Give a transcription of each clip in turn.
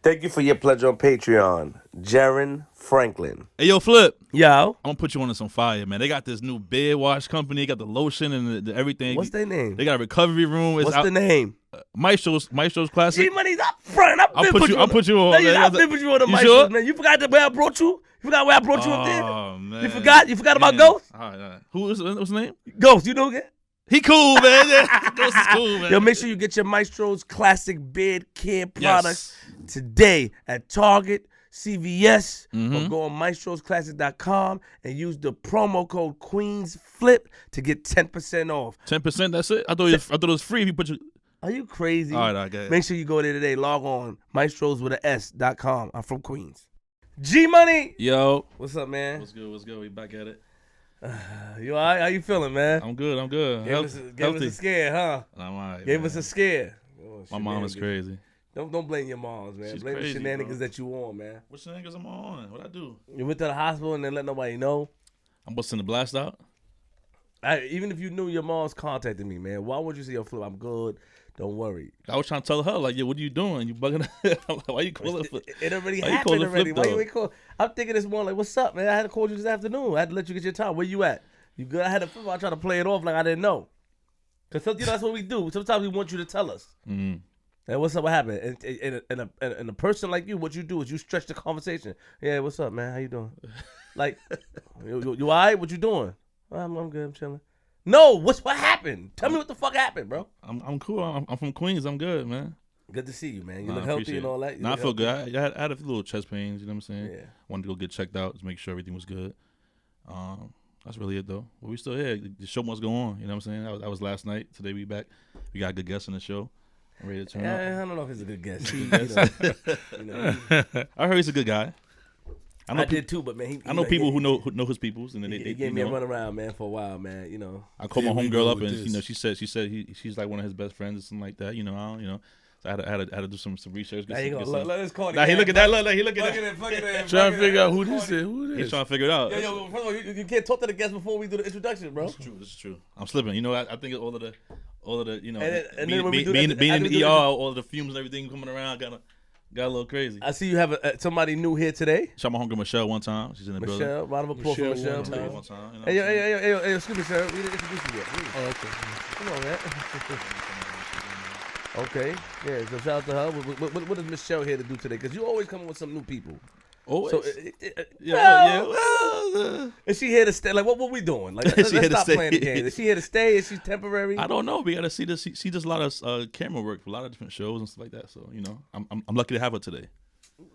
Thank you for your pledge on Patreon, Jaron Franklin. Hey, yo, Flip. Yo. I'm going to put you on some fire, man. They got this new bed wash company. They got the lotion and the everything. What's their name? They got a recovery room. What's the name? Maestro's Classic. G-Money's up front. I'll put you on. I'll put you on the Maestro's, sure? Man. You forgot where I brought you? You forgot where I brought you up there? Oh, man. You forgot about Ghost? All right. What's his name? Ghost. You know again? He cool, man. Yeah. Ghost is cool, man. Yo, make sure you get your Maestro's Classic bed care products today at Target, CVS, or go on maestrosclassic.com and use the promo code QueensFlip to get 10% off. 10%, that's it? I thought it was free if you put your... Are you crazy? All right, okay. Make sure you go there today. Log on, maestroswithas.com. I'm from Queens. G-Money! Yo. What's up, man? What's good? We back at it. You all right? How you feeling, man? I'm good. Gave us a scare, huh? I'm all right, Gave us a scare. My mom is crazy. Don't blame your moms, man. She's blame crazy, the shenanigans that you on, man. What shenanigans I'm on? What I do? You went to the hospital and then let nobody know? I'm busting the blast out. Even if you knew your mom's contacted me, man, why would you say, yo, Flip, I'm good. Don't worry. I was trying to tell her, like, yo, what are you doing? You bugging? Why you calling Flip? It already happened already. Why you ain't call? I'm thinking this morning, like, what's up, man? I had to call you this afternoon. I had to let you get your time. Where you at? You good? I had a flip. I tried to play it off like I didn't know. Because that's what we do. Sometimes we want you to tell us. Mm-hmm. And what's up? What happened? And a person like you, what you do is you stretch the conversation. Yeah, what's up, man? How you doing? Like, you all right? What you doing? I'm good. I'm chilling. No, what happened? Tell me what the fuck happened, bro. I'm cool. I'm from Queens. I'm good, man. Good to see you, man. You look healthy and all that. I feel good. I had a few little chest pains. You know what I'm saying? Yeah. Wanted to go get checked out to make sure everything was good. That's really it, though. But we still here. The show must go on. You know what I'm saying? That was last night. Today we back. We got a good guest on the show. I'm ready to turn up. I don't know if he's a good guest. I heard he's a good guy. I did too, but man, I know people who know his peoples, and then he gave me a run around, man, for a while, man. You know, I called my homegirl up, and she said she's like one of his best friends or something like that. So I had to do some research. Now he call Now he look at that. Look, he look at that. Trying to figure out who this is. He's trying to figure it out. Yo, first of all, you can't talk to the guests before we do the introduction, bro. This is true. I'm slipping. You know, I think all of the, you know, and being in the ER, all of the fumes and everything coming around got a little crazy. I see you have somebody new here today. Shot my homegirl Michelle one time. She's in the building. Michelle, round of applause for Michelle. One time. You know hey, excuse me, sir. We didn't introduce you yet. Oh, okay. Come on, man. Okay. Yeah, so shout out to her. What is Michelle here to do today? Because you always come with some new people. Always? So, is she here to stay? Like, what we doing? Like, let's stop playing the game. Is she here to stay? Is she temporary? I don't know. We got to see this. She does a lot of camera work for a lot of different shows and stuff like that. So, you know, I'm lucky to have her today.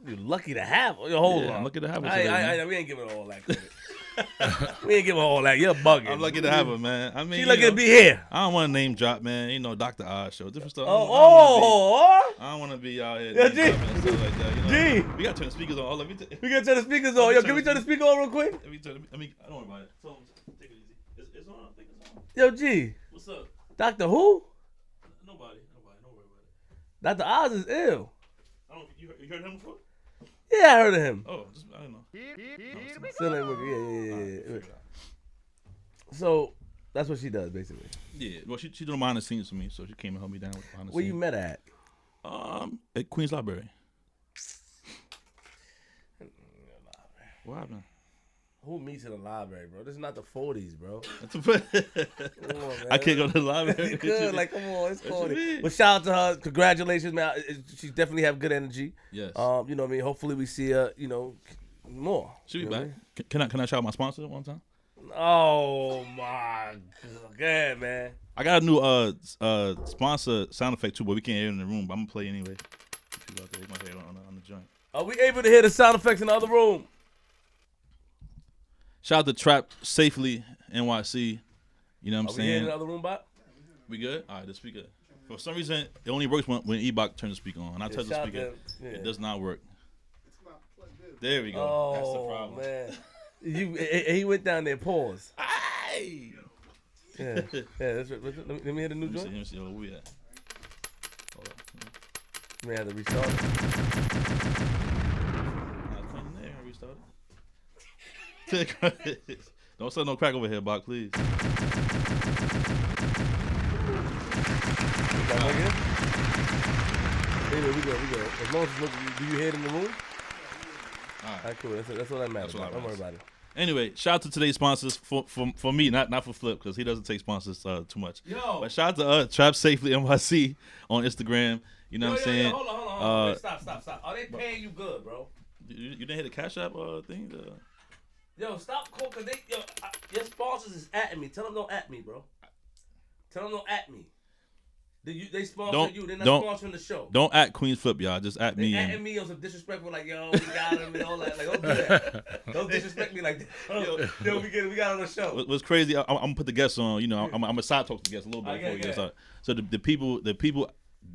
You're lucky to have her? Hold on. I'm lucky to have her today. We ain't giving her all that credit. We ain't giving her all that. You're bugging. I'm lucky to have her, man. I mean, she lucky to be here. I don't want to name drop, man. You know, Dr. Oz show, different stuff. I don't want to be out here. Yeah, G. And stuff like that, you know? G. We got to turn the speakers on. We got to turn the speakers on. Yo, can we turn the speaker on real quick? I don't worry about it. So, take it easy. It's on. I think it's on. Yo, G. What's up? Dr. Who? Nobody. Don't worry about it. Dr. Oz is ill. You heard him before? Yeah, I heard of him. Oh, I don't know. Still ain't working. Yeah. So that's what she does, basically. Yeah. Well, she did behind the scenes for me, so she came and helped me down with behind the scenes. Where you met at? At Queens Library. What happened? Who meets in the library, bro? This is not the 40s, bro. Come on, I can't go to the library. You could, like, come on, it's 40. But shout out to her. Congratulations, man. She definitely have good energy. Yes. You know what I mean? Hopefully we see her, more. She'll be back. I mean? Can I shout out my sponsor one time? Oh my God, man. I got a new sponsor sound effect too, but we can't hear it in the room, but I'm gonna play anyway. People out there might hear it on the joint. Are we able to hear the sound effects in the other room? Shout out to Trap Safely NYC. You know what I'm saying? Are we in the other room, Bot? We good? All right, the speaker. For some reason, it only works when Ebok turns the speaker on. And I touch the speaker, it does not work. There we go. Oh, that's the problem. Man. He went down there, pause. Aye. Yeah. That's right. Let me hear the new joint. Let me see. Where we at? Hold on. We had to restart it. Don't sell no crack over here, Bach, please. Anyway, we good. As long as do you hear it in the room? All All right, cool. That's all that matters. That's all that Don't worry matters. about it. Anyway, shout out to today's sponsors for me, not for Flip, because he doesn't take sponsors too much. Yo. But shout out to Trap Safely NYC on Instagram. You know what I'm saying? Hold on. Wait, stop. Are they paying you good, bro? You didn't hit the Cash App thing? Yo, stop calling, because your sponsors is at me. Tell them don't at me, bro. Tell them don't at me. They sponsor you. They're not sponsoring the show. Don't at Queens Flip, y'all. Just at me. They atting me on some disrespectful, like, yo, we got him and all that. Like, don't do that. Don't disrespect me like that. Yo, we got on the show. What's crazy, I'm going to put the guests on. You know, I'm going to side talk the guests a little bit before we get started. So the people,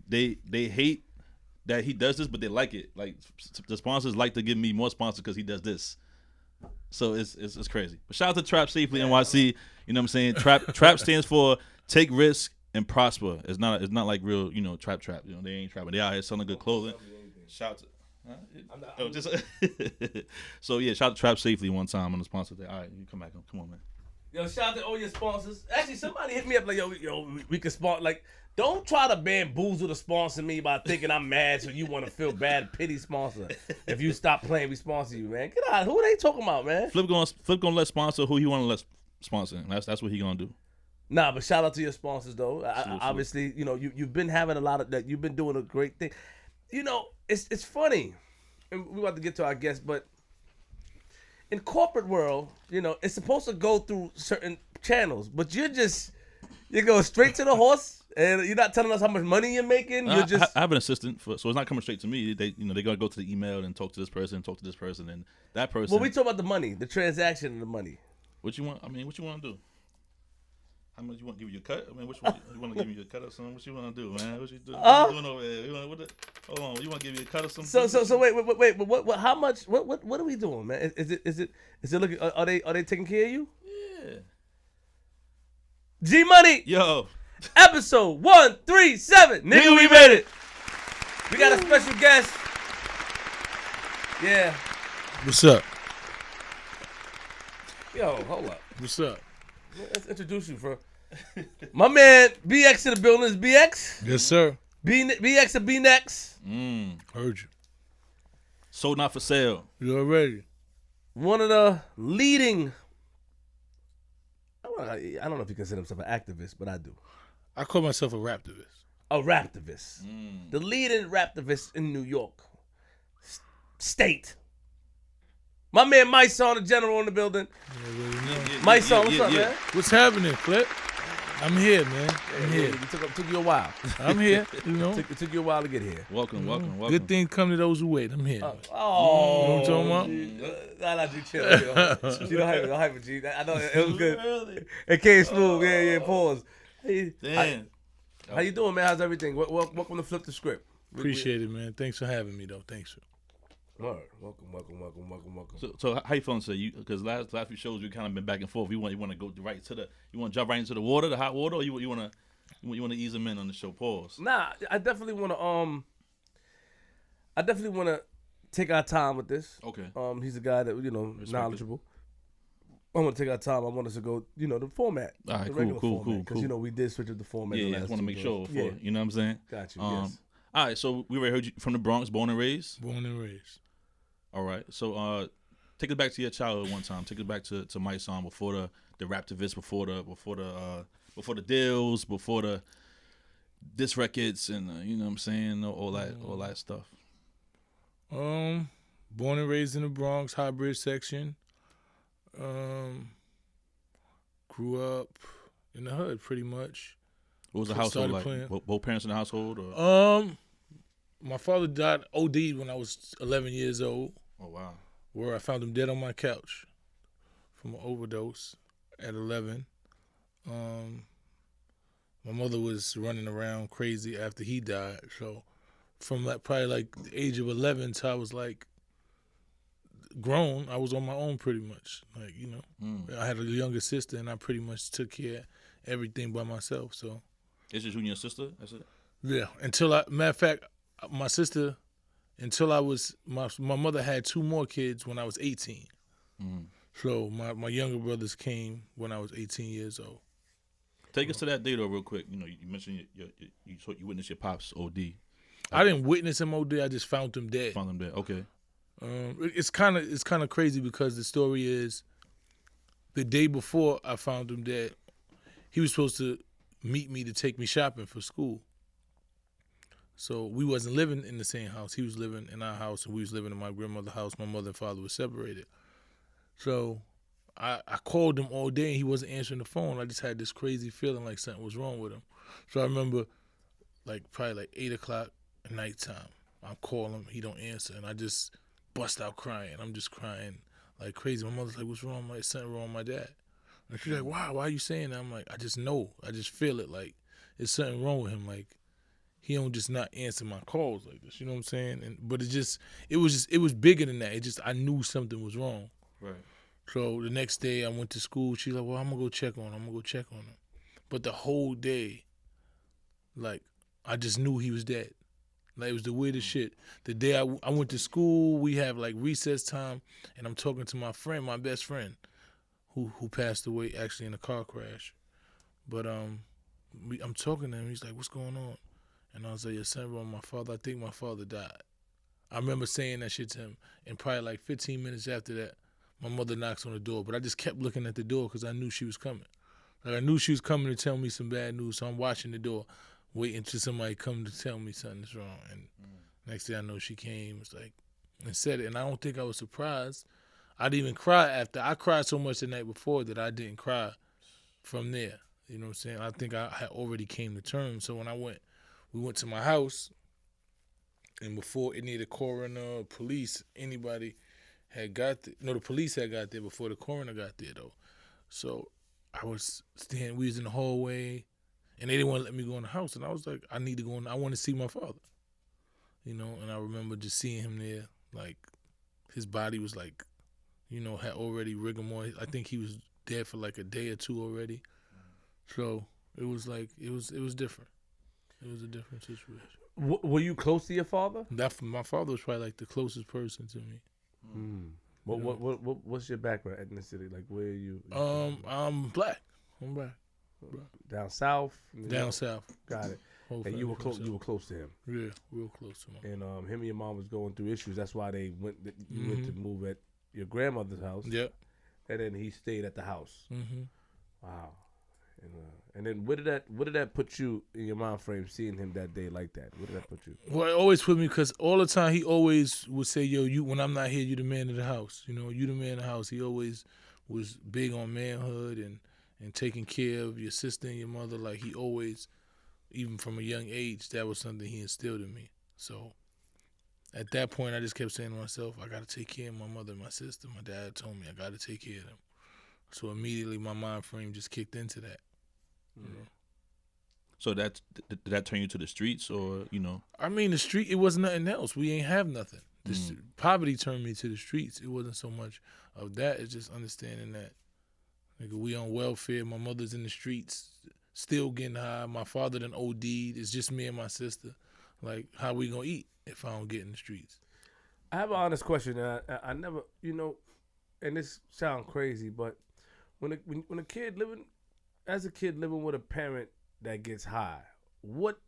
they hate that he does this, but they like it. Like, the sponsors like to give me more sponsors because he does this. So it's crazy. But shout out to Trap Safely NYC. You know what I'm saying? Trap stands for take risk and prosper. It's not like real, you know, trap. You know, they ain't trapping. They out here selling good clothing. Shout out to So yeah, shout out to Trap Safely one time on the sponsor day. All right, you come back. Come on, man. Yo, shout out to all your sponsors. Actually, somebody hit me up like, yo, we can sponsor. Like, don't try to bamboozle to sponsor me by thinking I'm mad so you want to feel bad, pity sponsor. If you stop playing, we sponsor you, man. Get out. Who are they talking about, man? Flip gonna let sponsor who he want to let sponsor. That's what he gonna do. Nah, but shout out to your sponsors though. Obviously, you know, you've been having a lot of that. You've been doing a great thing. You know, it's funny, and we're about to get to our guest, but in corporate world, you know, it's supposed to go through certain channels, but you go straight to the horse, and you're not telling us how much money you're making. You're just. I have an assistant, so it's not coming straight to me. They gotta go to the email and talk to this person, and that person. Well, we talk about the money, the transaction, and the money. What you want? I mean, what you want to do? How much you want to give you a cut? I mean, which one you want to give me a cut or something? What you want to do, man? What you doing over there? Hold on, you want to give me a cut or something? So wait. What? How much? What are we doing, man? Is it looking? Are they taking care of you? Yeah. G Money. Yo. Episode 137. Nigga, we made it. We got a special guest. Yeah. What's up? Yo, hold up. What's up? Let's introduce you, bro. My man, BX in the building is BX. Yes, sir. BX and B-Nex. Heard you. Sold not for sale. You already? One of the leading. I don't know if you consider himself an activist, but I do. I call myself a Raptavist. A Raptavist. The leading Raptavist in New York State. My man Mysonne, the general in the building. Mysonne, what's up, man? What's happening, Flip? I'm here, man. I'm here. It took you a while. I'm here, you know. It took you a while to get here. Welcome. Good things come to those who wait. I'm here. Oh. You know what I'm talking about? Nah, G, chill. She don't hype it, G. I know it was good. It came smooth. Yeah, pause. Hey, Damn. How you doing, man? How's everything? Welcome to Flip the Script. Appreciate it, man. Thanks for having me, though. Thanks. All right. Welcome. So how you feeling today? Because last few shows we kind of been back and forth. You want to go right to you want to jump right into the water, the hot water, or you want to ease them in on the show? Pause. Nah, I definitely want to take our time with this. Okay. He's a guy that knowledgeable. I want to take our time. I want us to go, the format. All right, the regular cool. format, because we did switch up the format. Yeah, I just want to make sure. You know what I'm saying? Got you. Yes. All right, so we already heard you from the Bronx, born and raised. Born and raised. All right, so take it back to your childhood one time. Take it back to Mysonne before the Raptavist, before the deals, before the disc records, and you know what I'm saying, all that stuff. Born and raised in the Bronx, High Bridge section. Grew up in the hood pretty much. What was the household like? Both parents in the household? Or? My father died OD'd when I was 11 years old. Oh, wow. Where I found him dead on my couch from an overdose at 11. My mother was running around crazy after he died. So from probably the age of 11 till I was grown, I was on my own pretty much. I had a younger sister and I pretty much took care of everything by myself. So it's just you and your sister? That's it? Yeah. Matter of fact, my sister, until I was, my mother had 2 more kids when I was 18. So my younger brothers came when I was 18 years old. Take us to that day though, real quick. You mentioned you witnessed your pops OD. I didn't witness him OD. I just found him dead. Found him dead. Okay. It's kind of crazy because the story is the day before I found him dead, he was supposed to meet me to take me shopping for school. So we wasn't living in the same house. He was living in our house, and we was living in my grandmother's house. My mother and father were separated. So I called him all day, and he wasn't answering the phone. I just had this crazy feeling like something was wrong with him. So I remember, probably 8 o'clock at nighttime, I'm calling him. He don't answer, and I just bust out crying. I'm just crying like crazy. My mother's like, "What's wrong? There's something wrong with my dad." And she's like, "Why? Why are you saying that?" I'm like, "I just know. I just feel it. Like, there's something wrong with him. Like, he don't just not answer my calls like this." You know what I'm saying? But it was bigger than that. I knew something was wrong. Right. So the next day I went to school. She's like, "Well, I'm gonna go check on him." But the whole day, I just knew he was dead. It was the weirdest shit. The day I went to school, we have recess time, and I'm talking to my friend, my best friend, who passed away actually in a car crash. But I'm talking to him. He's like, "What's going on?" And I was like, "Your son wrong, my father. I think my father died." I remember saying that shit to him, and probably 15 minutes after that, my mother knocks on the door. But I just kept looking at the door because I knew she was coming. I knew she was coming to tell me some bad news, so I'm watching the door, waiting until somebody come to tell me something's wrong. And next thing I know, she came, and said it. And I don't think I was surprised. I didn't even cry after. I cried so much the night before that I didn't cry from there. You know what I'm saying? I think I had already came to terms. So when we went to my house, and before any of the coroner, police, anybody had got there. No, the police had got there before the coroner got there, though. So I was standing, we was in the hallway, and they didn't want to let me go in the house. And I was like, I need to go in. I want to see my father. You know, and I remember just seeing him there. His body was had already rigor mortis. I think he was dead for a day or two already. So it was it was different. It was a different situation. Were you close to your father? My father was probably the closest person to me. What's your background, ethnicity? Where are you? I'm black. I'm black. Down south. Down south. Got it. And you were close. You were close to him. Yeah, real close to him. And him and your mom was going through issues. That's why they went. You went to move at your grandmother's house. Yep. And then he stayed at the house. Mm-hmm. Wow. And then where did that put you in your mind frame? Seeing him that day like that. Where did that put you? Well, it always put me because all the time he always would say, "Yo, you when I'm not here, you the man of the house. You know, you the man of the house." He always was big on manhood and taking care of your sister and your mother. He always, even from a young age, that was something he instilled in me. So at that point, I just kept saying to myself, I got to take care of my mother and my sister. My dad told me I got to take care of them. So immediately my mind frame just kicked into that. You know? So did that turn you to the streets, or I mean, the street, it was nothing else. We ain't have nothing. Poverty turned me to the streets. It wasn't so much of that. It's just understanding that we on welfare. My mother's in the streets, still getting high. My father done OD'd. It's just me and my sister. How we gonna eat if I don't get in the streets? I have an honest question, and I never, and this sounds crazy, but when a kid living with a parent that gets high, what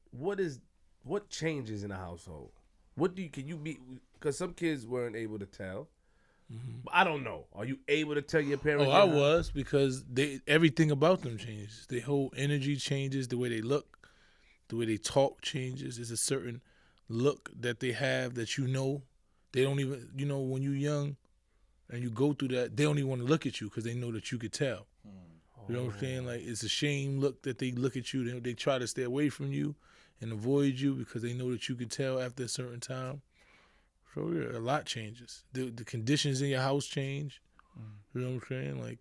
changes in the household? Can you be? Because some kids weren't able to tell. Mm-hmm. I don't know. Are you able to tell your parents? Oh, I was, because everything about them changes. Their whole energy changes. The way they look, the way they talk changes. There's a certain look that they have that they don't even, when you're young and you go through that, they don't even want to look at you because they know that you could tell. You know what I'm saying? It's a shame look that they look at you. They try to stay away from you and avoid you because they know that you can tell after a certain time. So yeah, a lot changes. The conditions in your house change. You know what I'm saying?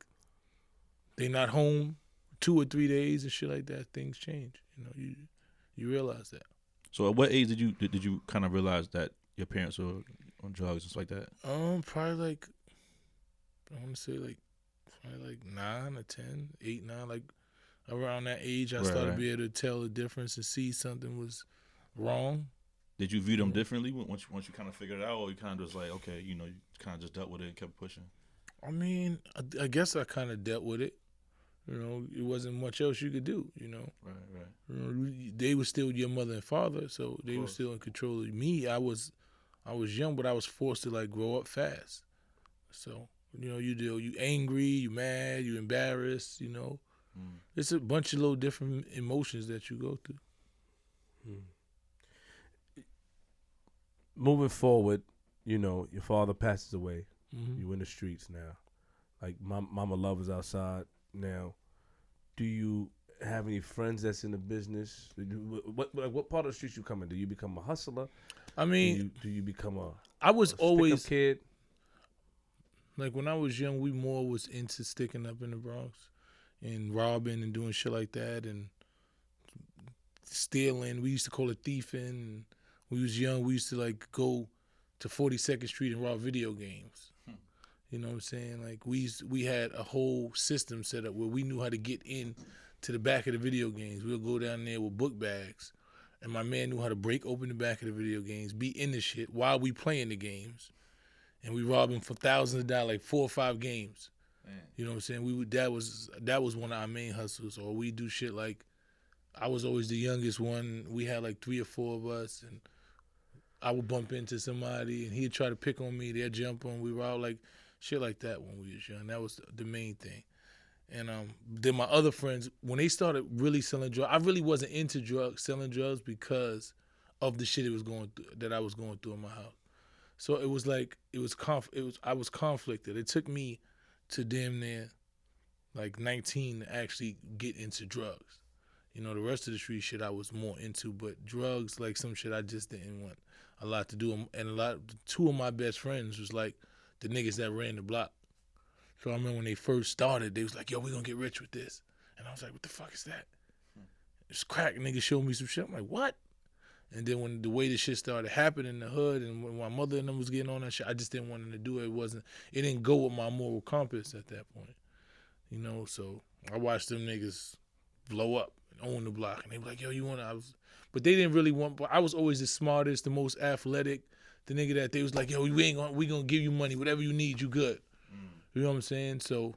They not home 2 or 3 days and shit like that. Things change. You realize that. So at what age did you kind of realize that your parents were on drugs and stuff like that? Probably I want to say probably 9 or 10, 8, 9, around that age, I started to be able to tell the difference and see something was wrong. Did you view them differently once you kind of figured it out, or you kind of just okay, you kind of just dealt with it and kept pushing? I mean, I guess I kind of dealt with it. You know, it wasn't much else you could do. You know, Right. you know, they were still your mother and father, so they were still in control of me. I was young, but I was forced to like grow up fast. So you know, you angry, you mad, you embarrassed. You know, it's a bunch of little different emotions that you go through. Moving forward, you know, your father passes away. You in the streets now. Like Mama Love is outside now. Do you have any friends that's in the business? What part of the streets you come in? Do you become a hustler? I mean, do you become I was always stick-up kid? Like when I was young, we more was into sticking up in the Bronx and robbing and doing shit like that and stealing. We used to call it thieving. And when we was young, we used to like go to 42nd Street and rob video games. You know what I'm saying? Like we had a whole system set up where we knew how to get in to the back of the video games. We'll go down there with book bags, and my man knew how to break open the back of the video games, be in the shit while we playing the games, and we rob him for thousands of dollars, like 4 or 5 games. Man. You know what I'm saying? We would that was one of our main hustles. Or we do shit like I was always the youngest one. We had like 3 or 4 of us, and I would bump into somebody, and he'd try to pick on me. They'd jump on. We rob like. Shit like that when we was young. That was the main thing. And then my other friends, when they started really selling drugs, I really wasn't into selling drugs because of the shit that I was going through in my house. So it was like I was conflicted. It took me to damn near like 19 to actually get into drugs. You know, the rest of the street shit I was more into, but drugs, like some shit I just didn't want a lot to do. And 2 of my best friends was like the niggas that ran the block. So I remember when they first started, they was like, yo, we gonna get rich with this. And I was like, what the fuck is that? It's crack. Niggas showed me some shit. I'm like, what? And then when the way the shit started happening in the hood and when my mother and them was getting on that shit, I just didn't want them to do it. It didn't go with my moral compass at that point. You know, so I watched them niggas blow up and own the block. And they were like, yo, you wanna, but they didn't really want, but I was always the smartest, the most athletic, the nigga that they was like, yo, we gonna give you money, whatever you need, you good. You know what I'm saying? So,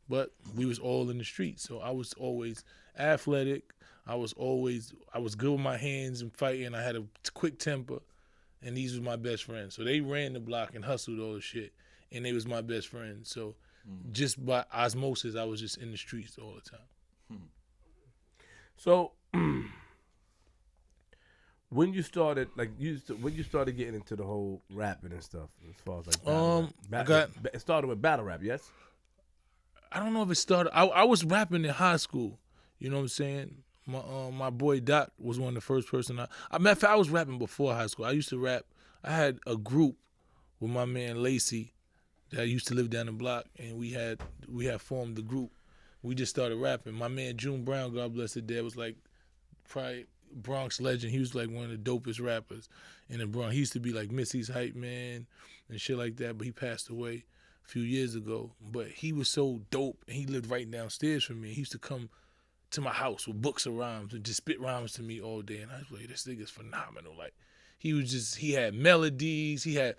but we was all in the streets. So I was always athletic. I was good with my hands and fighting. I had a quick temper, and these was my best friends. So they ran the block and hustled all the shit, and they was my best friends. So just by osmosis, I was just in the streets all the time. So when you started, when you started getting into the whole rapping and stuff, as far as like it started with battle rap, yes? I don't know if it started. I was rapping in high school. You know what I'm saying? My boy Doc was one of the first person. Matter of fact, I was rapping before high school. I used to rap. I had a group with my man Lacey that used to live down the block, and we had formed the group. We just started rapping. My man June Brown, God bless the dead, was like probably Bronx legend. He was like one of the dopest rappers in the Bronx. He used to be like Missy's hype man and shit like that, but he passed away a few years ago. But he was so dope, and he lived right downstairs from me. He used to come to my house with books of rhymes and just spit rhymes to me all day. And I was like, this nigga's phenomenal. Like, he had melodies. He had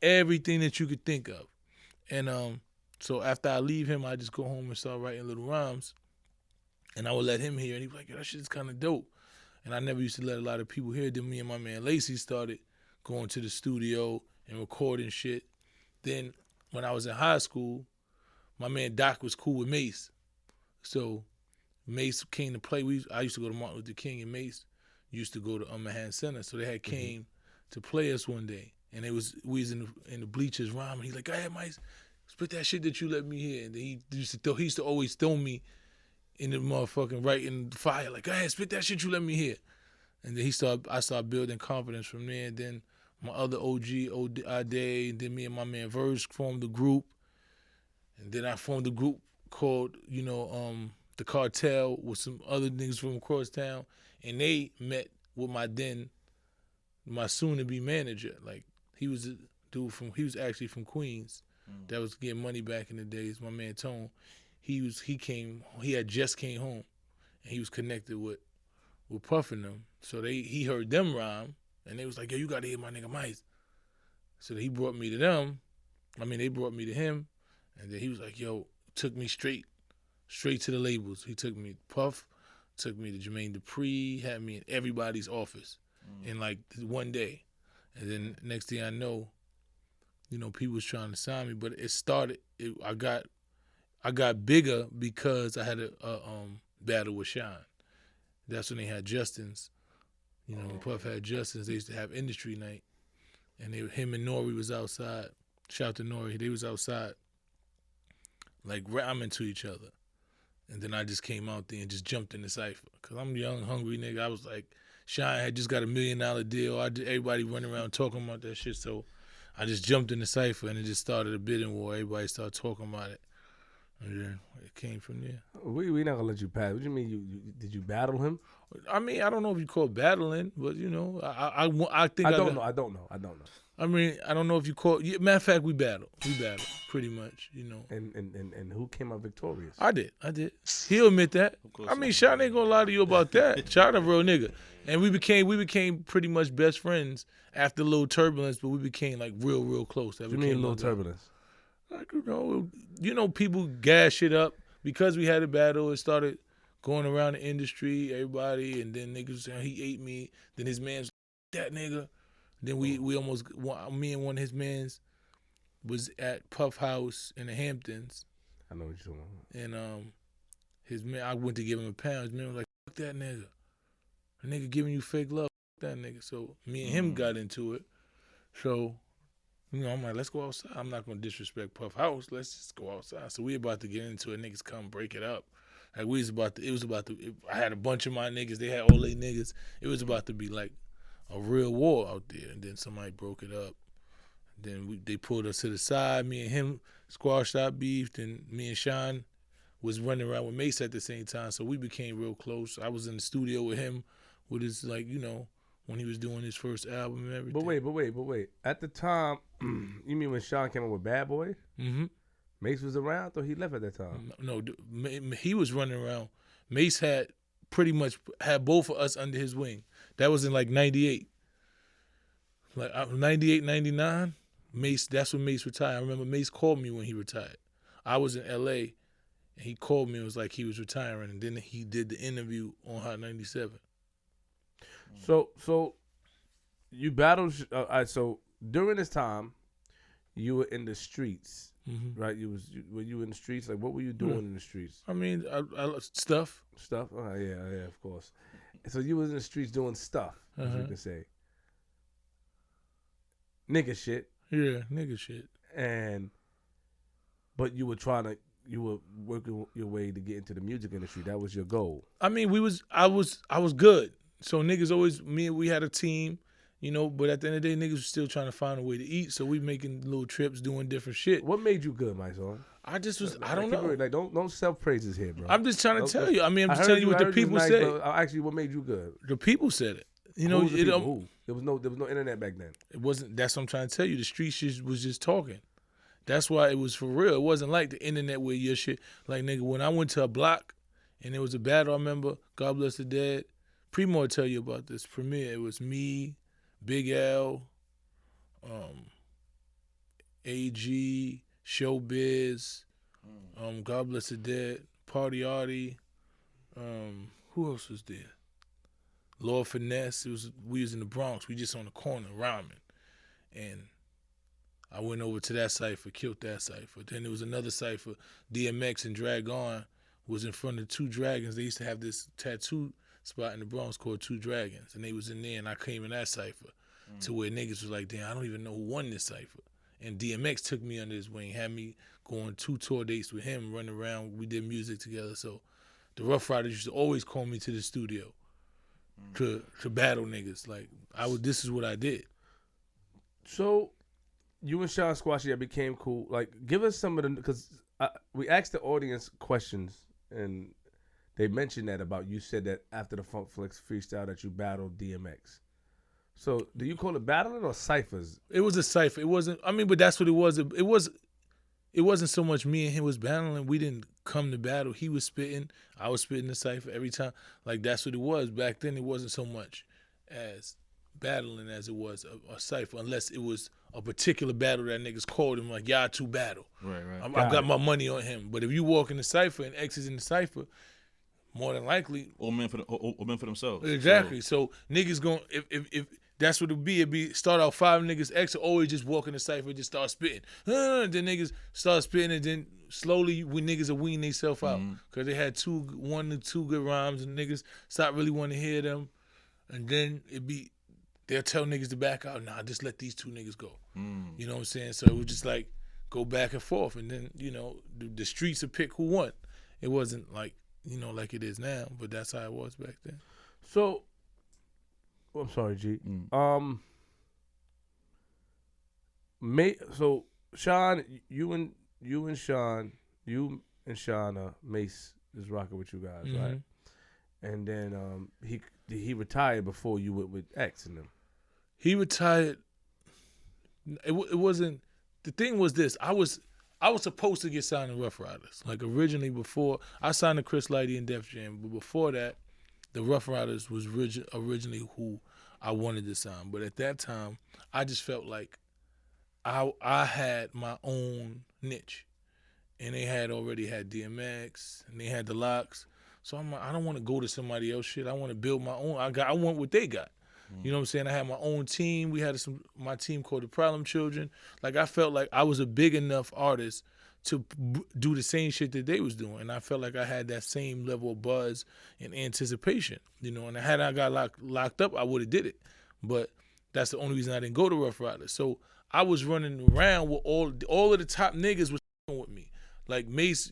everything that you could think of. And so after I leave him, I just go home and start writing little rhymes. And I would let him hear, and he was like, yo, that shit's kind of dope. And I never used to let a lot of people hear it. Then me and my man Lacey started going to the studio and recording shit. Then when I was in high school, my man Doc was cool with Mase. So Mase came to play. I used to go to Martin Luther King, and Mase used to go to Manhattan Center. So they had came to play us one day. And we was in the bleachers rhyming. He's like, go ahead, Mase, spit that shit that you let me hear. And then he used to always throw me in the motherfucking right in the fire, like, go ahead, spit that shit you let me hear. And then I started building confidence from there. And then my other OG, Ade, and then me and my man Verge formed a group. And then I formed a group called, The Cartel with some other niggas from across town. And they met with my soon-to-be manager. Like, he was a dude he was actually from Queens that was getting money back in the days, my man Tone. He had just came home, and he was connected with Puff and them. So he heard them rhyme, and they was like, yo, you gotta hear my nigga Mase. So he brought me to them. I mean, they brought me to him, and then he was like, yo, took me straight straight to the labels. He took me, Puff, took me to Jermaine Dupri, had me in everybody's office in like one day. And then next thing I know, you know, people was trying to sign me, but it started, I got bigger because I had a battle with Shyne. That's when they had Justin's. You know, when Puff had Justin's, they used to have industry night. And him and Nori was outside. Shout out to Nori. They was outside, like ramming to each other. And then I just came out there and just jumped in the cypher. Because I'm a young, hungry nigga. I was like, Shyne had just got $1 million deal. Everybody running around talking about that shit. So I just jumped in the cypher and it just started a bidding war. Everybody started talking about it. And then it came from there. We not gonna let you pass. What do you mean? Did you battle him? I mean, I don't know if you call it battling, but you know, I think I don't know. I don't know. I mean, I don't know if you call. Matter of fact, we battled pretty much. You know. And who came out victorious? I did. He'll admit that. I mean, Shyne ain't gonna lie to you about that. Shyne a real nigga, and we became pretty much best friends after a little turbulence, but we became like real close. What do you mean a little turbulence? Like you know, people gas shit up because we had a battle. It started going around the industry, everybody, and then niggas saying he ate me. Then his man's that nigga. Then we almost, me and one of his mans was at Puff House in the Hamptons. I know what you're talking about. And his man, I went to give him a pound. His man was like, fuck that nigga. A nigga giving you fake love, fuck that nigga. So me and him got into it. So, you know, I'm like, let's go outside. I'm not going to disrespect Puff House. Let's just go outside. So we about to get into it. Niggas come break it up. Like I had a bunch of my niggas. They had all their niggas. It was about to be like a real war out there. And then somebody broke it up. Then they pulled us to the side. Me and him squashed our beef. Then me and Shyne was running around with Mase at the same time. So we became real close. I was in the studio with him with his, like, you know, when he was doing his first album and everything. But wait. At the time, you mean when Shyne came up with Bad Boy? Mm-hmm. Mace was around, or he left at that time? No, he was running around. Mase had pretty much had both of us under his wing. That was in like 98. Like 98, 99, Mase, that's when Mase retired. I remember Mase called me when he retired. I was in L.A., and he called me and was like he was retiring, and then he did the interview on Hot 97. So you battled, so during this time, you were in the streets. Mm-hmm. Right, were you in the streets? Like, what were you doing in the streets? I mean, I stuff. Stuff? Oh, yeah, of course. So you was in the streets doing stuff, as you can say. Nigga shit. Yeah, nigga shit. But you were working your way to get into the music industry. That was your goal. I mean, I was good. So niggas always, we had a team. You know, but at the end of the day, niggas was still trying to find a way to eat, so we making little trips, doing different shit. What made you good, Mysonne? I just was, I don't know. Like, don't self praises here, bro. I'm just trying to tell you. I mean, I'm just telling you what the people said. Actually, what made you good? The people said it. You know, who? There was no internet back then. It wasn't. That's what I'm trying to tell you. The street shit was just talking. That's why it was for real. It wasn't like the internet where your shit. Like, nigga, when I went to a block and there was a battle, I remember, God bless the dead. Primo will tell you about this. Premier, it was me, Big L, AG, Showbiz, God bless the dead, Party Artie, who else was there? Lord Finesse. We was in the Bronx. We just on the corner rhyming, and I went over to that cipher, killed that cipher. Then there was another cipher, DMX and Drag On was in front of Two Dragons. They used to have this tattoo spot in the Bronx called Two Dragons, and they was in there, and I came in that cipher to where niggas was like, damn, I don't even know who won this cipher. And DMX took me under his wing, had me go on 2 tour dates with him, running around. We did music together. So the Rough Riders used to always call me to the studio to battle niggas. Like, this is what I did. So you and Shyne Squashy, that became cool. Like, give us some of the, because we asked the audience questions, and they mentioned that about you said that after the Funk Flex freestyle that you battled DMX. So do you call it battling or ciphers? It was a cipher. It wasn't, I mean, but that's what it was. It wasn't so much me and him was battling. We didn't come to battle. He was spitting. I was spitting the cipher every time. Like, that's what it was. Back then, it wasn't so much as battling as it was a cipher, unless it was a particular battle that niggas called him like, y'all two battle. Right. I got my money on him. But if you walk in the cipher and X is in the cipher, more than likely, all men for themselves. Exactly. So niggas going if that's what it'd be start out 5 niggas. X will always just walk in the cipher and just start spitting. Then niggas start spitting, and then slowly niggas will wean themselves out because they had 1 to 2 good rhymes, and niggas stop really want to hear them, and then they'll tell niggas to back out. Nah, just let these 2 niggas go. You know what I'm saying? So it was just like go back and forth, and then the streets would pick who won. It wasn't like like it is now, but that's how it was back then. So, I'm sorry, G. So Shyne, you and Shyne, Mase is rocking with you guys, right? And then he retired before you went with X and them. He retired. It wasn't. The thing was this. I was supposed to get signed to Rough Riders. Like originally, before I signed to Chris Lighty and Def Jam, but before that, the Rough Riders was originally who I wanted to sign. But at that time, I just felt like I had my own niche, and they already had DMX and they had the Locks. So I'm like, I don't want to go to somebody else's shit. I want to build my own. I want what they got. You know what I'm saying? I had my own team. We had my team called the Problem Children. Like I felt like I was a big enough artist to do the same shit that they was doing, and I felt like I had that same level of buzz and anticipation. And had I got locked up, I would have did it. But that's the only reason I didn't go to Rough Riders. So I was running around with all of the top niggas was with me. Like Mase,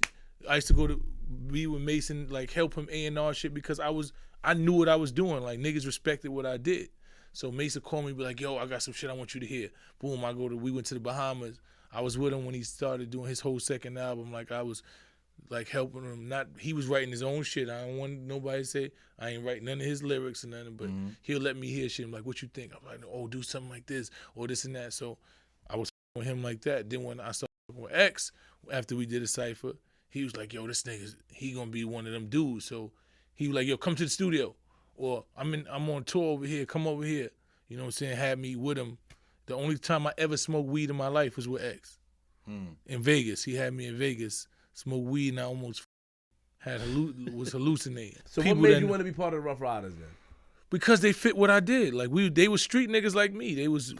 I used to go to be with Mason, like help him A&R shit because I knew what I was doing. Like niggas respected what I did. So Mase would call me, be like, yo, I got some shit I want you to hear. Boom, we went to the Bahamas. I was with him when he started doing his whole second album. Like I was like helping him. He was writing his own shit. I don't want nobody to say I ain't writing none of his lyrics or nothing, but he'll let me hear shit. I'm like, what you think? I'm like, oh, do something like this or this and that. So I was with him like that. Then when I started with X, after we did a cypher, he was like, yo, this nigga, he gonna be one of them dudes. So he was like, yo, come to the studio. Or I'm on tour over here, come over here. You know what I'm saying? Had me with him. The only time I ever smoked weed in my life was with X. In Vegas. He had me in Vegas, smoked weed, and I almost was hallucinating. So what made you want to be part of the Rough Riders then? Because they fit what I did. Like they was street niggas like me. They was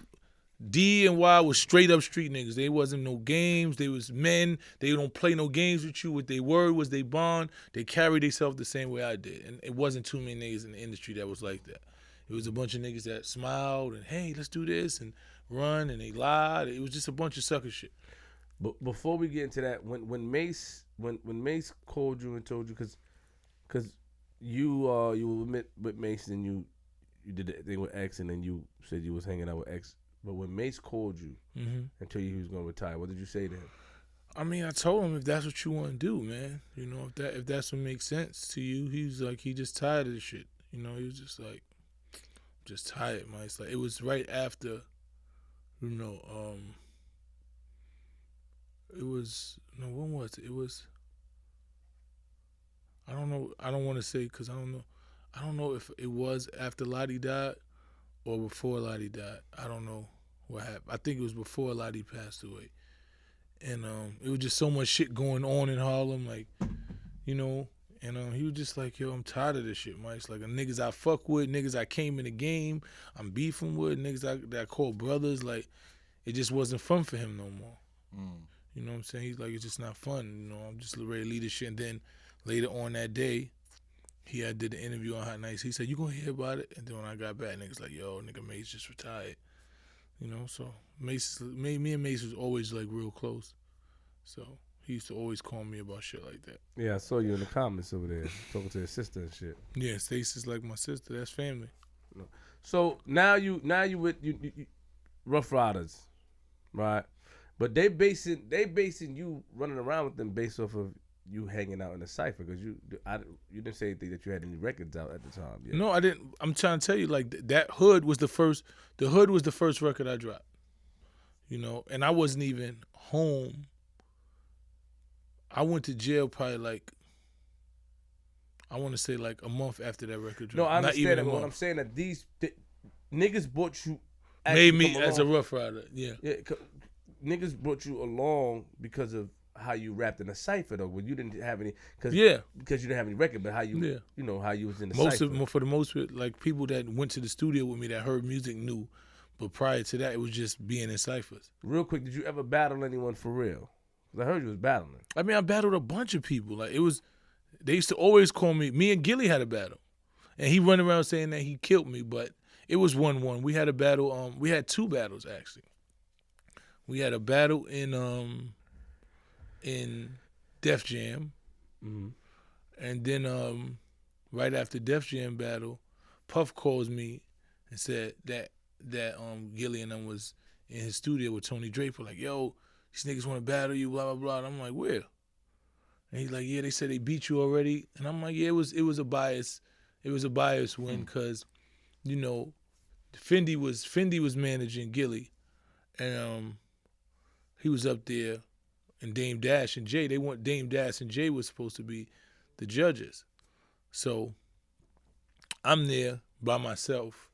D and Y was straight up street niggas. They wasn't no games. They was men. They don't play no games with you. What they word was they bond. They carried themselves the same way I did. And it wasn't too many niggas in the industry that was like that. It was a bunch of niggas that smiled and, hey, let's do this and run, and they lied. It was just a bunch of sucker shit. But before we get into that, when Mase called you and told you, because you were with Mase and you did the thing with X, and then you said you was hanging out with X. But when Mase called you and told you he was going to retire, what did you say to him? I mean, I told him, if that's what you want to do, man, if that's what makes sense to you. He was like, he just tired of the shit. He was just like, just tired, man. It's like, it was right after, when was it? It was, I don't know. I don't want to say because I don't know. I don't know if it was after Lottie died or before Lottie died. I don't know what happened. I think it was before Lottie passed away. And it was just so much shit going on in Harlem, like, and he was just like, yo, I'm tired of this shit, man. It's like niggas I fuck with, niggas I came in the game, I'm beefing with, niggas that I call brothers, like, it just wasn't fun for him no more. You know what I'm saying? He's like, it's just not fun. I'm just ready to leave this shit. And then later on that day, he had did an interview on Hot Nights. He said, you gonna hear about it? And then when I got back, niggas like, yo, nigga Mase just retired. So me and Mase was always like real close. So he used to always call me about shit like that. Yeah, I saw you in the comments over there talking to his sister and shit. Yeah, Stacey's like my sister. That's family. So now you with you Rough Riders, right? But they basing you running around with them based off of you hanging out in the cypher, because you didn't say anything that you had any records out at the time. Yeah. No, I didn't. I'm trying to tell you, like, that Hood was the first. The Hood was the first record I dropped. And I wasn't even home. I went to jail probably like, I want to say like a month after that record dropped. No, I understand that. What I'm saying that niggas brought you. Made me as a Rough Rider. Yeah. Niggas brought you along because of how you rapped in a cipher though, when you didn't have any. Because you didn't have any record, but how you, you know, how you was in the cipher. For the most part, like people that went to the studio with me that heard music knew, but prior to that, it was just being in ciphers. Real quick, did you ever battle anyone for real? Because I heard you was battling. I mean, I battled a bunch of people. Like they used to always call me and Gillie had a battle, and he run around saying that he killed me, but it was 1-1. We had a battle. We had 2 battles actually. We had a battle in Def Jam, and then right after Def Jam battle, Puff calls me and said that Gillie and them was in his studio with Tony Draper, like, yo, these niggas want to battle you, blah blah blah. And I'm like, where? And he's like, yeah, they said they beat you already. And I'm like, yeah, it was a bias. It was a bias win because, you know, Fendi was managing Gillie, and he was up there, and Dame Dash and Jay, Dame Dash and Jay was supposed to be the judges. So I'm there by myself,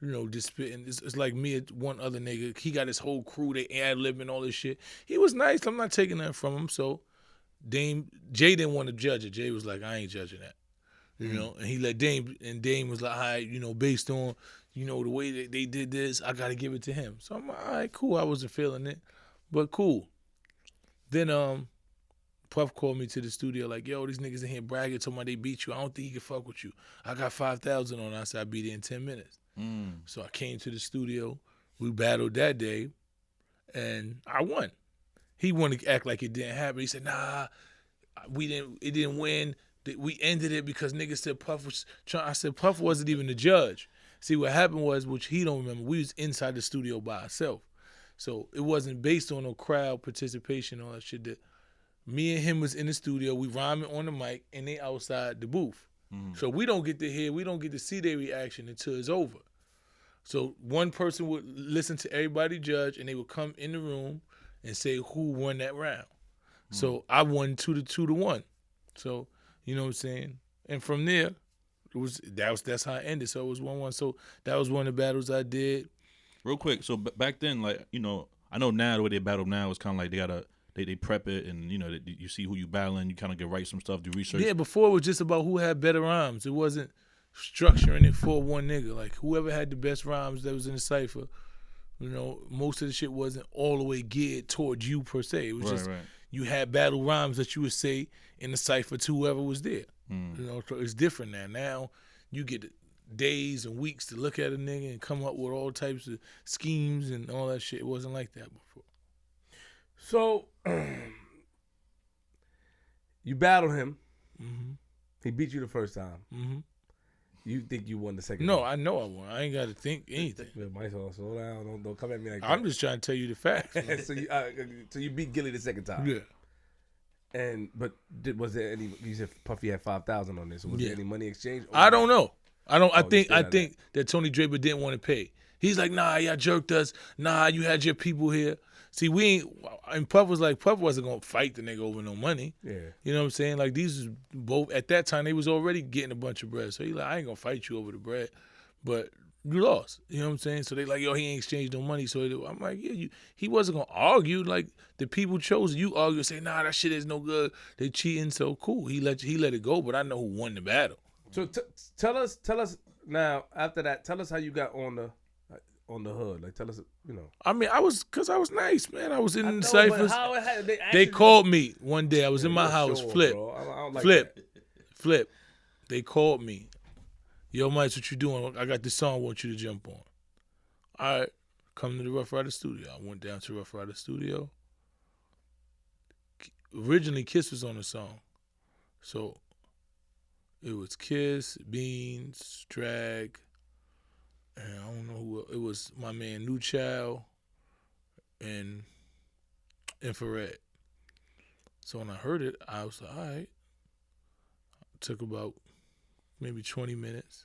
you know, just spitting. It's like me and one other nigga. He got his whole crew, they ad-libbing all this shit. He was nice. I'm not taking that from him. So Jay didn't want to judge it. Jay was like, I ain't judging that. You know, and he let Dame, and Dame was like, all right, you know, based on, you know, the way that they did this, I got to give it to him. So I'm like, all right, cool. I wasn't feeling it, but cool. Then Puff called me to the studio like, yo, these niggas in here bragging, told me they beat you. I don't think he can fuck with you. I got 5,000 on. I said I beat it in 10 minutes. So I came to the studio. We battled that day, and I won. He wanted to act like it didn't happen. He said, nah, it didn't win. We ended it because niggas said Puff was trying. I said Puff wasn't even the judge. See, what happened was, which he don't remember, we was inside the studio by ourselves. So it wasn't based on no crowd participation or that shit. That me and him was in the studio, we rhyming on the mic, and they outside the booth. So we don't get to hear, we don't get to see their reaction until it's over. So one person would listen to everybody judge, and they would come in the room and say who won that round. So I won 2-1. So, you know what I'm saying? And from there, that's how it ended. So it was 1-1. So that was one of the battles I did. Real quick, so back then, like, you know, I know now the way they battle now is kind of like they prep it, and, you know, you see who you battling, you kind of get write some stuff, do research. Yeah, before it was just about who had better rhymes. It wasn't structuring it for one nigga. Like, whoever had the best rhymes that was in the cipher, you know, most of the shit wasn't all the way geared towards you per se. It was you had battle rhymes that you would say in the cipher to whoever was there. You know, so it's different now. Now you get days and weeks to look at a nigga and come up with all types of schemes and all that shit. It wasn't like that before. So you battled him. He beat you the first time. You think you won the second time? No, I know I won. I ain't got to think anything. Mysonne, slow down. Don't come at me like that. I'm just trying to tell you the facts. So you beat Gillie the second time. Yeah. But was there any? You said Puffy had 5,000 on this. So was there any money exchange? I don't know. I think that Tony Draper didn't want to pay. He's like, nah, y'all jerked us. Nah, you had your people here. See, we ain't. And Puff was like, Puff wasn't gonna fight the nigga over no money. Yeah. You know what I'm saying? Like, these was both at that time, they was already getting a bunch of bread. So he like, I ain't gonna fight you over the bread, but you lost. You know what I'm saying? So they like, yo, he ain't exchanged no money. So I'm like, yeah, he wasn't gonna argue. Like, the people chose it. You argue and say, nah, that shit is no good. They cheating. So cool. He let it go. But I know who won the battle. So tell us now. After that, tell us how you got on the hood. Like, tell us, you know. I mean, I was nice, man. I was in the ciphers. They called me one day. I was in my house. Flip. They called me. Yo, Mike, what you doing? I got this song I want you to jump on. All right, come to the Rough Rider studio. I went down to Rough Rider studio. Originally, Kiss was on the song. So it was Kiss, Beans, Drag, and I don't know who else. It was my man New Child and Infrared. So when I heard it, I was like, all right. It took about maybe 20 minutes.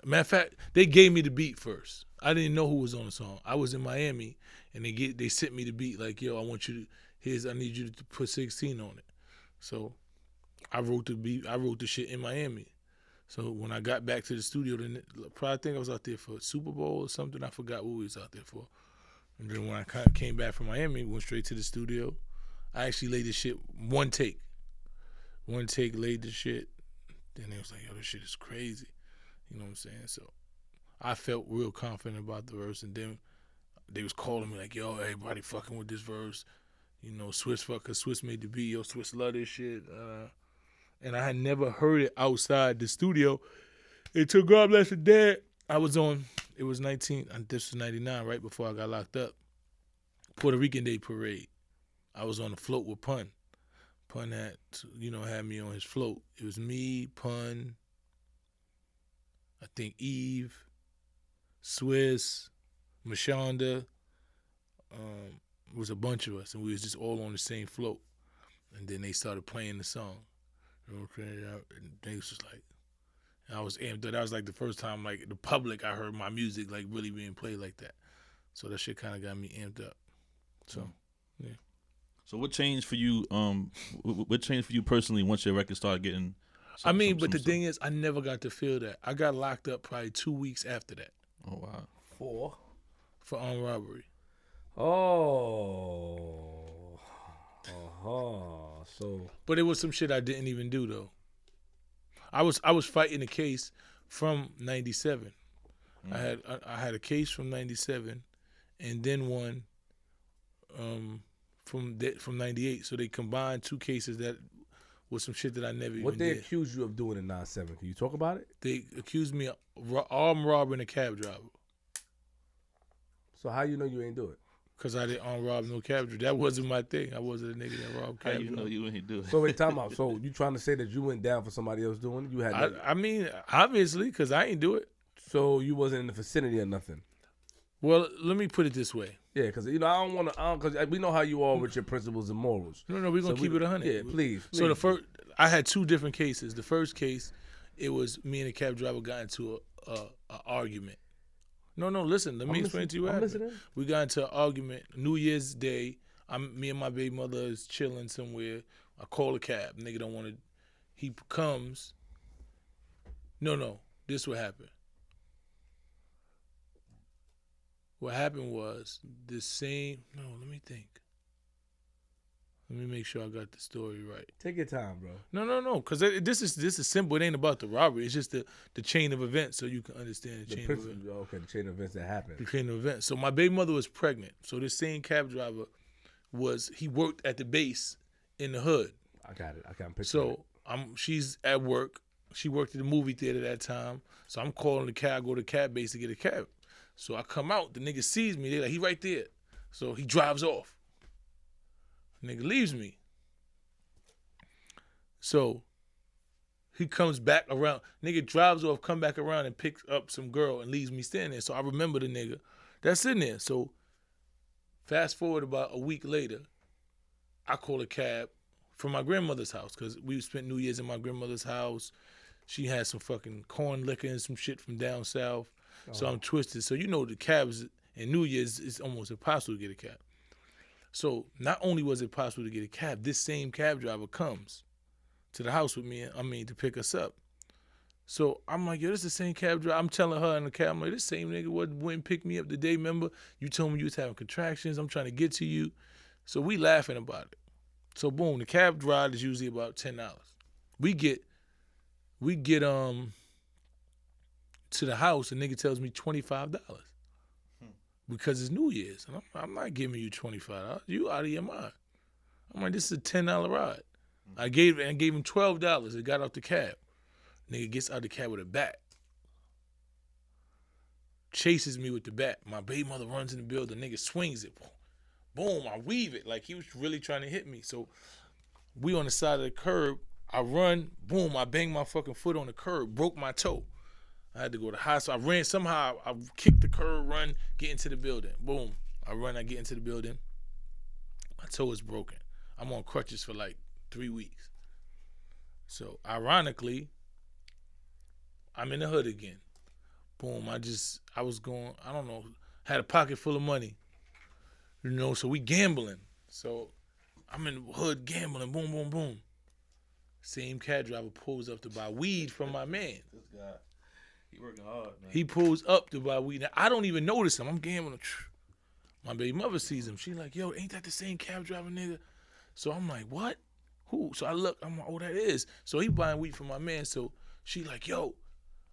Matter of fact, they gave me the beat first. I didn't know who was on the song. I was in Miami, and they sent me the beat like, yo, I need you to put 16 on it. So I wrote the beat. I wrote the shit in Miami. So when I got back to the studio, then probably think I was out there for Super Bowl or something. I forgot what we was out there for. And then when I came back from Miami, went straight to the studio. I actually laid this shit one take, laid the shit. Then they was like, yo, this shit is crazy. You know what I'm saying? So I felt real confident about the verse, and then they was calling me like, yo, everybody fucking with this verse. You know, Swiss fuck, cause Swiss made the beat. Yo, Swiss love this shit. And I had never heard it outside the studio until God Bless the Dead. I was on, it was this was 99, right before I got locked up. Puerto Rican Day Parade. I was on the float with Pun. Pun had, had me on his float. It was me, Pun, I think Eve, Swiss, Mashonda. It was a bunch of us, and we was just all on the same float. And then they started playing the song. You know what I'm saying? And they was just like, and I was amped up. That was like the first time, like, the public, I heard my music, like, really being played like that. So that shit kind of got me amped up. So, yeah. So what changed for you? What changed for you personally once your record started getting? The thing is, I never got to feel that. I got locked up probably 2 weeks after that. Oh wow. For armed robbery. Oh. So. But it was some shit I didn't even do though. I was fighting a case from '97. I had a case from '97, and then one from '98. So they combined two cases that was some shit that I never even did. What they accused you of doing in '97? Can you talk about it? They accused me of armed robbing a cab driver. So how you know you ain't do it? Because I didn't arm rob no cab driver. That wasn't my thing. I wasn't a nigga that robbed cab driver. How you know you ain't do it? So wait, time out. So you trying to say that you went down for somebody else doing it? You had. I mean, obviously, because I ain't do it. So you wasn't in the vicinity or nothing. Well, let me put it this way. Yeah, because I don't want to. Because we know how you are with your principles and morals. No, we're gonna keep it 100. Yeah, please. So the first, I had two different cases. The first case, it was me and the cab driver got into a argument. No, listen. Let me explain to you what happened. Listening. We got into an argument. New Year's Day. Me and my baby mother is chilling somewhere. I call a cab. Nigga don't want to. He comes. No. This what happened. What happened was the same. No, let me think. Let me make sure I got the story right. Take your time, bro. No, because this is simple. It ain't about the robbery. It's just the chain of events, so you can understand the chain of events. Okay, the chain of events that happened. The chain of events. So my baby mother was pregnant. So this same cab driver he worked at the base in the hood. I got it. I can't picture So she's at work. She worked at the movie theater that time. So I'm calling the cab, go to the cab base to get a cab. So I come out, the nigga sees me, they like, he right there. So he drives off. Nigga leaves me. So he comes back around. Nigga drives off, come back around and picks up some girl and leaves me standing there. So I remember the nigga that's in there. So fast forward about a week later, I call a cab from my grandmother's house because we spent New Year's in my grandmother's house. She had some fucking corn liquor and some shit from down south. So I'm twisted. So the cabs in New Year's is almost impossible to get a cab. So not only was it possible to get a cab, this same cab driver comes to the house with me, to pick us up. So I'm like, yo, this is the same cab driver. I'm telling her in the cab, I'm like, this same nigga went and picked me up the day, remember? You told me you was having contractions. I'm trying to get to you. So we laughing about it. So boom, the cab ride is usually about $10. We get to the house, and nigga tells me $25. Because it's New Year's. And I'm not giving you $25. You out of your mind. I'm like, this is a $10 ride. I gave him $12. It got out the cab. Nigga gets out the cab with a bat. Chases me with the bat. My baby mother runs in the building. Nigga swings it. Boom, I weave it. Like he was really trying to hit me. So we on the side of the curb. I run. Boom, I bang my fucking foot on the curb. Broke my toe. I had to go to the hospital. I ran somehow. I kicked the curb, run, get into the building. Boom. I run, I get into the building. My toe is broken. I'm on crutches for like 3 weeks. So ironically, I'm in the hood again. Boom. I was going, I don't know, had a pocket full of money. So we gambling. So I'm in the hood gambling. Boom, boom, boom. Same cab driver pulls up to buy weed from my man. This guy, he working hard, man. He pulls up to buy weed. Now, I don't even notice him. I'm gambling. My baby mother sees him. She like, yo, ain't that the same cab driver nigga? So I'm like, what? Who? So I look, I'm like, oh, that is. So he buying weed from my man. So she like, yo.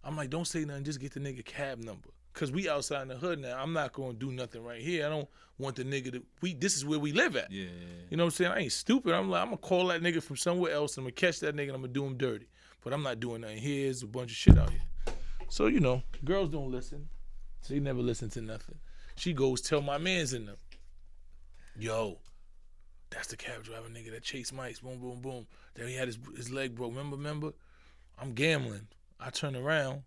I'm like, don't say nothing. Just get the nigga cab number. Because we outside in the hood now. I'm not going to do nothing right here. I don't want the nigga to, this is where we live at. Yeah. You know what I'm saying? I ain't stupid. I'm like, I'm going to call that nigga from somewhere else. I'm going to catch that nigga and I'm going to do him dirty. But I'm not doing nothing. Here's a bunch of shit out here. So, you know, girls don't listen. They never listen to nothing. She goes, tell my mans in them. Yo, that's the cab driver nigga that chased mice. Boom, boom, boom. Then he had his leg broke. Remember? I'm gambling. I turn around.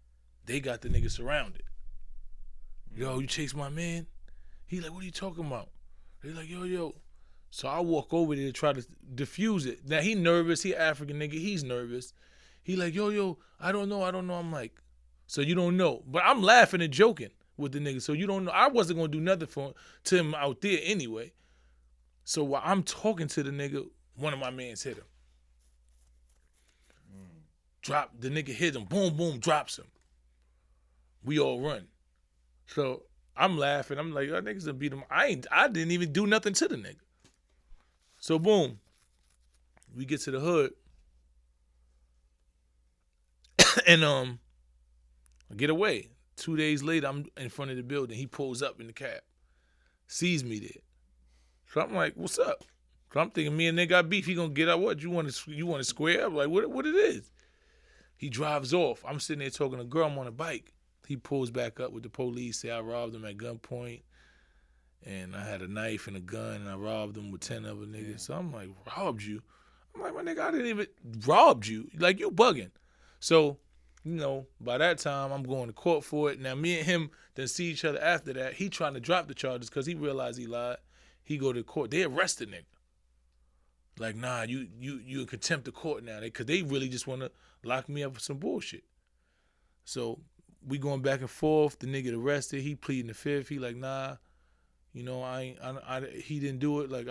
They got the nigga surrounded. Yo, you chased my man? He like, what are you talking about? They like, yo. So I walk over there to try to diffuse it. Now he nervous. He African nigga. He's nervous. He like, yo, I don't know. I'm like, so you don't know. But I'm laughing and joking with the nigga. So you don't know. I wasn't going to do nothing to him out there anyway. So while I'm talking to the nigga, one of my mans hit him. Drop, the nigga hit him. Boom, boom, drops him. We all run. So I'm laughing. I'm like, y'all niggas done beat him. I didn't even do nothing to the nigga. So boom. We get to the hood. And I get away. 2 days later, I'm in front of the building. He pulls up in the cab. Sees me there. So I'm like, what's up? So I'm thinking me and nigga got beef. He gonna get out what? You want to square up? Like, what it is? He drives off. I'm sitting there talking to a girl. I'm on a bike. He pulls back up with the police, say I robbed him at gunpoint, and I had a knife and a gun, and I robbed him with 10 other niggas. Yeah. So I'm like, robbed you? I'm like, my nigga, I didn't even robbed you. Like, you bugging. So, you know, by that time, I'm going to court for it. Now, me and him then see each other after that. He trying to drop the charges because he realized he lied. He go to court. They arrest the nigga. Like, nah, you in contempt of court now. Because they really just want to lock me up for some bullshit. So we going back and forth. The nigga arrested. He pleading the fifth. He like, nah, you know, he didn't do it. Like,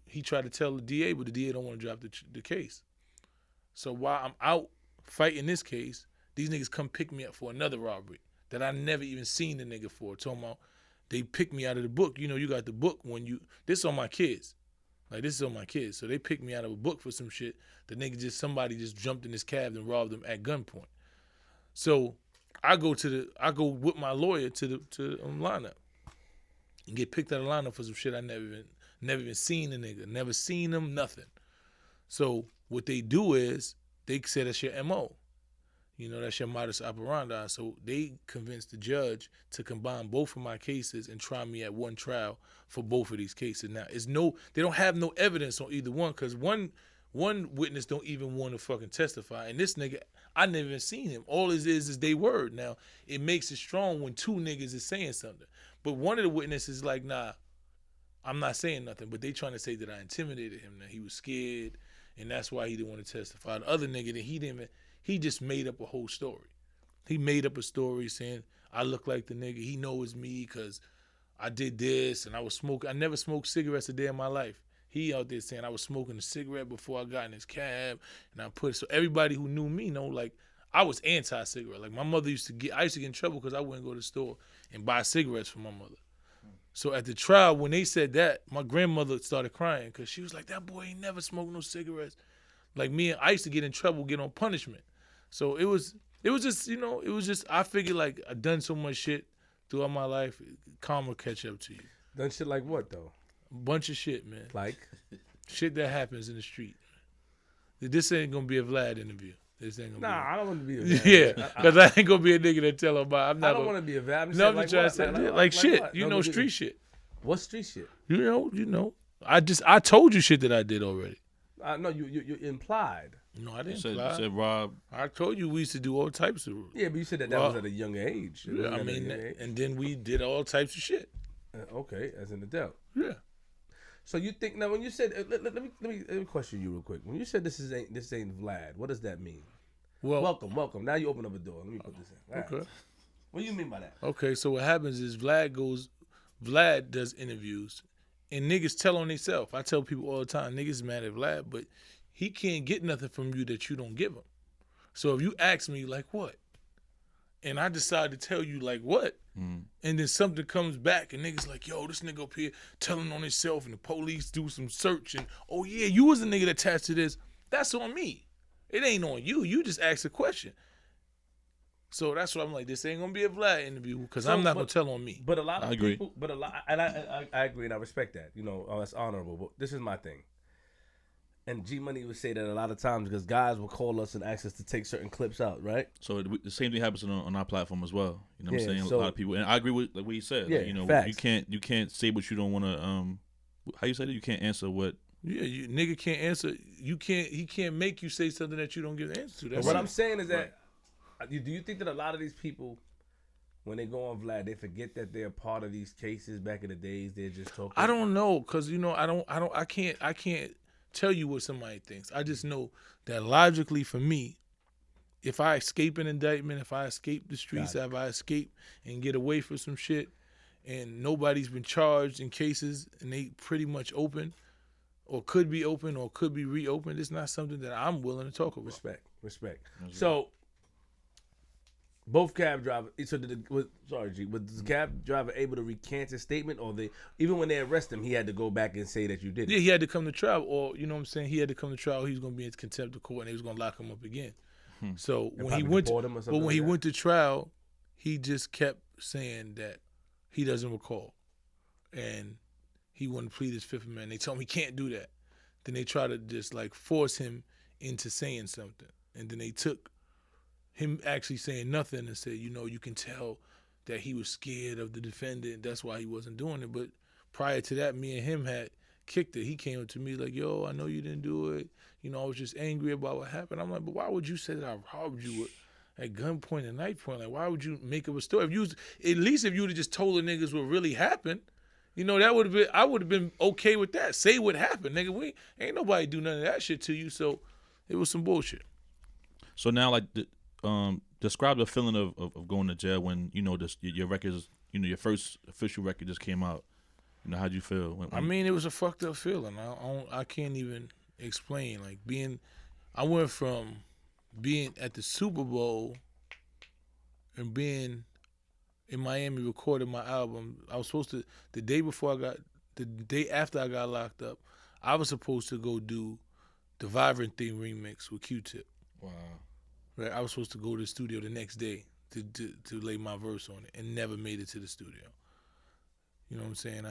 he tried to tell the DA, but the DA don't want to drop the case. So while I'm out fighting this case, these niggas come pick me up for another robbery that I never even seen the nigga for. Talking about they picked me out of the book. You know, you got the book this on my kids. Like, this is on my kids. So they picked me out of a book for some shit. The nigga somebody just jumped in his cab and robbed him at gunpoint. So I go with my lawyer to the lineup and get picked out of the lineup for some shit I never even seen the nigga. Never seen him, nothing. So what they do is they say that's your MO. You know, that's your modus operandi. So they convinced the judge to combine both of my cases and try me at one trial for both of these cases. Now, they don't have no evidence on either one because one witness don't even want to fucking testify. And this nigga, I never even seen him. All it is they word. Now, it makes it strong when two niggas is saying something. But one of the witnesses is like, nah, I'm not saying nothing. But they trying to say that I intimidated him, that he was scared, and that's why he didn't want to testify. The other nigga, that he just made up a whole story. He made up a story saying, I look like the nigga. He knows me because I did this and I was smoking. I never smoked cigarettes a day in my life. He out there saying I was smoking a cigarette before I got in his cab. And so everybody who knew me know, like, I was anti-cigarette. Like, my mother I used to get in trouble because I wouldn't go to the store and buy cigarettes for my mother. So at the trial, when they said that, my grandmother started crying because she was like, that boy ain't never smoked no cigarettes. Like, I used to get in trouble, get on punishment. So it was just, you know, I figured, like, I done so much shit throughout my life, karma catch up to you. Done shit like what, though? Bunch of shit, man. Like? Shit that happens in the street. This ain't gonna be a Vlad interview. This ain't gonna I don't want to be a Vlad. Vlad. Yeah, because I ain't gonna be a nigga that tell about. I don't want to be a Vlad. I'm just trying to say, like shit. What? You know, street shit. What street shit? You know. I told you shit that I did already. No, you implied. No, I didn't imply. You said Rob. I told you we used to do all types of. Yeah, but you said that was at a younger age. Yeah, I mean, and then we did all types of shit. Okay, as an adult. Yeah. So you think now when you said let me question you real quick. When you said this ain't Vlad, what does that mean? Well, welcome. Now you open up a door. Let me put this in. Okay. Right. What do you mean by that? Okay, so what happens is Vlad does interviews, and niggas tell on themselves. I tell people all the time, niggas mad at Vlad, but he can't get nothing from you that you don't give him. So if you ask me like what, and I decide to tell you like what, and then something comes back and niggas like, yo, this nigga up here telling on himself and the police do some search and, oh yeah, you was the nigga that attached to this, that's on me. It ain't on you. You just ask a question. So that's why I'm like, this ain't gonna be a Vlad interview because I'm not gonna tell on me. But a lot of agree. people, but a lot, and I agree and I respect that. You know, that's honorable. But this is my thing. And G Money would say that a lot of times because guys will call us and ask us to take certain clips out, right? So the same thing happens on our platform as well. You know what I'm saying? So, a lot of people, and I agree with like what he said. Yeah, like, you know, facts. you can't say what you don't want to. How you say that? You can't answer what. Yeah, you nigga can't answer. You can't. He can't make you say something that you don't give the answer to. That's What it. I'm saying is that, do you think that a lot of these people, when they go on Vlad, they forget that they're part of these cases back in the days? They're just talking. I don't know, cause you know I can't tell you what somebody thinks. I just know that logically for me, if I escape an indictment, if I escape the streets, if I escape and get away from some shit, and nobody's been charged in cases and they pretty much open, or could be open or could be reopened, it's not something that I'm willing to talk about. Respect. So both cab drivers. So was the cab driver able to recant his statement, or even when they arrest him, he had to go back and say that you did it? Yeah, he had to come to trial, or you know what I'm saying. He had to come to trial. He was gonna be in contempt of court, and they was gonna lock him up again. So when he went, went to trial, he just kept saying that he doesn't recall, and he wouldn't plead his Fifth Amendment. They told him he can't do that. Then they tried to just like force him into saying something, and then they took him actually saying nothing and said, you know, you can tell that he was scared of the defendant. That's why he wasn't doing it. But prior to that, me and him had kicked it. He came up to me like, yo, I know you didn't do it. You know, I was just angry about what happened. I'm like, but why would you say that I robbed you at gunpoint and knife point? Like, why would you make up a story? If you at least if you would have just told the niggas what really happened, you know, that would have been, I would have been okay with that. Say what happened, nigga. Ain't nobody do none of that shit to you. So it was some bullshit. So now, like, describe the feeling of going to jail when you know your records, you know, your first official record just came out. You know, how'd you feel? I mean, it was a fucked up feeling. I can't even explain. Like I went from being at the Super Bowl and being in Miami recording my album. I was supposed to the day after I got locked up, I was supposed to go do the Vibrant Theme remix with Q-Tip. Wow. Right, I was supposed to go to the studio the next day to lay my verse on it, and never made it to the studio. You know what I'm saying?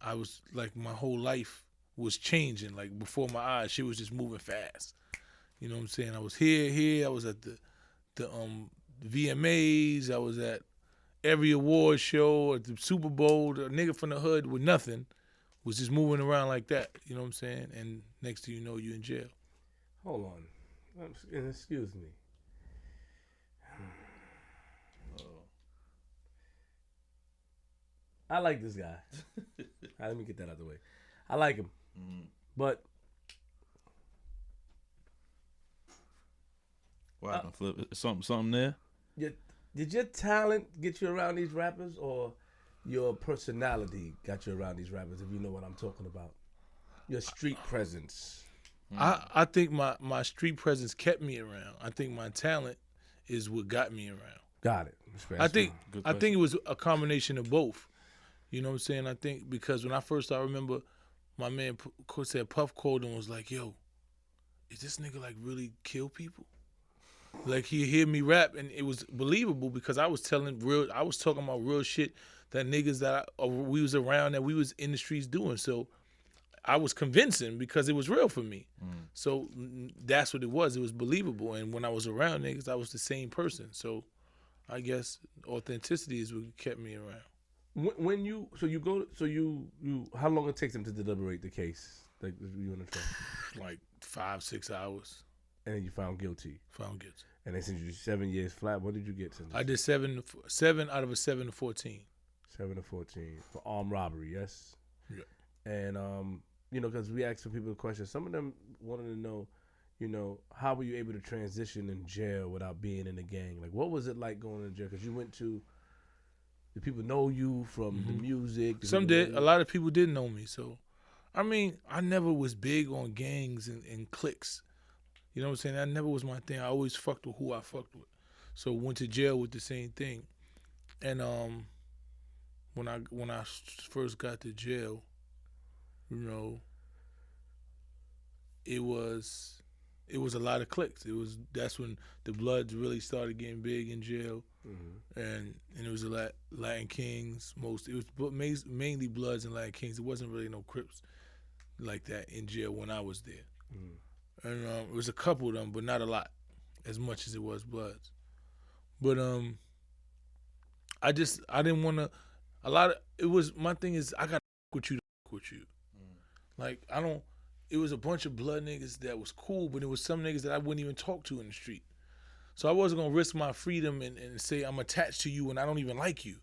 I was like, my whole life was changing, like before my eyes. Shit was just moving fast. You know what I'm saying? I was here. I was at the VMAs. I was at every award show, at the Super Bowl. The nigga from the hood with nothing was just moving around like that. You know what I'm saying? And next thing you know, you're in jail. Hold on. Excuse me. I like this guy. Let me get that out of the way. I like him. But what happened, Flip? Something there? Did your talent get you around these rappers, or your personality got you around these rappers, if you know what I'm talking about? Your street presence. I think my street presence kept me around. I think my talent is what got me around. Got it. I think it was a combination of both. You know what I'm saying? I think because when I first started, I remember my man said Puff called and was like, yo, is this nigga like really kill people? Like he hear me rap, and it was believable because I was talking about real shit that niggas that we was around, that we was in the streets doing. So I was convincing because it was real for me. So that's what it was. It was believable. And when I was around niggas, I was the same person. So I guess authenticity is what kept me around. When you how long it takes them to deliberate the case? Like you in the trial? Like 5-6 hours. And then you found guilty. Found guilty. And they sentenced you 7 years flat. What did you get sentenced? I did 7 out of a 7 to 14. 7 to 14 for armed robbery. Yes. Yeah. And you know, because we asked some people questions. Some of them wanted to know, you know, how were you able to transition in jail without being in a gang? Like, what was it like going to jail? Because you went to, did people know you from the music? Some did. A lot of people didn't know me. So, I mean, I never was big on gangs and cliques. You know what I'm saying? That never was my thing. I always fucked with who I fucked with. So went to jail with the same thing. And when I first got to jail, you know, it was a lot of cliques. That's when the Bloods really started getting big in jail, and it was a lot Latin Kings. It was mainly Bloods and Latin Kings. It wasn't really no Crips like that in jail when I was there. And it was a couple of them, but not a lot, as much as it was Bloods. But I didn't want to. My thing is I got with you, Like it was a bunch of blood niggas that was cool, but it was some niggas that I wouldn't even talk to in the street. So I wasn't gonna risk my freedom and say I'm attached to you when I don't even like you.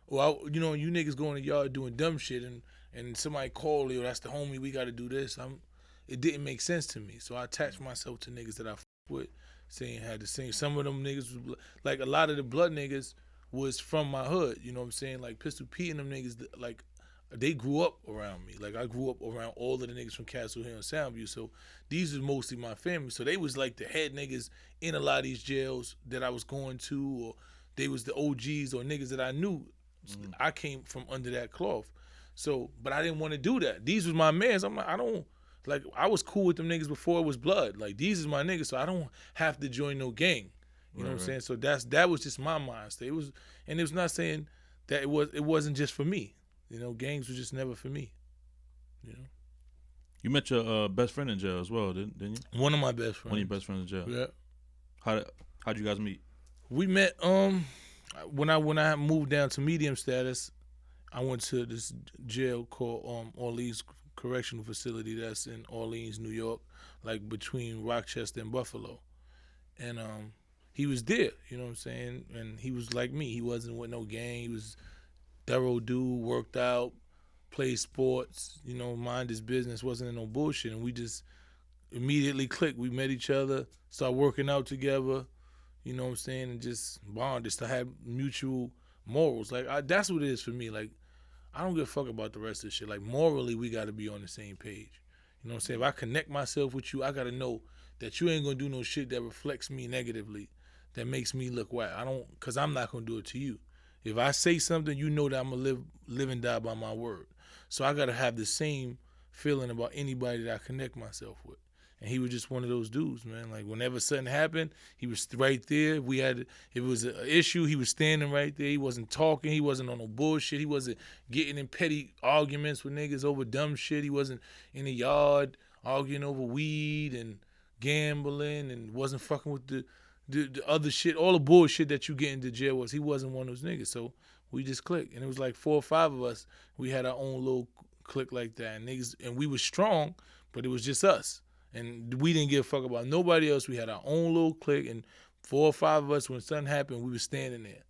Or you niggas go in the yard doing dumb shit and somebody call you, that's the homie, we gotta do this. It didn't make sense to me. So I attached myself to niggas that I with, saying had the same. Some of them niggas was like a lot of the blood niggas was from my hood, you know what I'm saying? Like Pistol Pete and them niggas, like they grew up around me. Like I grew up around all of the niggas from Castle Hill and Soundview. So these was mostly my family. So they was like the head niggas in a lot of these jails that I was going to, or they was the OGs or niggas that I knew. I came from under that cloth. So, but I didn't want to do that. These was my mans. I'm like, I was cool with them niggas before it was blood. Like these is my niggas, so I don't have to join no gang. You know what I'm saying? So that was just my mindset. It was not saying that it wasn't just for me. You know, gangs was just never for me. You know. You met your best friend in jail as well, didn't you? One of my best friends. One of your best friends in jail. Yeah. How'd you guys meet? We met when I moved down to medium status. I went to this jail called Orleans Correctional Facility that's in Orleans, New York, like between Rochester and Buffalo. And he was there, you know what I'm saying? And he was like me. He wasn't with no gang. He was thorough dude, worked out, played sports, you know, mind his business, wasn't in no bullshit. And we just immediately clicked. We met each other, started working out together, you know what I'm saying, and just bonded to have mutual morals. Like, that's what it is for me. Like, I don't give a fuck about the rest of the shit. Like, morally, we got to be on the same page. You know what I'm saying? If I connect myself with you, I got to know that you ain't going to do no shit that reflects me negatively, that makes me look whack. Because I'm not going to do it to you. If I say something, you know that I'm going to live and die by my word. So I got to have the same feeling about anybody that I connect myself with. And he was just one of those dudes, man. Like, whenever something happened, he was right there. If it was an issue, he was standing right there. He wasn't talking. He wasn't on no bullshit. He wasn't getting in petty arguments with niggas over dumb shit. He wasn't in the yard arguing over weed and gambling and wasn't fucking with the other shit, all the bullshit that you get into jail was. He wasn't one of those niggas. So we just clicked. And it was like 4 or 5 of us. We had our own little clique like that. And niggas, and we was strong, but it was just us. And we didn't give a fuck about nobody else. We had our own little clique, and 4 or 5 of us, when something happened, we were standing there.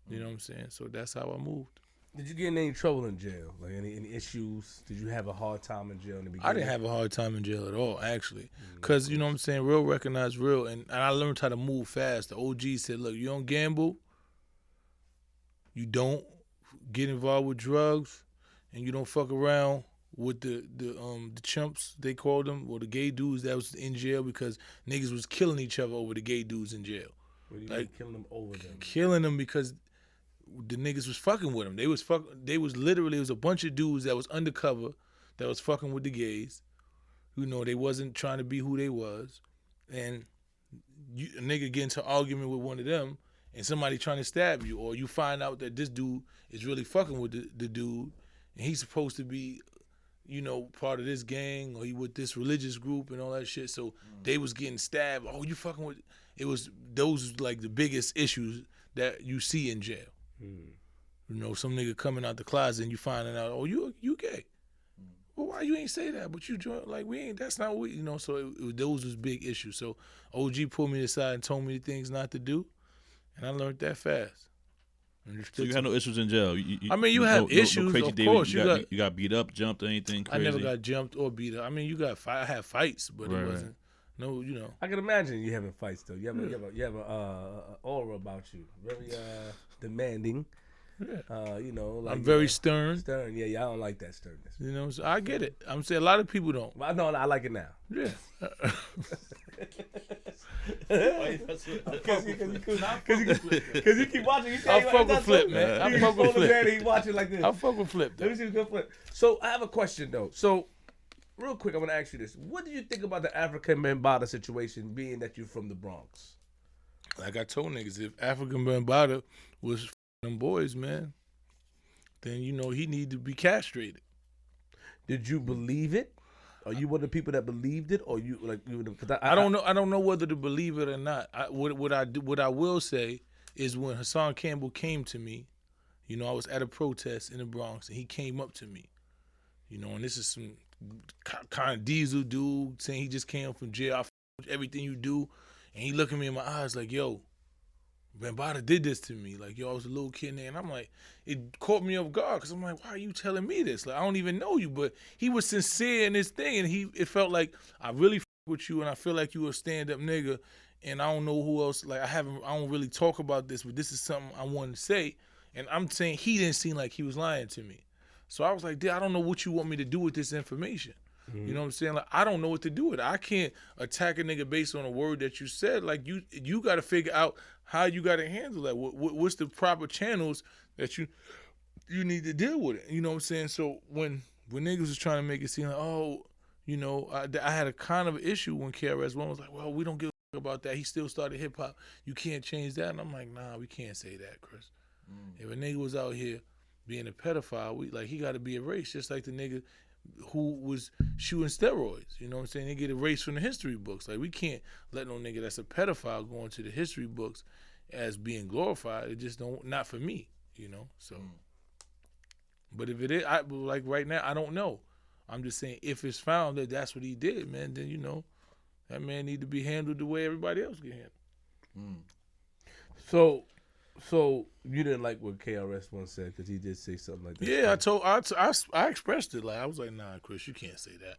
You know what I'm saying? So that's how I moved. Did you get in any trouble in jail? Like any issues? Did you have a hard time in jail in the beginning? I didn't have a hard time in jail at all, actually. Because, you know what I'm saying, real recognize real. And I learned how to move fast. The OG said, look, you don't gamble, you don't get involved with drugs, and you don't fuck around with the chumps, they called them, or the gay dudes that was in jail, because niggas was killing each other over the gay dudes in jail. What do you mean killing them over them? Killing them because the niggas was fucking with them. They was literally, it was a bunch of dudes that was undercover that was fucking with the gays. You know, they wasn't trying to be who they was. And a nigga get into an argument with one of them and somebody trying to stab you, or you find out that this dude is really fucking with the dude and he's supposed to be, you know, part of this gang, or he with this religious group and all that shit. So they was getting stabbed. Oh, you fucking with, those like the biggest issues that you see in jail. You know, some nigga coming out the closet and you finding out, oh, you gay. Well, why you ain't say that? But you join, like, we ain't, that's not what, you know, so those was big issues. So OG pulled me aside and told me the things not to do, and I learned that fast. So you had no issues in jail? I mean, you have issues, crazy of day course. You got beat up, jumped, or anything crazy? I never got jumped or beat up. I mean, I had fights, but it wasn't, no, you know. I can imagine you having fights, though. You have a aura about you. Very demanding. Yeah. You know, like I'm very stern. Stern, yeah, I don't like that sternness. You know, so I get it. I'm saying a lot of people don't. I know, I like it now. Yeah. Because you keep watching. You I fuck with Flip, man. I fuck with Flip. He watching like this. I fuck with Flip. Let me see if good Flip. So I have a question though. So real quick, I'm gonna ask you this: what do you think about the African Bambaataa situation, being that you're from the Bronx? Like I told niggas, if African Bambaataa was them boys, man, then you know he need to be castrated. Did you believe it? Are you one of the people that believed it, or you like you? Cause I don't know. I don't know whether to believe it or not. What I will say is when Hassan Campbell came to me, you know, I was at a protest in the Bronx, and he came up to me, you know, and this is some kind of diesel dude saying he just came from jail. I f with everything you do, and he looked at me in my eyes like, yo, Bambaataa did this to me. Like, yo, I was a little kid there, and I'm like, it caught me off guard, because I'm like, why are you telling me this? Like, I don't even know you, but he was sincere in this thing, and it felt like I really f with you, and I feel like you a stand-up nigga, and I don't know who else, like, I don't really talk about this, but this is something I wanted to say, and I'm saying he didn't seem like he was lying to me. So I was like, I don't know what you want me to do with this information. You know what I'm saying? Like, I don't know what to do with it. I can't attack a nigga based on a word that you said. Like, you got to figure out how you got to handle that. What's the proper channels that you need to deal with it? You know what I'm saying? So when niggas was trying to make it seem like, oh, you know, I had a kind of issue when KRS-One was like, well, we don't give a about that. He still started hip hop. You can't change that. And I'm like, nah, we can't say that, Chris. If a nigga was out here being a pedophile, he got to be erased, just like the nigga who was shooting steroids. You know what I'm saying? They get erased from the history books. Like, we can't let no nigga that's a pedophile go into the history books as being glorified. It just not for me, you know? So, but if it is, like right now, I don't know. I'm just saying, if it's found that that's what he did, man, then, you know, that man need to be handled the way everybody else get handled. So you didn't like what KRS-One said, because he did say something like that. Yeah, I expressed it. Like, I was like, nah, Chris, you can't say that.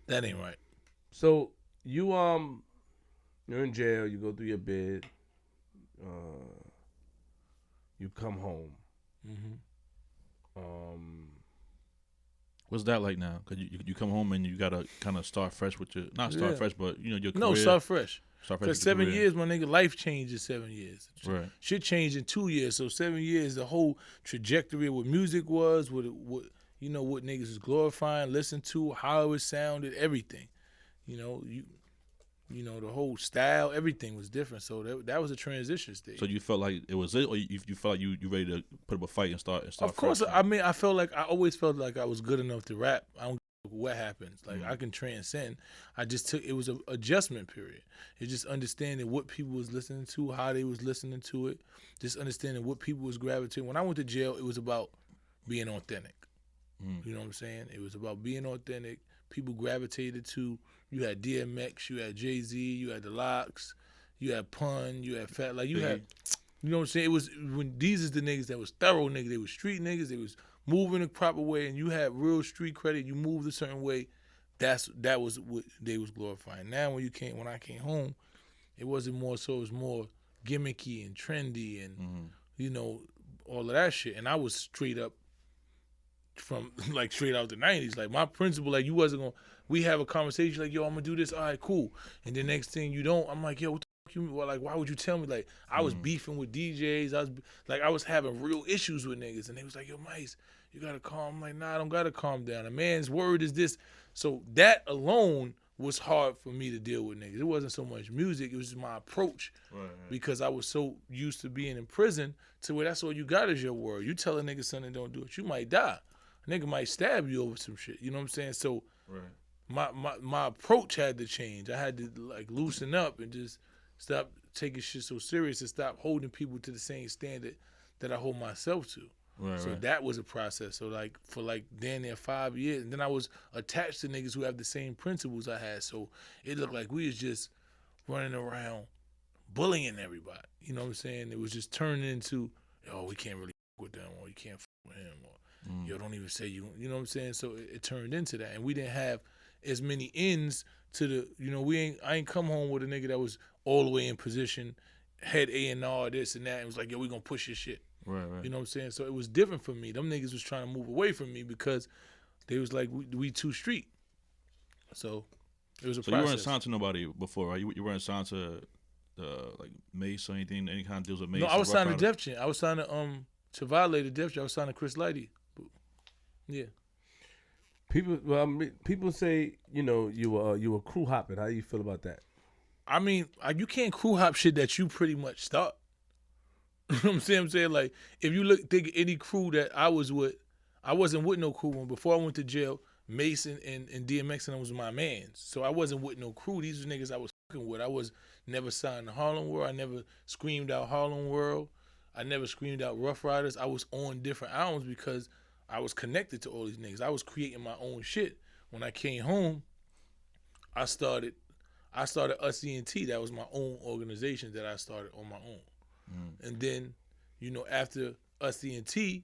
That ain't right. So you're in jail. You go through your bid. You come home. What's that like now? Because you come home and you gotta kind of start fresh with fresh, but you know your career. No, start fresh. Start fresh. Because 7 years, my nigga, life changed in 7 years. Right. Shit changed in 2 years. So 7 years, the whole trajectory of what music was, what you know, what niggas was glorifying, listened to, how it sounded, everything. You know, the whole style, everything was different. So that was a transition stage. So you felt like it was it, or you felt like you ready to put up a fight and start? Of course, fresh? I mean, I always felt like I was good enough to rap. I don't give a what happens. Like, I can transcend. It was an adjustment period. It's just understanding what people was listening to, how they was listening to it, just understanding what people was gravitating. When I went to jail, it was about being authentic. You know what I'm saying? It was about being authentic. People gravitated to. You had DMX, you had Jay-Z, you had the Locks, you had Pun, you had Fat. Like, you had, you know what I'm saying? It was when these is the niggas that was thorough niggas. They was street niggas. They was moving the proper way, and you had real street credit. You moved a certain way. That was what they was glorifying. Now when I came home, it wasn't more so. It was more gimmicky and trendy, and you know, all of that shit. And I was straight up from straight out the 90s. Like, my principle, like, you wasn't gonna. We have a conversation like, yo, I'm gonna do this. All right, cool. And the next thing you don't, I'm like, yo, what the fuck you mean? Well, like, why would you tell me? Like, I was beefing with DJs. I was having real issues with niggas, and they was like, yo, Mase, you gotta calm. I'm like, nah, I don't gotta calm down. A man's word is this. So that alone was hard for me to deal with niggas. It wasn't so much music, it was just my approach. Right. Because I was so used to being in prison to where that's all you got is your word. You tell a nigga something, don't do it, you might die. A nigga might stab you over some shit. You know what I'm saying? So my approach had to change. I had to loosen up and just stop taking shit so serious and stop holding people to the same standard that I hold myself to. That was a process. So for damn near 5 years, and then I was attached to niggas who have the same principles I had. So it looked like we was just running around bullying everybody. You know what I'm saying? It was just turning into, yo, we can't really fuck with them, or you can't fuck with him, or yo, don't even say you. You know what I'm saying? So it turned into that, and we didn't have as many ends to the. You know, I ain't come home with a nigga that was all the way in position, head A&R, this and that, and was like, yo, we gonna push your shit. Right. You know what I'm saying? So it was different for me. Them niggas was trying to move away from me because they was like, we too street. So it was a process. You weren't signed to nobody before, right? You weren't signed to like Mase or anything, any kind of deals with Mase? No, I was signed to Def Jam. I was signed to violate the Def Jam. I was signed to Chris Lighty. Yeah. People say, you know, you were crew hopping. How do you feel about that? I mean, you can't crew hop shit that you pretty much start. You know what I'm saying? Like, if you think of any crew that I was with, I wasn't with no crew when before I went to jail. Mason and DMX and them was my mans. So I wasn't with no crew. These were niggas I was fucking with. I was never signed to Harlem World. I never screamed out Harlem World. I never screamed out Rough Riders. I was on different albums because I was connected to all these niggas. I was creating my own shit. When I came home, I started Us ENT. That was my own organization that I started on my own. And then, you know, after Us ENT,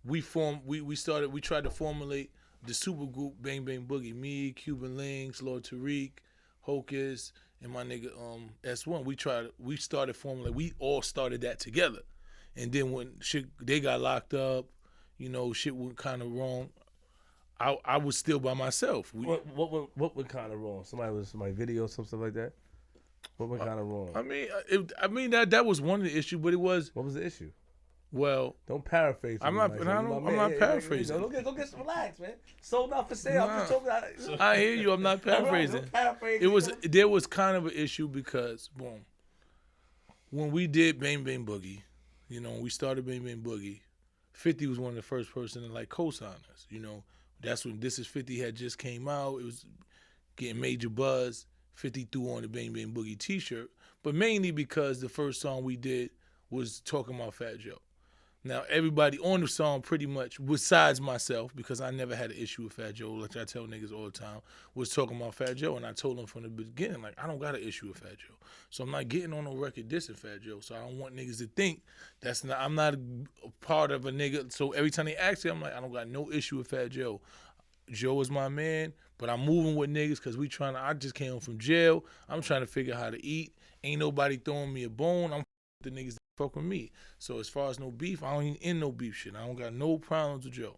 we tried to formulate the super group Bang Bang Boogie. Me, Cuban Links, Lord Tariq, Hocus, and my nigga S1. We started formulating. We all started that together. And then when they got locked up, you know, shit went kind of wrong. I was still by myself. What went kind of wrong? Somebody video, something like that. What went kind of wrong? I mean that was one of the issues, but it was. What was the issue? Well, don't paraphrase. I'm not paraphrasing. Go get some relax, man. Sold out for sale. I'm just talking. I hear you. I'm not paraphrasing. There was kind of an issue because boom, when we did Bang Bang Boogie, you know, when we started Bang Bang Boogie, 50 was one of the first person to like co-sign us. You know, that's when This Is 50 had just came out. It was getting major buzz. 50 threw on the Bang Bang Boogie T-shirt, but mainly because the first song we did was talking about Fat Joe. Now, everybody on the song pretty much, besides myself, because I never had an issue with Fat Joe, like I tell niggas all the time, was talking about Fat Joe. And I told them from the beginning, like, I don't got an issue with Fat Joe. So I'm not getting on no record dissing Fat Joe. So I don't want niggas to think I'm not a part of a nigga. So every time they ask me, I'm like, I don't got no issue with Fat Joe. Joe is my man, but I'm moving with niggas because I just came home from jail. I'm trying to figure out how to eat. Ain't nobody throwing me a bone. I'm the niggas fuck with me. So as far as no beef, I don't even in no beef shit. I don't got no problems with Joe.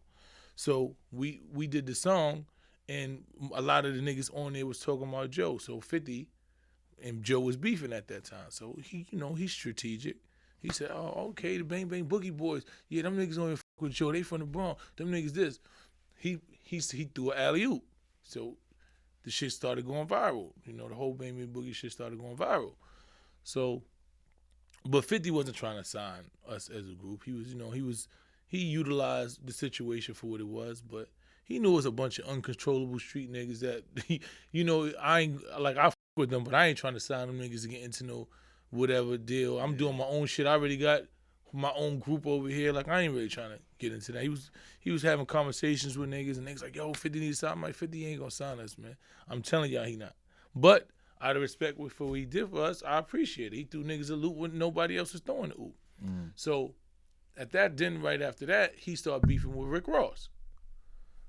So we did the song, and a lot of the niggas on there was talking about Joe. So 50 and Joe was beefing at that time. So he, you know, he's strategic. He said, "Oh, okay, the Bang Bang Boogie boys. Yeah, them niggas don't even fuck with Joe. They from the Bronx. Them niggas this." He threw an alley-oop. So the shit started going viral. You know, the whole Bang Bang Boogie shit started going viral. So. But 50 wasn't trying to sign us as a group. He was, you know, he utilized the situation for what it was, but he knew it was a bunch of uncontrollable street niggas that, you know, I fuck with them, but I ain't trying to sign them niggas to get into no whatever deal. I'm doing my own shit. I already got my own group over here. Like, I ain't really trying to get into that. He was having conversations with niggas, and niggas like, yo, 50 needs to sign. I'm like, 50 ain't gonna sign us, man. I'm telling y'all he not. But out of respect for what he did for us, I appreciate it. He threw niggas a loop when nobody else was throwing the oop. So at that, then right after that, he started beefing with Rick Ross.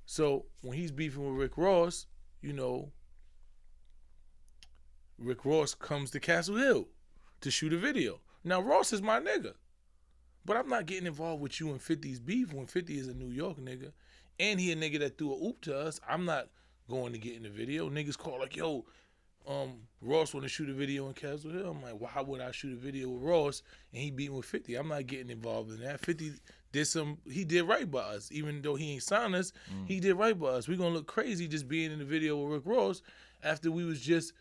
So when he's beefing with Rick Ross, you know, Rick Ross comes to Castle Hill to shoot a video. Now Ross is my nigga, but I'm not getting involved with you and 50's beef when 50 is a New York nigga, and he a nigga that threw a oop to us. I'm not going to get in the video. Niggas call like, yo, Ross want to shoot a video in Castle Hill. I'm like, why would I shoot a video with Ross and he beating with 50? I'm not getting involved in that. 50 he did right by us. Even though he ain't signed us, he did right by us. We gonna look crazy just being in the video with Rick Ross after we was just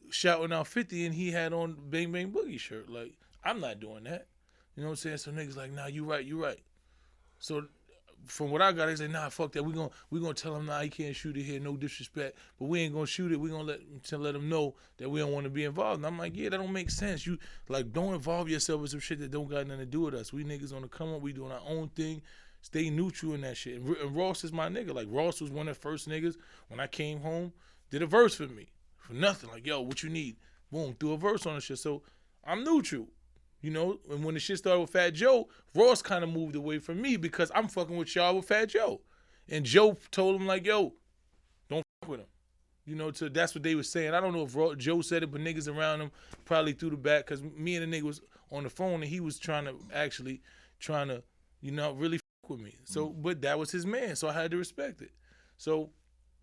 shouting out 50 and he had on Bang Bang Boogie shirt. Like, I'm not doing that. You know what I'm saying? So niggas like, nah, you right. So from what I got, they say, nah, fuck that. We gonna tell him, nah, he can't shoot it here, no disrespect. But we ain't gonna shoot it. We gonna let him know that we don't want to be involved. And I'm like, yeah, that don't make sense. You like, don't involve yourself with some shit that don't got nothing to do with us. We niggas on the come up. We doing our own thing. Stay neutral in that shit. And Ross is my nigga. Like, Ross was one of the first niggas when I came home, did a verse for me for nothing. Like, yo, what you need? Boom, threw a verse on the shit. So I'm neutral. You know, and when the shit started with Fat Joe, Ross kind of moved away from me because I'm fucking with y'all with Fat Joe. And Joe told him, like, yo, don't fuck with him. You know, so that's what they were saying. I don't know if Joe said it, but niggas around him probably threw the back because me and the nigga was on the phone and he was trying to actually trying to, really fuck with me. So, but that was his man, so I had to respect it. So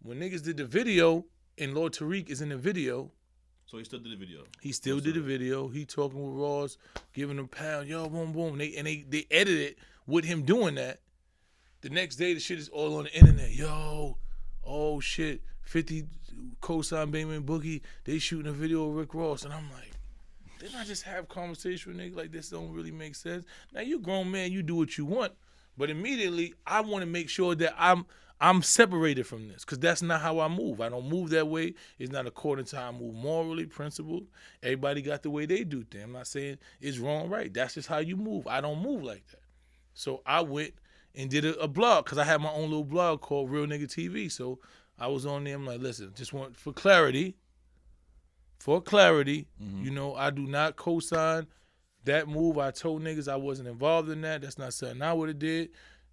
when niggas did the video, and Lord Tariq is in the video. So he still did the video. He still did the video. He talking with Ross, giving him pound, yo, boom, boom. They edited it with him doing that. The next day, the shit is all on the internet. Yo, oh shit, 50 co-sign Bang Boogie. They shooting a video of Rick Ross, and I'm like, didn't I just have conversation with niggas like this? Don't really make sense. Now you grown man, you do what you want, but immediately I want to make sure that I'm separated from this, because that's not how I move. I don't move that way. It's not according to how I move morally, principled. Everybody got the way they do things. I'm not saying it's wrong, right. That's just how you move. I don't move like that. So I went and did a blog, because I had my own little blog called Real Nigga TV. So I was on there. I'm like, listen, just want for clarity, I do not co-sign that move. I told niggas I wasn't involved in that. That's not something I would have did.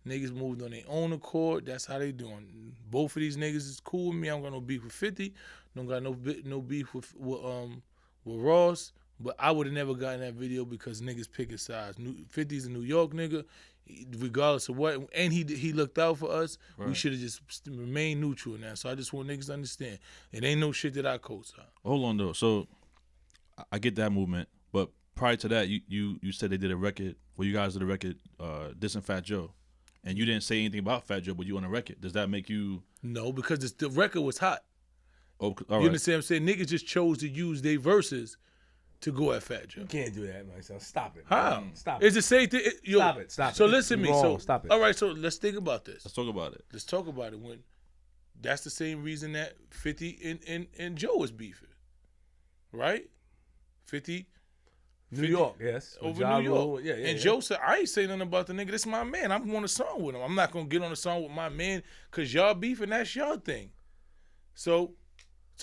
Niggas moved on their own accord. That's how they doing. Both of these niggas is cool with me. I don't got no beef with 50. Don't got no beef with Ross. But I would have never gotten that video because niggas pick his sides. 50's a New York nigga, regardless of what. And he looked out for us. Right. We should have just remained neutral in that. So I just want niggas to understand. It ain't no shit that I co-sign. Hold on, though. So I get that movement. But prior to that, you said they did a record. Well, you guys did a record dissing Fat Joe. And you didn't say anything about Fat Joe, but you on the record. Does that make you... No, because the record was hot. Oh, all right. You understand what I'm saying? Niggas just chose to use their verses to go at Fat Joe. You can't do that, myself. Stop it. How? Stop it. It's the same thing. Stop it. So listen to me. So stop it. All right, so let's think about this. Let's talk about it. Let's talk about it. When that's the same reason that 50 and Joe was beefing. Right? 50... New York, yes. Over New York. Yeah. Joe said, I ain't say nothing about the nigga. This my man. I'm on a song with him. I'm not going to get on a song with my man because y'all beefing. That's y'all thing. So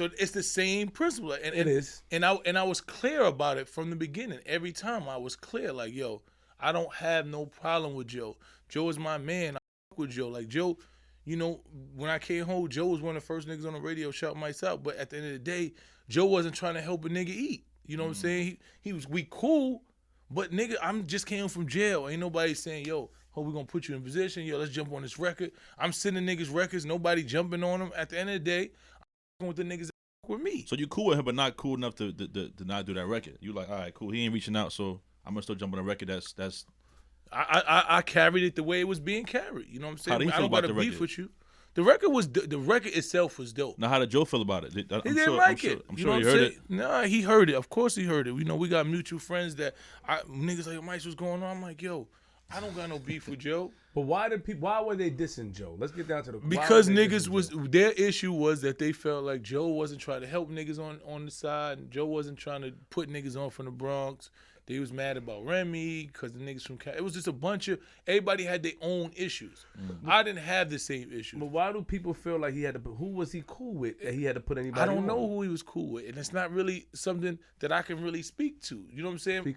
it's the same principle. And it is. And I was clear about it from the beginning. Every time I was clear. Like, yo, I don't have no problem with Joe. Joe is my man. I fuck with Joe. Like, Joe, when I came home, Joe was one of the first niggas on the radio shouting mics out. But at the end of the day, Joe wasn't trying to help a nigga eat. You know what I'm saying? We cool, but nigga, I'm just came from jail. Ain't nobody saying, yo, we gonna put you in position. Yo, let's jump on this record. I'm sending niggas records. Nobody jumping on them. At the end of the day, I'm with the niggas that with me. So you cool with him, but not cool enough to not do that record. You like, all right, cool. He ain't reaching out, so I'm gonna still jump on a record. That's. I carried it the way it was being carried. You know what I'm saying? How do you feel I don't got about a the beef record? with you. The record itself was dope. Now, how did Joe feel about it? He didn't like it. I'm sure he heard it. Nah, he heard it. Of course he heard it. We got mutual friends that niggas like, Mike, what's going on? I'm like, yo, I don't got no beef with Joe. But why were they dissing Joe? Let's get down to the... Because niggas their issue was that they felt like Joe wasn't trying to help niggas on the side. And Joe wasn't trying to put niggas on from the Bronx. They was mad about Remy because the niggas from Cal. It was just a bunch of... Everybody had their own issues. Mm-hmm. I didn't have the same issues. But why do people feel like he had to... Who was he cool with that he had to put anybody on? I don't know who he was cool with. And it's not really something that I can really speak to. You know what I'm saying?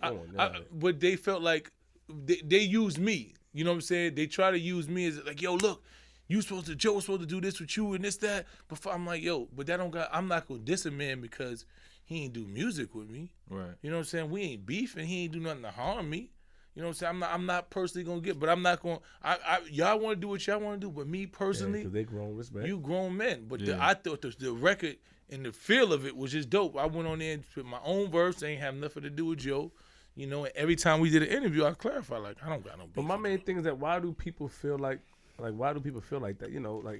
But they felt like they used me. You know what I'm saying? They try to use me as like, yo, look, Joe was supposed to do this with you and this, that. But I'm like, yo, but I'm not going to diss a man because... He ain't do music with me. Right. You know what I'm saying? We ain't beefing. He ain't do nothing to harm me. You know what I'm saying? I'm not personally gonna get, but I'm not gonna. Y'all want to do what y'all want to do, but me personally, because they grown, respect. You grown men. But I thought the record and the feel of it was just dope. I went on there and put my own verse. They ain't have nothing to do with Joe. And every time we did an interview, I clarified like I don't got no beef. But my main thing is that why do people feel like that?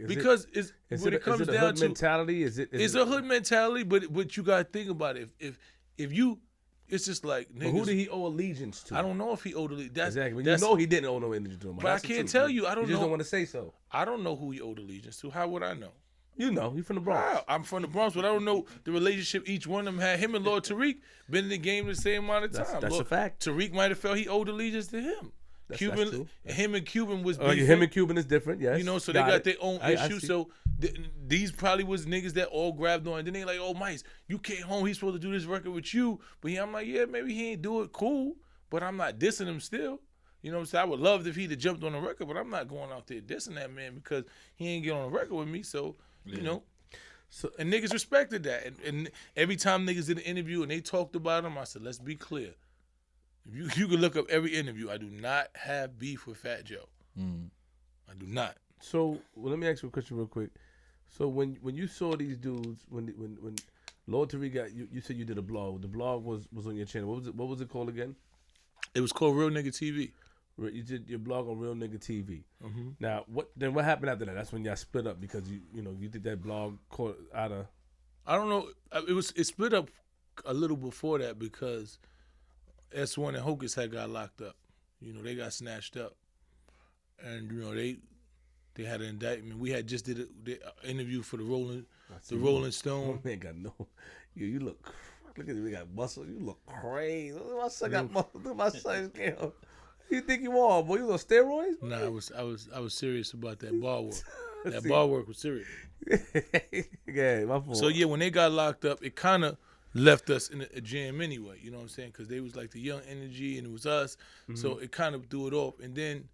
Because is it a hood mentality? It's a hood mentality, but you gotta think about it. If you, it's just like niggas, who did he owe allegiance to? I don't know if he owed allegiance. Exactly. He didn't owe no allegiance to him. But I can't tell you. I don't know. You just don't want to say so. I don't know who he owed allegiance to. How would I know? You from the Bronx. I'm from the Bronx, but I don't know the relationship each one of them had. Him and Lord Tariq been in the game the same amount of time. That's a fact. Tariq might have felt he owed allegiance to him. Cuban, true. Him and Cuban was beefing. Him and Cuban is different, yes. So they got their own issues. So these probably was niggas that all grabbed on. And then they like, oh, Mice, you came home. He's supposed to do this record with you. But I'm like, yeah, maybe he ain't do it cool. But I'm not dissing him still. You know what I'm saying? I would love if he'd have jumped on the record, but I'm not going out there dissing that man because he ain't get on the record with me. So, So, and niggas respected that. And every time niggas did an interview and they talked about him, I said, let's be clear. If you can look up every interview, I do not have beef with Fat Joe. I do not. So let me ask you a question real quick. So when you saw these dudes, when Lord Tariq got you said you did a blog. The blog was on your channel. What was it called again? It was called Real Nigga TV. You did your blog on Real Nigga TV. Mm-hmm. Now what happened after that? That's when y'all split up because you did that blog called out of. I don't know. It split up a little before that because S1 and Hocus had got locked up. They got snatched up, and they had an indictment. We had just did an interview for the Rolling Stone. Man got no. You look. Look at you. We got muscle. You look crazy. My son got muscle. Look at my son's scale. You think you are, boy? You on steroids? Nah, I was serious about that bar work. That bar work was serious. Yeah, my fault. So yeah, when they got locked up, it kind of left us in a jam anyway. You know what I'm saying? Because they was like the young energy, and it was us. Mm-hmm. So it kind of threw it off. And then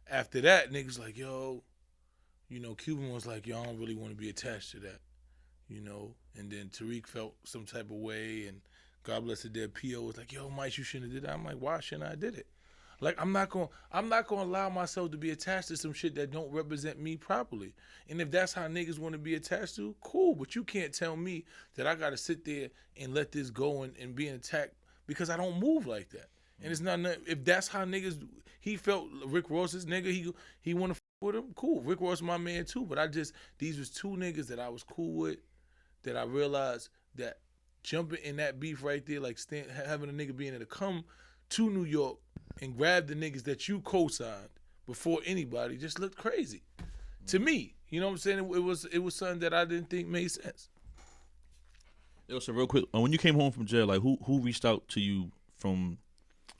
after that, niggas like, yo, Cuban was like, yo, I don't really want to be attached to that. And then Tariq felt some type of way, and God bless the dead P.O. was like, yo, Mike, you shouldn't have did that. I'm like, why shouldn't I did it? Like, I'm not gonna allow myself to be attached to some shit that don't represent me properly. And if that's how niggas want to be attached to, cool. But you can't tell me that I gotta sit there and let this go and be attacked because I don't move like that. And it's not if that's how niggas. He felt Rick Ross's nigga. He want to with him. Cool. Rick Ross my man too. But these was two niggas that I was cool with. That I realized that jumping in that beef right there, like having a nigga being able to come to New York and grab the niggas that you co-signed before anybody just looked crazy to me. You know what I'm saying? It was something that I didn't think made sense. Yo, so real quick, when you came home from jail, like who reached out to you from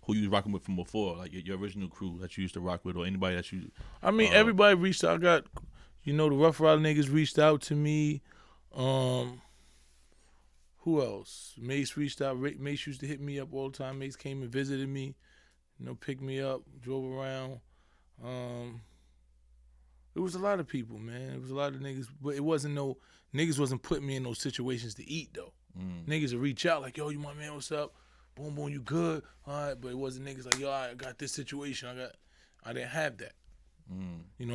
who you was rocking with from before, like your original crew that you used to rock with, or anybody that you? I mean, everybody reached out. I got, the Rough Rider niggas reached out to me. Who else? Mase reached out. Mase used to hit me up all the time. Mase came and visited me, picked me up, drove around. It was a lot of people, man. It was a lot of niggas, but it wasn't niggas wasn't putting me in those situations to eat though. Niggas would reach out like, yo, you my man, what's up? Boom, boom, you good? All right, but it wasn't niggas like, yo, I got this situation. I didn't have that.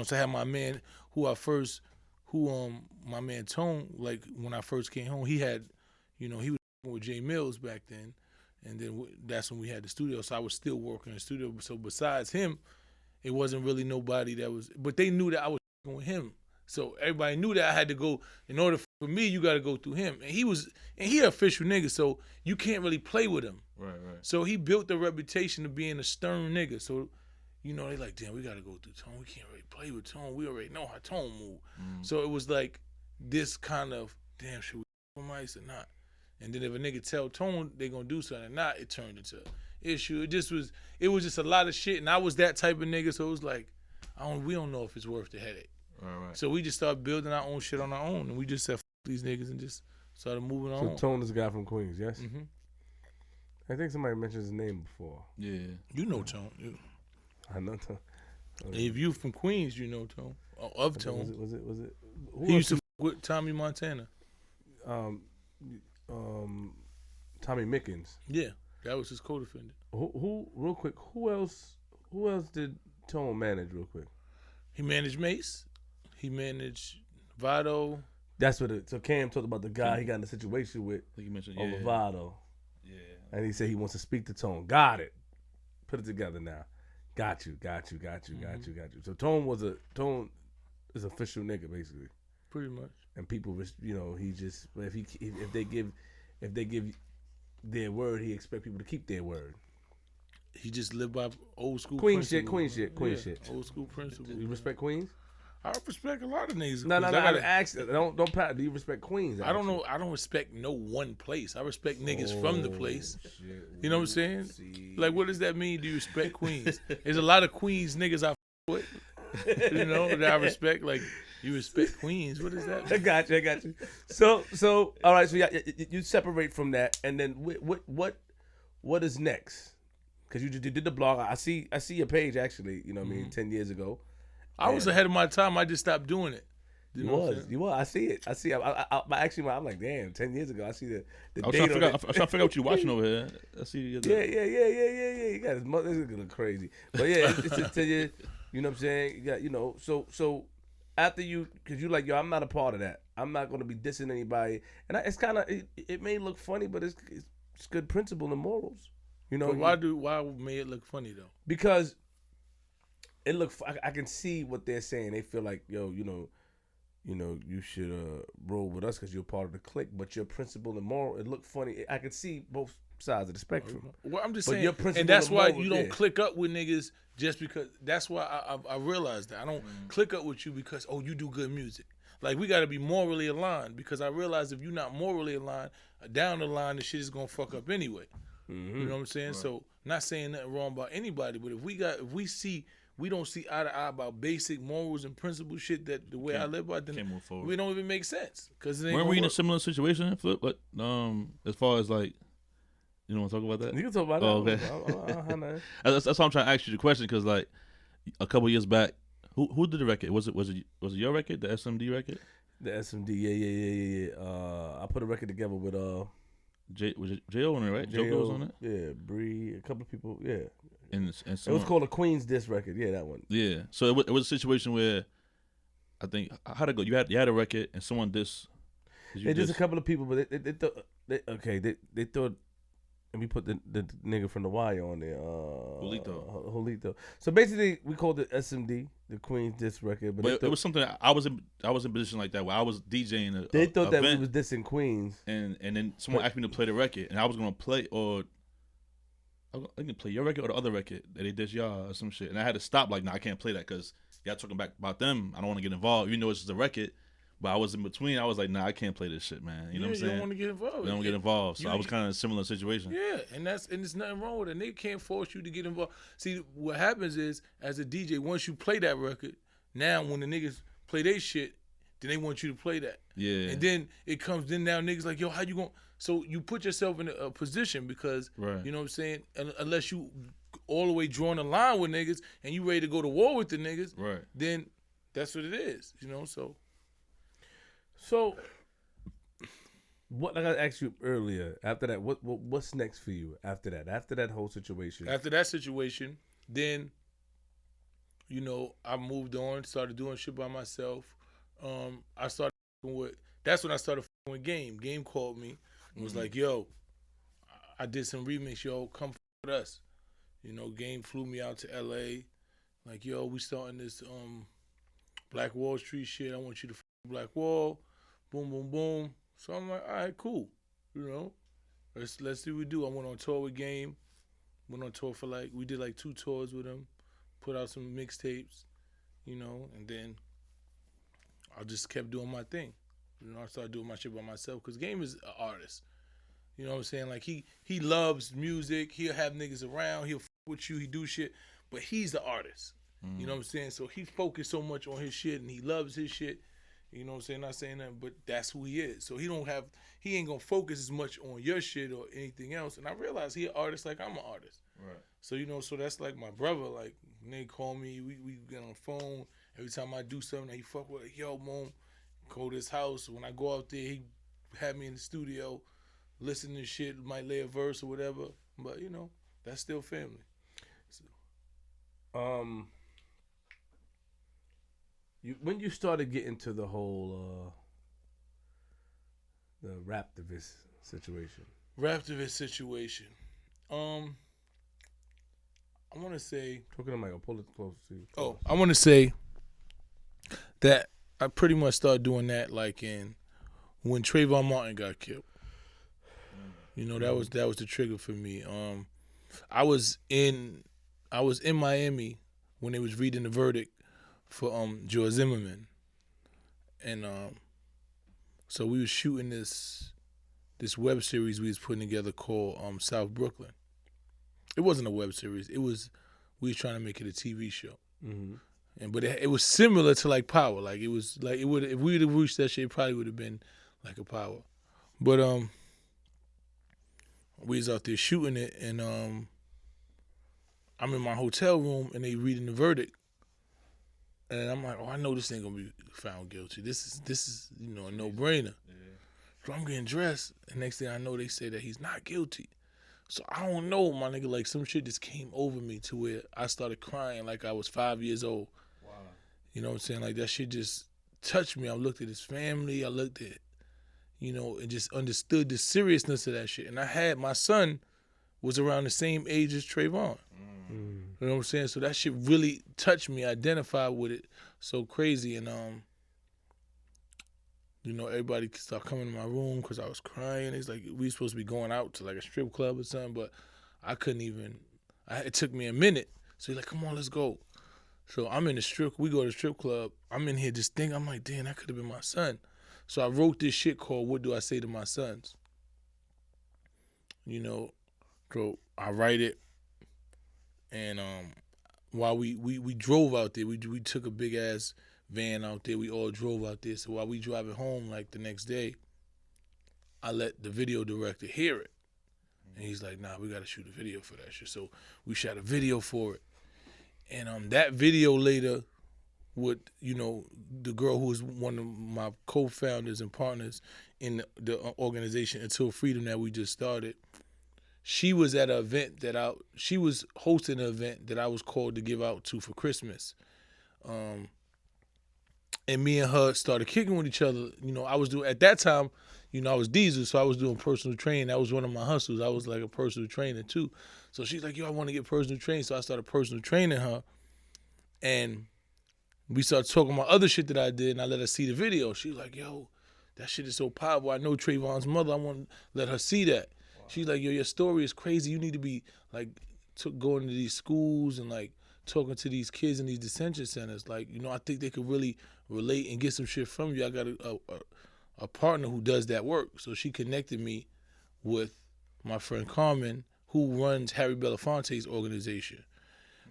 So I had my man my man Tone, like when I first came home, he had, he was with Jay Mills back then, and then that's when we had the studio. So I was still working in the studio. So besides him, it wasn't really nobody that was, but they knew that I was working with him. So everybody knew that I had to go, in order for me, you got to go through him. And he an official nigga, so you can't really play with him. Right. So he built the reputation of being a stern nigga. So, they like, damn, we got to go through Tone. We can't really play with Tone. We already know how Tone move. So it was like this kind of, damn, should we with Mice or not? And then if a nigga tell Tone they gonna do something or not, it turned into an issue. It was just a lot of shit, and I was that type of nigga, so it was like, we don't know if it's worth the headache. Right. So we just started building our own shit on our own, and we just said, F these niggas, and just started moving on. So Tone is a guy from Queens, yes? Mm-hmm. I think somebody mentioned his name before. Yeah. You know Tone. I know Tone. If you from Queens, you know Tone. Of Tone. Was it? He used to with Tommy Montana. Tommy Mickens. Yeah, that was his co-defendant. Who real quick, who else did Tone manage real quick? He managed Mase. He managed Vado. That's what so Cam talked about the guy he got in a situation with Like you mentioned, over Vado. Yeah. And he said he wants to speak to Tone. Got it. Put it together now. Got you. So Tone is an official nigga basically. Pretty much. And people, he just if they give their word, he expect people to keep their word. He just lived by old school Queen principles. shit. Old school principles. You respect Queens? I respect a lot of niggas. No. I gotta ask. Don't pat. Do you respect Queens? I don't know. I don't respect no one place. I respect niggas from the place. Shit. You know what I'm saying? See. Like, what does that mean? Do you respect Queens? There's a lot of Queens niggas I with. That I respect. Like, you respect Queens. What is that mean? I got you. So all right. So you separate from that, and then what is next? Because you did the blog. I see your page actually. 10 years ago. I was ahead of my time. I just stopped doing it. You know what I'm saying? You was. I see it. I see it. Actually, I'm like, damn, 10 years ago, I see the I was date trying on to figure out what you watching over here. I see you. Yeah. You got his mother. This is gonna crazy. But yeah, it's to tell you, you know what I'm saying? You got, you know, so after you, because you like, yo, I'm not a part of that. I'm not gonna be dissing anybody. And it's kind of, it may look funny, but it's good principle and morals. You know, but why may it look funny though? Because it look, I can see what they're saying. They feel like, yo, you know, you should roll with us because you're part of the clique. But your principle and moral, it look funny. I can see both sides of the spectrum. Well, I'm just But saying, your principle and that's and why moral, you don't click up with niggas just because. That's why I realized that I don't click up with you because you do good music. Like we got to be morally aligned because I realize if you're not morally aligned, down the line the shit is gonna fuck up anyway. You know what I'm saying? Right. So not saying nothing wrong about anybody, but if we don't see eye to eye about basic morals and principle shit that the way I live by, then we don't even make sense. Because weren't we in a similar situation, Flip? But as far as like, you don't want to talk about that? You can talk about that. Okay. That's why I'm trying to ask you the question because like a couple years back, who did the record? Was it your record, the SMD record? The SMD, yeah. I put a record together with was it J.O. on it, right? Joker was on it. Yeah, Bree, a couple of people. Yeah. And it was called a Queen's Diss record. Yeah, that one. Yeah. So it was a situation where I think how'd it go? You had a record and someone dissed. Just a couple of people, but they thought. And we put the nigga from The Wire on there. Julito. So basically, we called it SMD, the Queen's Diss record. But it was something I was in position like that where I was DJing. They thought that we was dissing Queens, and then someone asked me to play the record, and I was gonna play I can play your record or the other record that they diss y'all or some shit, and I had to stop. Like, I can't play that because y'all talking back about them. I don't want to get involved, even though it's just a record. But I was in between. I was like, I can't play this shit, man. You know what I'm saying? You don't want to get involved. You don't get involved. So I was kind of in a similar situation. Yeah, and there's nothing wrong with it. They can't force you to get involved. See, what happens is, as a DJ, once you play that record, now when the niggas play their shit, then they want you to play that. Yeah. And then it comes, then now niggas like, yo, how you going? So you put yourself in a position because, you know what I'm saying, unless you all the way drawing a line with niggas and you ready to go to war with the niggas, then that's what it is, you know, so. So, what like I asked you earlier, after that, what's next for you after that? After that whole situation? After that situation, then, you know, I moved on, started doing shit by myself. I started that's when I started with Game. Game called me and was like, yo, I did some remix, yo, come with us. You know, Game flew me out to LA. Like, yo, we starting this Black Wall Street shit. I want you to Black Wall. Boom, boom, boom. So I'm like, all right, cool. You know, let's see what we do. I went on tour with Game. Went on tour for we did 2 tours with him. Put out some mixtapes, you know, and then I just kept doing my thing. You know, I started doing my shit by myself because Game is an artist. You know what I'm saying? Like, he loves music. He'll have niggas around. He'll with you. He do shit. But he's the artist. You know what I'm saying? So he focused so much on his shit and he loves his shit. You know what I'm saying? Not saying that, but that's who he is. So he ain't gonna focus as much on your shit or anything else. And I realized he an artist like I'm an artist. Right. So, you know, so that's like my brother. Like, they call me, we get on the phone. Every time I do something that he fuck with, like, yo, mom, go to his house. When I go out there, he had me in the studio, listen to shit, might lay a verse or whatever. But, you know, that's still family. So. When you started getting to the whole the Raptavist situation. I want to say. Talking to Mike, I'll pull it close to you. Oh, I want to say that I pretty much started doing that when Trayvon Martin got killed. You know, that was the trigger for me. I was in Miami when they was reading the verdict for George Zimmerman, and so we was shooting this web series we was putting together called South Brooklyn. It wasn't a web series. We was trying to make it a TV show, but it was similar to Power. Like it was like it would if we would have reached that shit, it probably would have been like a Power. But we was out there shooting it, and I'm in my hotel room and they reading the verdict. And I'm like, oh, I know this ain't gonna be found guilty. This is a no-brainer. Yeah. So I'm getting dressed, and next thing I know, they say that he's not guilty. So I don't know, my nigga, like some shit just came over me to where I started crying like I was 5 years old. Wow. You know what I'm saying? Like that shit just touched me. I looked at his family, I looked at, and just understood the seriousness of that shit. And I had, my son was around the same age as Trayvon. You know what I'm saying? So that shit really touched me, I identified with it so crazy. And, everybody started coming to my room because I was crying. It's like, we supposed to be going out to like a strip club or something, but I couldn't even, it took me a minute. So he's like, come on, let's go. So I'm in we go to the strip club. I'm in here just thinking, I'm like, damn, that could have been my son. So I wrote this shit called What Do I Say to My Sons? So I write it. And while we drove out there, we took a big ass van out there. We all drove out there. So while we driving home, like the next day, I let the video director hear it, and he's like, "Nah, we got to shoot a video for that shit." So we shot a video for it, and that video later, with the girl who was one of my co-founders and partners in the organization Until Freedom that we just started. She was at an event she was hosting an event that I was called to give out to for Christmas. And me and her started kicking with each other. I was doing, at that time, I was Diesel, so I was doing personal training. That was one of my hustles. I was like a personal trainer too. So she's like, yo, I want to get personal training. So I started personal training her. And we started talking about other shit that I did, and I let her see the video. She was like, yo, that shit is so powerful. I know Trayvon's mother. I want to let her see that. She's like, yo, your story is crazy. You need to be like going to these schools and like talking to these kids in these detention centers. Like, I think they could really relate and get some shit from you. I got a partner who does that work. So she connected me with my friend Carmen, who runs Harry Belafonte's organization,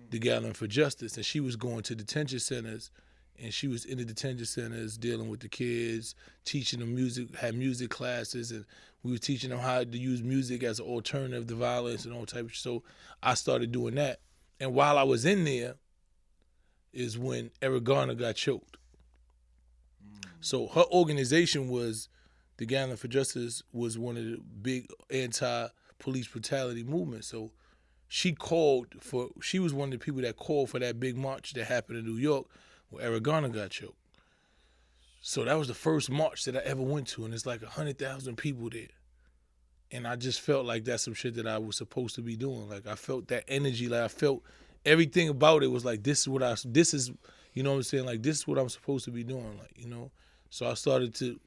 the Gathering for Justice. And she was going to detention centers, and she was in the detention centers dealing with the kids, teaching them music, had music classes, and we were teaching them how to use music as an alternative to violence and all type of shit. So I started doing that. And while I was in there is when Eric Garner got choked. So her organization was, the Gathering for Justice was one of the big anti-police brutality movements. So she was one of the people that called for that big march that happened in New York where Eric Garner got choked. So that was the first march that I ever went to, and it's like 100,000 people there. And I just felt like that's some shit that I was supposed to be doing. Like I felt that energy, like I felt everything about it was like, this is, you know what I'm saying? Like this is what I'm supposed to be doing, like, So I started to,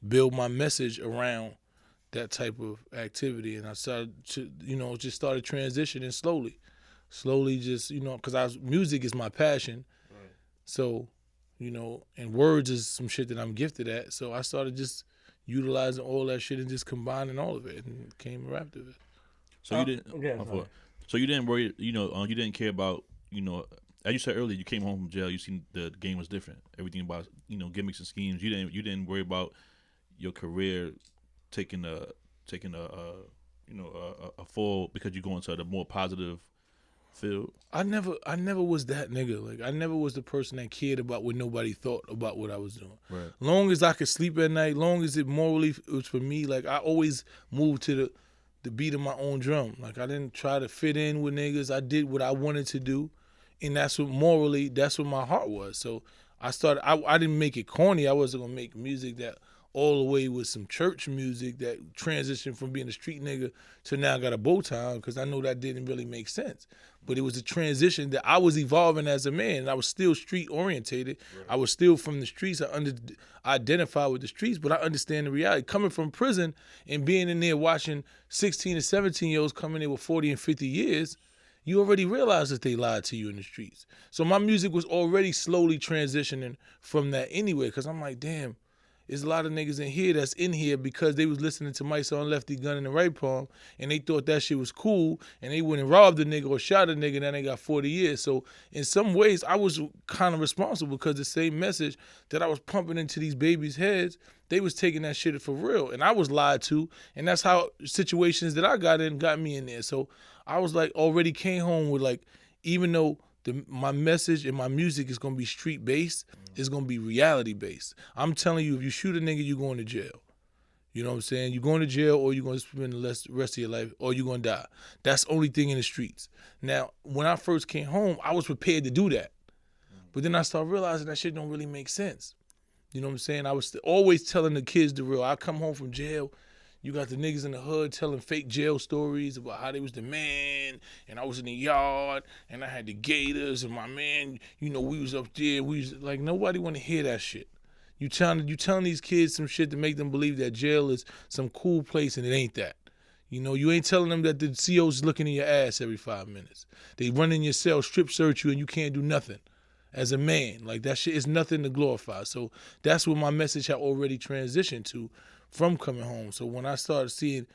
build my message around that type of activity, and I started to, just started transitioning slowly just, because music is my passion. Right. So, and words is some shit that I'm gifted at. So I started just utilizing all that shit and just combining all of it, and it became Raptavist. So you didn't, so you didn't worry, you didn't care about, as you said earlier, you came home from jail, you seen the game was different. Everything about, gimmicks and schemes. You didn't worry about your career taking a fall because you go into the more positive field. I never was that nigga. Like I never was the person that cared about what nobody thought about what I was doing. Right. Long as I could sleep at night, long as it morally was for me, like I always moved to the beat of my own drum. Like I didn't try to fit in with niggas. I did what I wanted to do, and that's what my heart was. So I didn't make it corny. I wasn't gonna make music that all the way with some church music that transitioned from being a street nigga to now got a bow tie, because I know that didn't really make sense. But it was a transition that I was evolving as a man, and I was still street orientated. Right. I was still from the streets. I identify with the streets, but I understand the reality. Coming from prison and being in there watching 16 and 17-year-olds come in there with 40 and 50 years, you already realize that they lied to you in the streets. So my music was already slowly transitioning from that anyway, because I'm like, damn, there's a lot of niggas in here that's in here because they was listening to Mysonne Lefty Gun in the Right Palm, and they thought that shit was cool, and they went and robbed a nigga or shot a nigga, and then they got 40 years. So in some ways, I was kind of responsible, because the same message that I was pumping into these babies' heads, they was taking that shit for real, and I was lied to, and that's how situations that I got in got me in there. So I was like, already came home with like even though my message and my music is gonna be street based, it's gonna be reality based. I'm telling you, if you shoot a nigga, you going to jail. You know what I'm saying? You're going to jail, or you're going to spend the rest of your life, or you're going to die. That's the only thing in the streets. Now, when I first came home, I was prepared to do that. But then I started realizing that shit don't really make sense. You know what I'm saying? I was always telling the kids the real. I come home from jail, you got the niggas in the hood telling fake jail stories about how they was the man, and I was in the yard, and I had the gators, and my man, you know, we was up there. We was like, nobody want to hear that shit. You telling these kids some shit to make them believe that jail is some cool place, and it ain't that. You know, you ain't telling them that the CO's looking in your ass every 5 minutes. They run in your cell, strip search you, and you can't do nothing as a man. Like, that shit is nothing to glorify. So that's what my message had already transitioned to from coming home. So when I started seeing,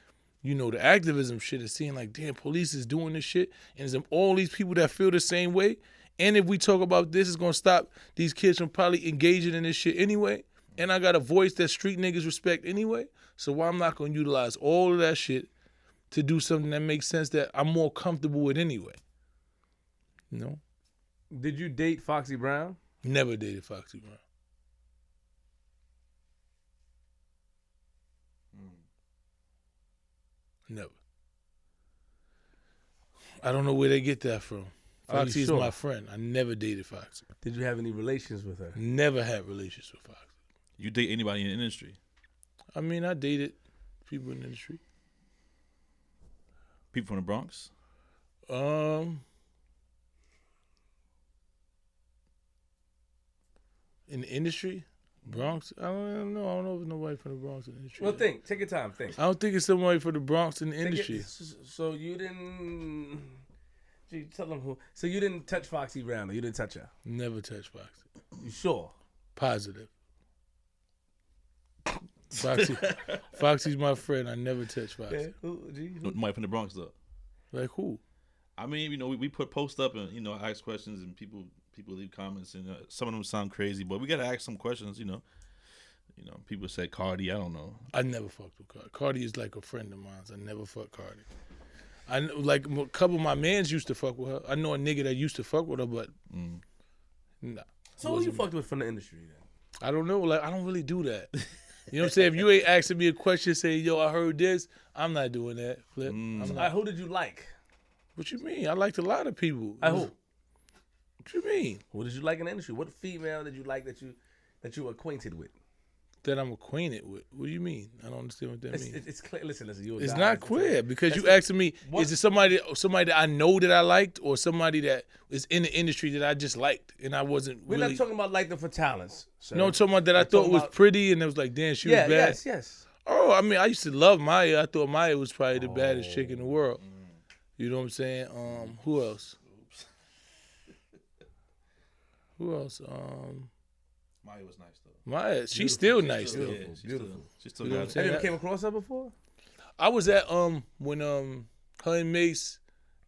you know, the activism shit and seeing like, damn, police is doing this shit, and there's all these people that feel the same way, and if we talk about this, it's going to stop these kids from probably engaging in this shit anyway. And I got a voice that street niggas respect anyway. So why I'm not going to utilize all of that shit to do something that makes sense that I'm more comfortable with anyway. You know? Did you date Foxy Brown? Never dated Foxy Brown. Never. I don't know where they get that from. Foxy is my friend. I never dated Foxy. Did you have any relations with her? Never had relations with Foxy. You date anybody in the industry? I mean, I dated people in the industry. People from the Bronx? In the industry? Bronx? I don't know. I don't know if there's nobody from the Bronx in the industry. Well, think. Take your time. Think. I don't think it's somebody from the Bronx in the industry. So you didn't... Gee, tell them who. So you didn't touch Foxy Brown, or you didn't touch her? Never touched Foxy. You sure? Positive. Foxy's my friend. I never touched Foxy. Yeah. Nobody from the Bronx, though. Like who? I mean, you know, we put posts up and, you know, ask questions, and people leave comments, and some of them sound crazy, but we got to ask some questions, you know. You know, people say Cardi, I don't know. I never fucked with Cardi. Cardi is like a friend of mine. I never fucked Cardi. I like a couple of my mans used to fuck with her. I know a nigga that used to fuck with her, but nah. So who you fucked with from the industry then? I don't know. Like, I don't really do that. You know what I'm saying? If you ain't asking me a question, say, yo, I heard this, I'm not doing that. Flip. I'm not. Who did you like? What you mean? I liked a lot of people. Who? What you mean? Who did you like in the industry? What female did you like that you were acquainted with? That I'm acquainted with. What do you mean? I don't understand what that means. It's clear. Listen. It's not clear because you asking me, is it somebody that I know that I liked, or somebody that is in the industry that I just liked and I wasn't We're really... not talking about like them for talents. Sir. No, I'm talking about that I thought was pretty and it was like, damn, she was bad. Yes. Oh, I mean, I used to love Maya. I thought Maya was probably the baddest chick in the world. You know what I'm saying? Who else? Maya was nice, though. Maya, she's still nice, though. Yeah, she's still You know got what it. I'm Have you ever came across her before? I was at when her and Mase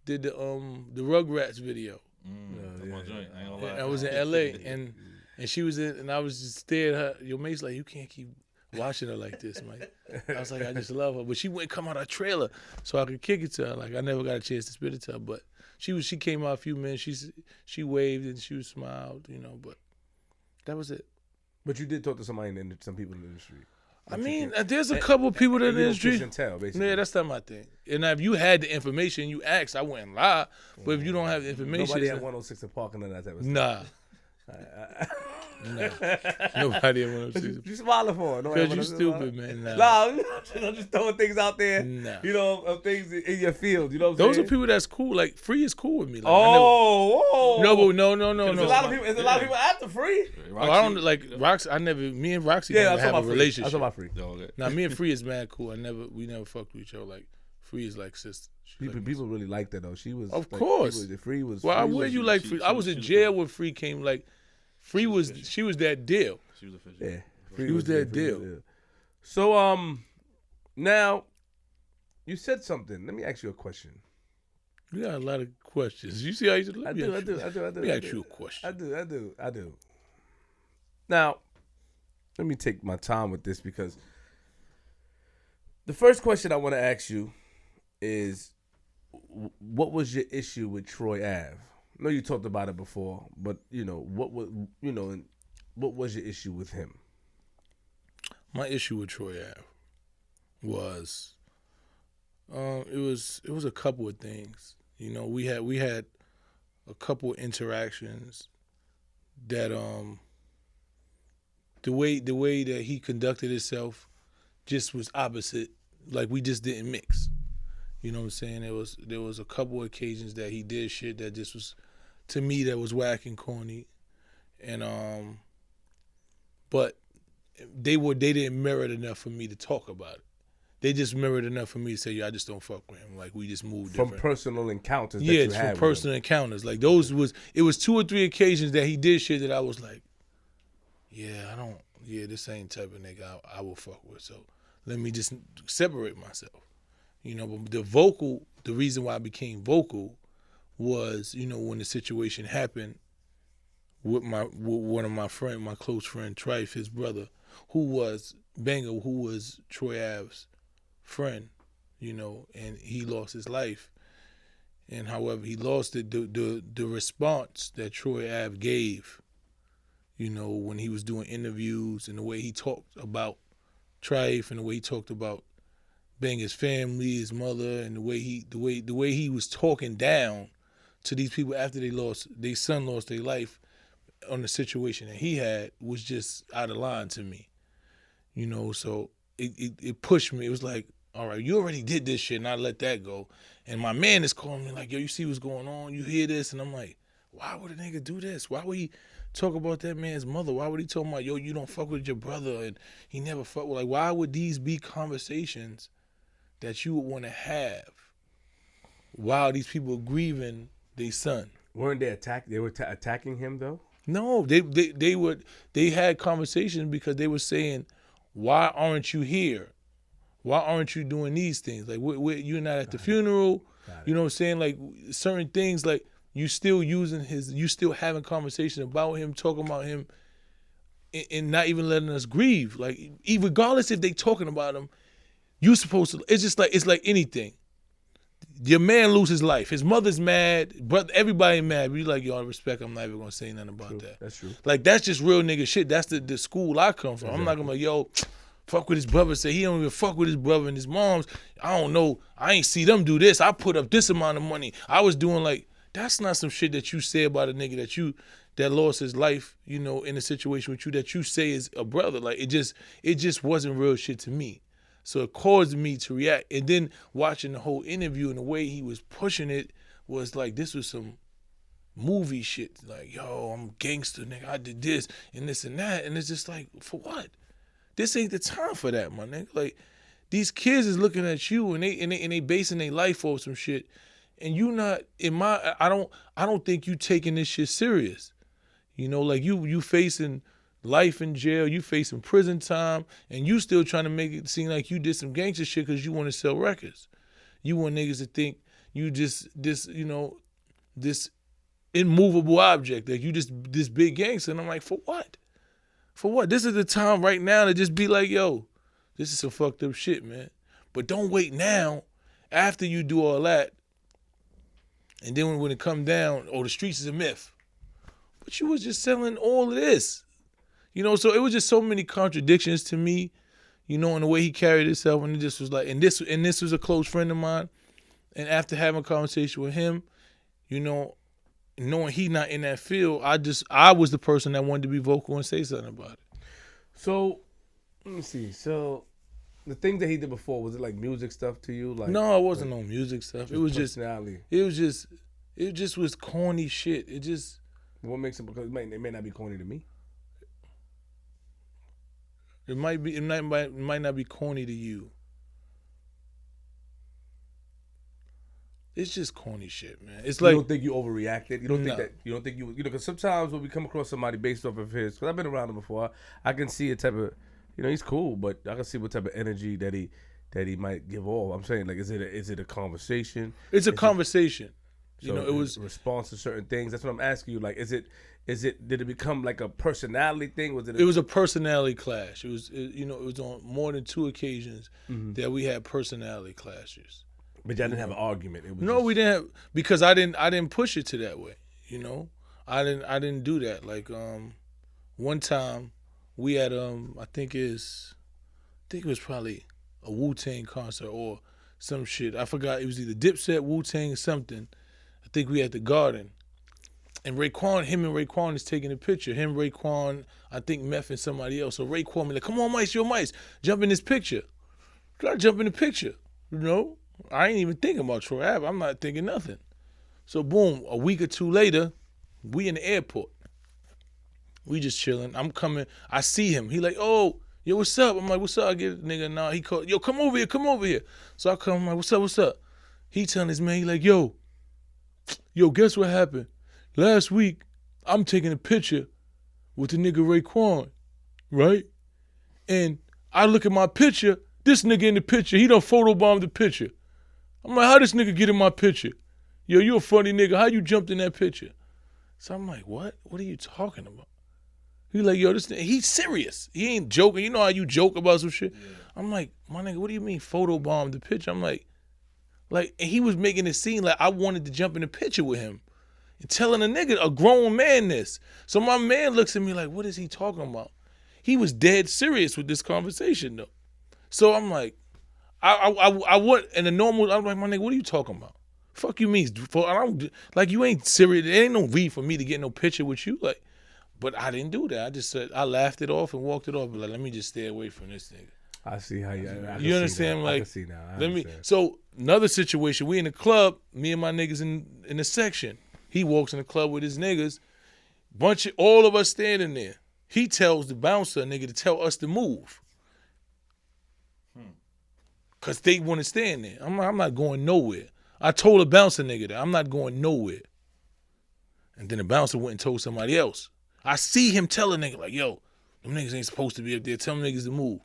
did the Rugrats video. I was in LA and she was in, and I was just staring at her. Your Mase like, you can't keep watching her like this, man. I was like, I just love her, but she wouldn't come out of her trailer so I could kick it to her. Like, I never got a chance to spit it to her, but she came out a few minutes. She waved and she smiled, you know, but that was it. But you did talk to somebody some people in the industry. I mean, there's a couple of people in the industry. You don't tell, basically. Yeah, that's not my thing. And if you had the information, you asked, I wouldn't lie. But if you don't have the information, nobody at 106 in Park and none of that type of stuff. Nah. Nobody at 106. You smiling for? Because you stupid, man. Nah, I'm just throwing things out there. Nah. You know, things in your field. You know what I'm Those saying? are people that's cool. Like, Free is cool with me. Like, no. No. There's a lot of people after Free. I don't like Roxy. Me and Roxy never have a relationship. I'm talking about Free. Now, me and Free is mad cool. We never fucked with each other. Like, Free is like sister. People really liked that though. She was, of course. Free was. Why would you like Free? I was in jail when Free came. Like, she was that deal. She was official. Yeah, Free was that deal. So now you said something. Let me ask you a question. You got a lot of questions. You see how you said? I do. Let me ask you a question. I do. Now, let me take my time with this because the first question I want to ask you is, what was your issue with Troy Ave? I know you talked about it before, but what was your issue with him? My issue with Troy Ave was it was a couple of things. We had a couple of interactions that the way that he conducted himself just was opposite. Like we just didn't mix. You know what I'm saying? There was a couple of occasions that he did shit that just was, to me, that was whack and corny, and but they didn't merit enough for me to talk about it. They just mirrored enough for me to say, I just don't fuck with him. Like we just moved from different. personal encounters. Yeah, that you had from personal encounters. Like it was 2 or 3 occasions that he did shit that I was like, this ain't type of nigga I will fuck with. So let me just separate myself. But the reason why I became vocal was, when the situation happened with one of my close friend, Trife, his brother, who was Banger, who was Troy Ave's friend, and he lost his life. And however he lost it, the response that Troy Ave gave, when he was doing interviews and the way he talked about Trife and the way he talked about Banger's family, his mother, and the way he was talking down to these people after their son lost their life on the situation that he had was just out of line to me. So it pushed me. It was like, all right, you already did this shit and I let that go. And my man is calling me like, yo, you see what's going on? You hear this? And I'm like, why would a nigga do this? Why would he talk about that man's mother? Why would he talk about, yo, you don't fuck with your brother and he never fuck with, like, why would these be conversations that you would want to have while these people are grieving their son? Weren't they They were attacking him though? No, they had conversations because they were saying, why aren't you here? Why aren't you doing these things? Like, you're not at the funeral. You know what I'm saying? Like, certain things, like, you still having conversation about him, talking about him, and not even letting us grieve. Like, regardless if they talking about him, you supposed to, it's like anything. Your man lose his life. His mother's mad, but everybody mad. We like, yo, I respect, I'm not even gonna say nothing about that. That's true. Like, that's just real nigga shit. That's the school I come from. Exactly. I'm not gonna be like, yo, fuck with his brother. Say he don't even fuck with his brother and his moms. I don't know. I ain't see them do this. I put up this amount of money. I was doing like, that's not some shit that you say about a nigga that lost his life, in a situation with you that you say is a brother. Like, it just wasn't real shit to me. So it caused me to react. And then watching the whole interview and the way he was pushing it was like, this was some movie shit. Like, yo, I'm gangster, nigga. I did this and this and that. And it's just like, for what? This ain't the time for that, my nigga. Like, these kids is looking at you and they basing their life off some shit. And you not, I don't think you taking this shit serious. Like you facing life in jail, you facing prison time, and you still trying to make it seem like you did some gangster shit because you want to sell records. You want niggas to think you just this immovable object, like you just this big gangster. And I'm like, for what? For what? This is the time right now to just be like, yo, this is some fucked up shit, man. But don't wait now, after you do all that, and then when it come down, the streets is a myth. But you was just selling all of this. So it was just so many contradictions to me, in the way he carried himself, and it just was like, and this was a close friend of mine, and after having a conversation with him, knowing he not in that field, I was the person that wanted to be vocal and say something about it. So, let me see. So, the things that he did before, was it like music stuff to you? Like, no, it wasn't no music stuff. It was personality. It just was corny shit. It just. What makes it? Because it may not be corny to me. It might not be corny to you. It's just corny shit, man. It's like, you don't think you overreacted. You don't think that. You don't think you. Because sometimes when we come across somebody based off of his, because I've been around him before, I can see a type of, he's cool, but I can see what type of energy that he might give off. I'm saying, like, is it a conversation? It's a conversation. So it was a response to certain things. That's what I'm asking you. Like, did it become like a personality thing? It was a personality clash. It was on more than 2 occasions that we had personality clashes. But y'all didn't have an argument. We didn't, because I didn't push it to that way. You know, I didn't do that. Like one time we had I think it was probably a Wu-Tang concert or some shit. I forgot. It was either Dipset, Wu-Tang, or something. I think we at the Garden. And him and Raekwon is taking a picture. Him, Raekwon, I think Meth and somebody else. So Raekwon be like, come on, Mice, yo, Mice, jump in this picture. Try to jump in the picture, you know? I ain't even thinking about Troy Ave. I'm not thinking nothing. So boom, a week or two later, we in the airport. We just chilling. I'm coming. I see him. He like, oh, yo, what's up? I'm like, what's up? I get a nigga now. He called, yo, come over here. So I come, I'm like, what's up? He telling his man, he like, yo, guess what happened? Last week, I'm taking a picture with the nigga Raekwon, right? And I look at my picture, this nigga in the picture, he done photobombed the picture. I'm like, how this nigga get in my picture? Yo, you a funny nigga, how you jumped in that picture? So I'm like, what? What are you talking about? He like, yo, this nigga, he's serious. He ain't joking. You know how you joke about some shit? Yeah. I'm like, my nigga, what do you mean photobombed the picture? I'm like, and he was making it seem like I wanted to jump in the picture with him. And telling a nigga, a grown man, this. So my man looks at me like, what is he talking about? He was dead serious with this conversation though. So I'm like, I would, in a normal, I'm like, my nigga, what are you talking about? Fuck you mean? Like, you ain't serious. There ain't no reason for me to get no picture with you. Like, but I didn't do that. I just said, I laughed it off and walked it off. But like, let me just stay away from this nigga. I see how you understand? Like, I can see now. So another situation, we in the club, me and my niggas in the section. He walks in the club with his niggas, all of us standing there. He tells the bouncer nigga to tell us to move. Cause they want to stand there. I'm not going nowhere. I told the bouncer nigga that I'm not going nowhere. And then the bouncer went and told somebody else. I see him tell a nigga like, yo, them niggas ain't supposed to be up there. Tell them niggas to move.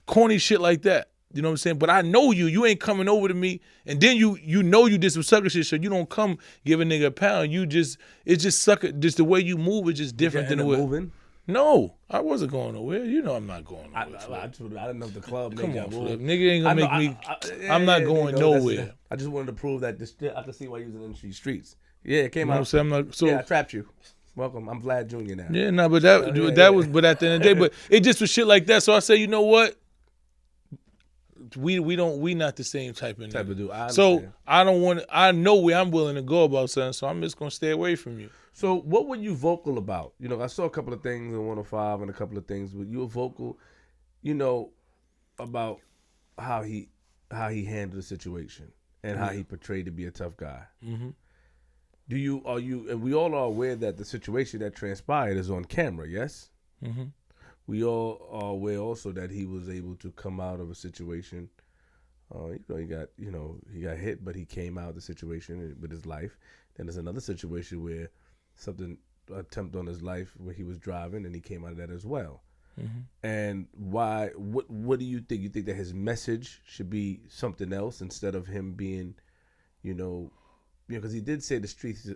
Corny shit like that. You know what I'm saying? But I know you ain't coming over to me, and then you know you did some sucker shit, so you don't come give a nigga a pound. It's just sucker. Just the way you move is just different than the way. Moving? No, I wasn't going nowhere. You know I'm not going nowhere. I didn't know if the club. Come on, Flip. Nigga ain't gonna make me. I'm not going nowhere. I just wanted to prove that I can see why you was in the streets. Yeah, it came out. I'm not, so yeah, I trapped you. Welcome. I'm Vlad Jr. now. Yeah, no, but that was. But at the end of the day, but it just was shit like that. So I say, you know what? We not the same type of dude. So I don't want. I know where I'm willing to go about something. So I'm just gonna stay away from you. So what were you vocal about? You know, I saw a couple of things in 105 and a couple of things. Were you vocal, you know, about how he handled the situation and how he portrayed to be a tough guy? Mm-hmm. And we all are aware that the situation that transpired is on camera, yes? Mm-hmm. We all are aware also that he was able to come out of a situation. He got hit, but he came out of the situation with his life. Then there's another situation where something attempt on his life where he was driving and he came out of that as well. Mm-hmm. And why? What do you think? You think that his message should be something else instead of him being, because he did say the streets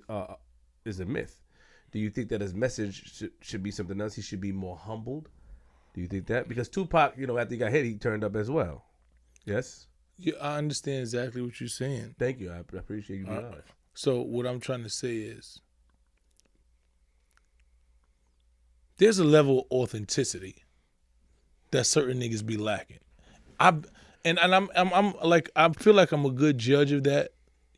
is a myth. Do you think that his message should be something else? He should be more humbled. Do you think that? Because Tupac, after he got hit, he turned up as well. Yes? Yeah, I understand exactly what you're saying. Thank you. I appreciate you being honest. So what I'm trying to say is there's a level of authenticity that certain niggas be lacking. I'm like, I feel like I'm a good judge of that.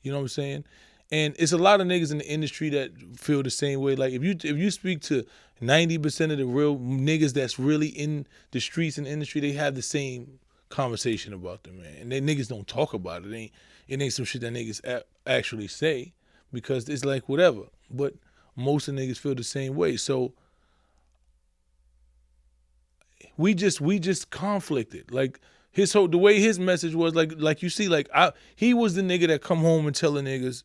You know what I'm saying? And it's a lot of niggas in the industry that feel the same way. Like if you speak to 90% of the real niggas that's really in the streets and the industry, they have the same conversation about them, man. And they niggas don't talk about it. It ain't some shit that niggas actually say because it's like whatever. But most of the niggas feel the same way. So we just conflicted. Like the way his message was, like you see, he was the nigga that come home and tell the niggas,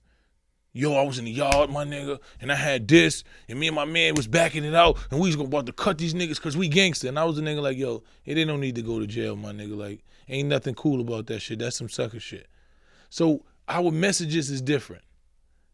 yo, I was in the yard, my nigga, and I had this, and me and my man was backing it out, and we was about to cut these niggas because we gangster. And I was the nigga like, yo, hey, they don't need to go to jail, my nigga. Like, ain't nothing cool about that shit. That's some sucker shit. So our messages is different.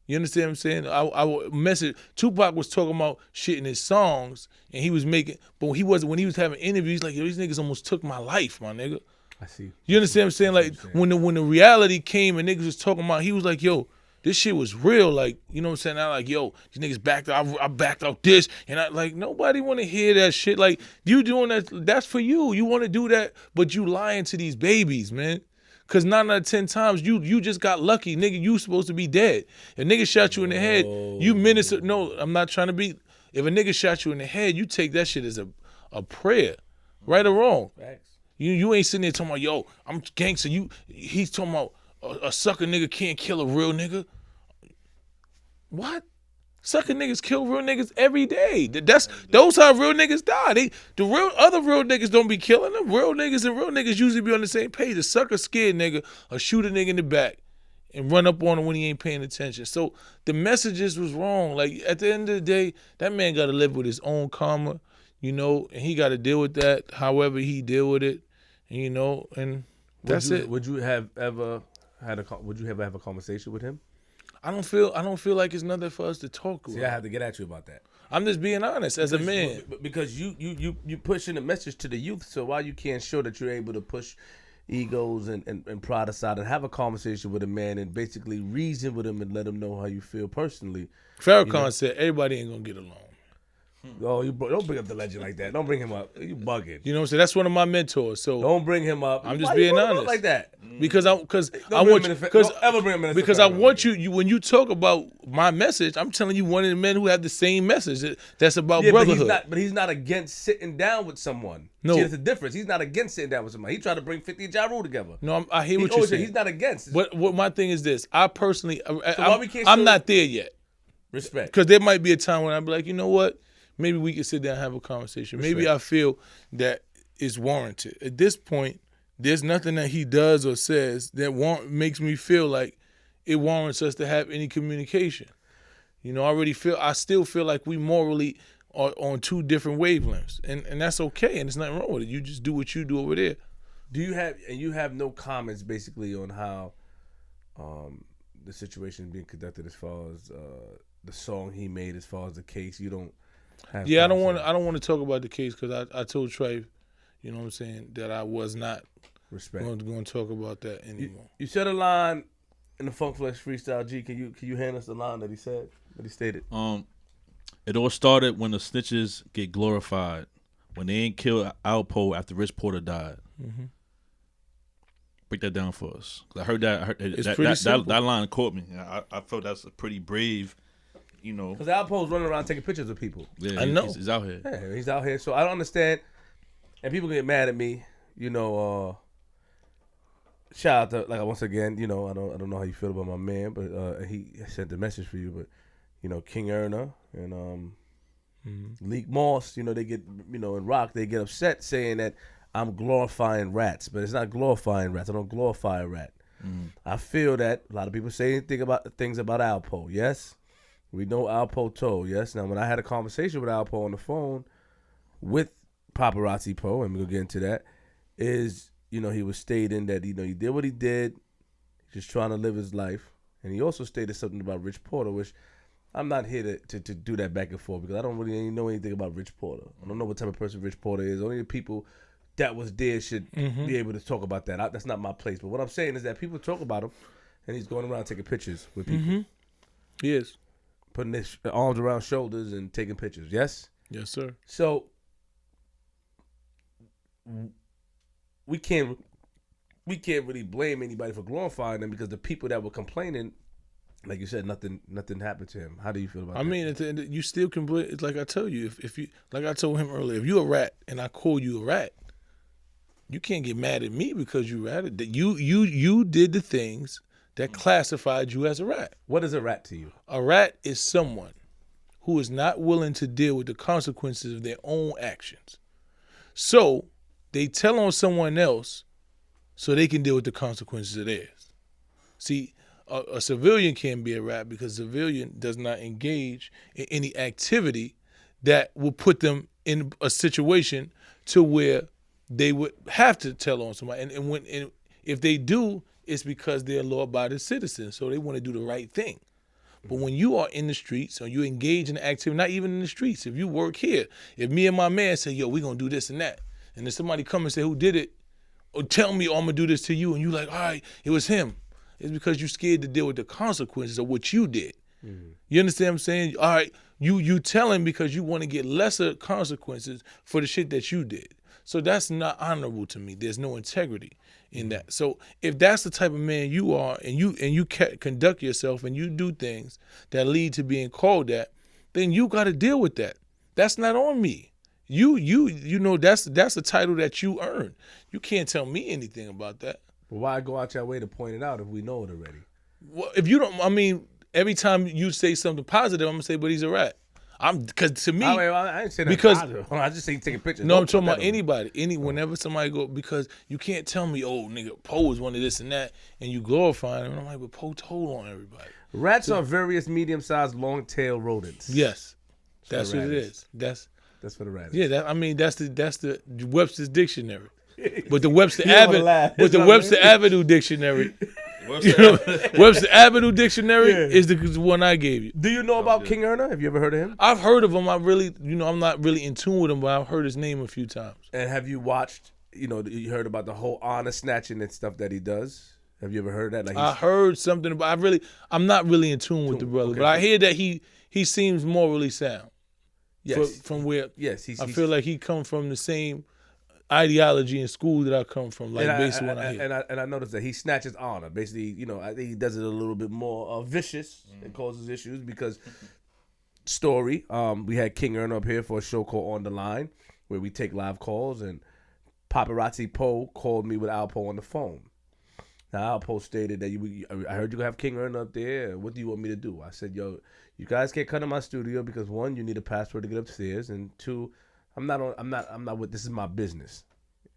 You understand what I'm saying? Our message, Tupac was talking about shit in his songs, and he was making, but when he was having interviews, like, yo, these niggas almost took my life, my nigga. I see. You understand what I'm saying? Like, when the reality came and niggas was talking about, he was like, yo, this shit was real. Like, you know what I'm saying? I like, yo, these niggas backed out. I backed out this. And I like, nobody want to hear that shit. Like, you doing that, that's for you. You want to do that, but you lying to these babies, man. Because 9 out of 10 times, you just got lucky. Nigga, you supposed to be dead. If nigga shot you in the head, you minister. No, I'm not trying to be. If a nigga shot you in the head, you take that shit as a prayer. Right or wrong. Facts. You ain't sitting there talking about, yo, I'm gangster. He's talking about a sucker nigga can't kill a real nigga. What? Sucker niggas kill real niggas every day. Those how real niggas die. The other real niggas don't be killing them. Real niggas usually be on the same page. A sucker scared nigga or shoot a nigga in the back and run up on him when he ain't paying attention. So the messages was wrong. Like, at the end of the day, that man got to live with his own karma, you know, and he got to deal with that however he deal with it, you know, and that's it. Would you have ever have a conversation with him? I don't feel like it's nothing for us to talk about. See, I have to get at you about that. I'm just being honest as a man. Because you pushing a message to the youth, so why you can't show that you're able to push egos and pride aside and have a conversation with a man and basically reason with him and let him know how you feel personally. Farrakhan said everybody ain't gonna get along. Oh, don't bring up the legend like that. Don't bring him up. You bugging. You know what I'm saying? That's one of my mentors. So don't bring him up. I'm just being honest like that. Because I want you when you talk about my message, I'm telling you one of the men who have the same message. That's about brotherhood. But he's not against sitting down with someone. No, see, that's the difference. He's not against sitting down with somebody. He tried to bring 50 and Ja Rule together. No, I hear what you're saying. He's not against. But what my thing is this: I personally, I'm not there yet. Respect. Because there might be a time when I'd be like, you know what? Maybe we can sit down and have a conversation. Respect. Maybe I feel that it's warranted. At this point, there's nothing that he does or says that makes me feel like it warrants us to have any communication. You know, I still feel like we morally are on two different wavelengths. And that's okay, and there's nothing wrong with it. You just do what you do over there. You have no comments basically on how the situation is being conducted as far as the song he made, as far as the case. You don't have I don't want to talk about the case because I told Trey, you know what I'm saying, that I was not going to talk about that anymore. You said a line in the Funk Flex Freestyle G. Can you hand us the line that he stated? It all started when the snitches get glorified, when they ain't killed Alpo after Rich Porter died. Mm-hmm. Break that down for us. I heard that. That line caught me. I felt that's a pretty brave. You know, because Alpo's running around taking pictures of people. Yeah, I know. He's out here. Yeah, he's out here. So I don't understand. And people get mad at me. You know, shout out to, like, once again, you know, I don't know how you feel about my man, but he sent the message for you. But, you know, King Erna and Leak Moss, you know, they get, you know, in Rock, they get upset saying that I'm glorifying rats. But it's not glorifying rats. I don't glorify a rat. I feel that a lot of people say things about Alpo. Yes. We know Alpo told, yes. Now, when I had a conversation with Alpo on the phone with Paparazzi Po, and we're going to get into that, is, you know, he was stating that, you know, he did what he did, just trying to live his life. And he also stated something about Rich Porter, which I'm not here to do that back and forth because I don't really know anything about Rich Porter. I don't know what type of person Rich Porter is. Only the people that was there should be able to talk about that. That's not my place. But what I'm saying is that people talk about him, and he's going around taking pictures with people. He is. Putting his arms around shoulders and taking pictures. Yes? Yes, sir. So we can't really blame anybody for glorifying him because the people that were complaining, like you said, nothing happened to him. How do you feel about that? I mean, you still can blame. It's like I tell you, if you, like I told him earlier, if you a rat and I call you a rat, you can't get mad at me because you ratted. You did the things that classified you as a rat. What is a rat to you? A rat is someone who is not willing to deal with the consequences of their own actions. So they tell on someone else so they can deal with the consequences of theirs. See, a civilian can't be a rat because a civilian does not engage in any activity that will put them in a situation to where they would have to tell on somebody. And if they do, it's because they're law-abiding citizens, so they want to do the right thing. But when you are in the streets or you engage in activity, not even in the streets, if you work here, if me and my man say, yo, we're going to do this and that, and then somebody come and say who did it, or tell me, oh, I'm going to do this to you, and you like, all right, it was him. It's because you're scared to deal with the consequences of what you did. You understand what I'm saying? All right, you telling because you want to get lesser consequences for the shit that you did. So that's not honorable to me. There's no integrity in that. So if that's the type of man you are, and you conduct yourself and you do things that lead to being called that, then you got to deal with that. That's not on me. You know that's a title that you earn. You can't tell me anything about that. But why go out your way to point it out if we know it already? Well, if you don't, I mean, every time you say something positive, I'm gonna say, but he's a rat. Because to me, I didn't say that because positive. I just say taking pictures. No, I'm talking about anybody. Whenever somebody go, because you can't tell me, oh, nigga, Poe is one of this and that, and you glorify him. And I'm like, but Poe told on everybody. Rats are various medium-sized, long-tailed rodents. Yes, that's what it is. That's for the rat. Yeah, that's the Webster's dictionary. But the Webster Avenue dictionary. Webster Avenue dictionary is the one I gave you. Do you know about King Erna? Have you ever heard of him? I've heard of him. I'm not really in tune with him, but I've heard his name a few times. And have you watched? You heard about the whole honor snatching and stuff that he does. Have you ever heard that? Like I heard something about. I'm not really in tune with the brother, but I hear that he seems morally sound. Yes. From where? Yes, I feel like he come from the same ideology and school that I come from, like basically when I hear. And I noticed that he snatches honor. Basically, I think he does it a little bit more vicious. It causes issues because story. We had King Erna up here for a show called On the Line, where we take live calls, and Paparazzi Poe called me with Alpo on the phone. Now Alpo stated that I heard you have King Erna up there. What do you want me to do? I said, yo, you guys can't come to my studio because one, you need a password to get upstairs, and two, I'm not with, this is my business.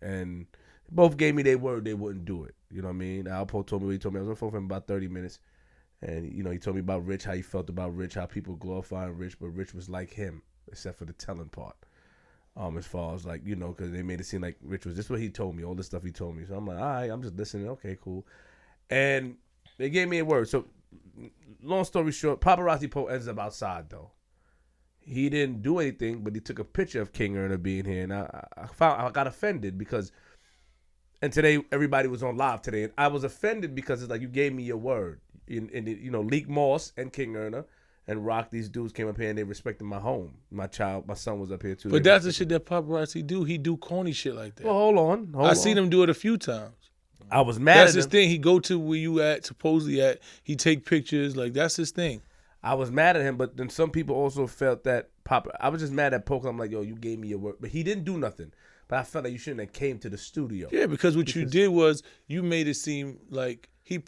And both gave me their word they wouldn't do it. You know what I mean? Alpo told me what he told me. I was on the phone for him about 30 minutes. And, he told me about Rich, how he felt about Rich, how people glorifying Rich, but Rich was like him, except for the telling part. As far as like, because they made it seem like Rich was, this is what he told me, all the stuff he told me. So I'm like, all right, I'm just listening. Okay, cool. And they gave me a word. So long story short, Paparazzi Poe ends up outside though. He didn't do anything, but he took a picture of King Erna being here, and I got offended because, and today everybody was on live today, and I was offended because it's like you gave me your word, and Leak Moss and King Erna and Rock, these dudes came up here and they respected my home. My son was up here too. But that's the shit that paparazzi do. He do corny shit like that. Well, hold on. I seen him do it a few times. I was mad. That's his thing. He go to where you at, supposedly at. He take pictures. Like that's his thing. I was mad at him, but then some people also felt that I was just mad at Poke. I'm like, yo, you gave me your word, but he didn't do nothing. But I felt like you shouldn't have came to the studio. Yeah, because what you did was you made it seem like you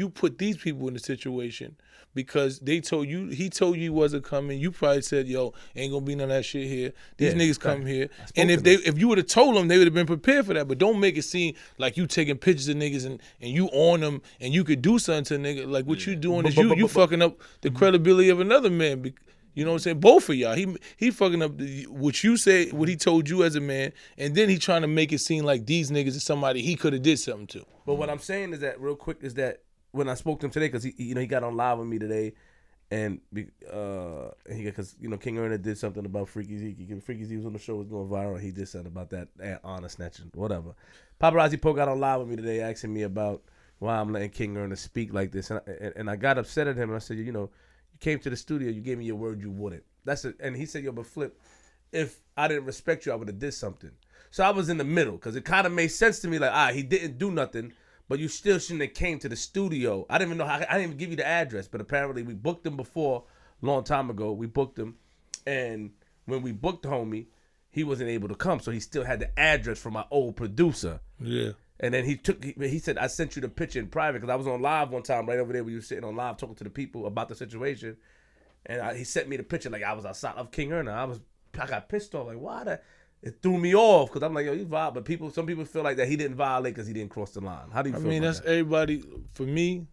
put these people in the situation because he told you wasn't coming. You probably said, yo, ain't gonna be none of that shit here. These niggas come here. And if you would have told them, they would have been prepared for that. But don't make it seem like you taking pictures of niggas and you on them and you could do something to a nigga. Like what you doing is you fucking up the credibility of another man. You know what I'm saying? Both of y'all. He fucking up what you say, what he told you as a man, and then he trying to make it seem like these niggas is somebody he could have did something to. But what I'm saying is that real quick is that when I spoke to him today, because he got on live with me today, and because King Erna did something about Freaky Zeke. Freaky Zeke was on the show, was going viral. He did something about that honor snatching, whatever. Paparazzi Poe got on live with me today, asking me about why I'm letting King Erna speak like this, and I got upset at him, and I said, you came to the studio, you gave me your word you wouldn't. That's it. And he said, yo, but Flip, if I didn't respect you, I would have did something. So I was in the middle because it kind of made sense to me. Like, he didn't do nothing, but you still shouldn't have came to the studio. I didn't even know I didn't even give you the address, but apparently we booked him before, a long time ago. We booked him, and when we booked the homie, he wasn't able to come, so he still had the address from my old producer. Yeah. And then he said, I sent you the picture in private because I was on live one time right over there where you were sitting on live talking to the people about the situation. And he sent me the picture like I was outside of King Erna. I got pissed off. Like, why it threw me off because I'm like, yo, you violate. But some people feel like that he didn't violate because he didn't cross the line. How do you feel? I mean, that's everybody. For me,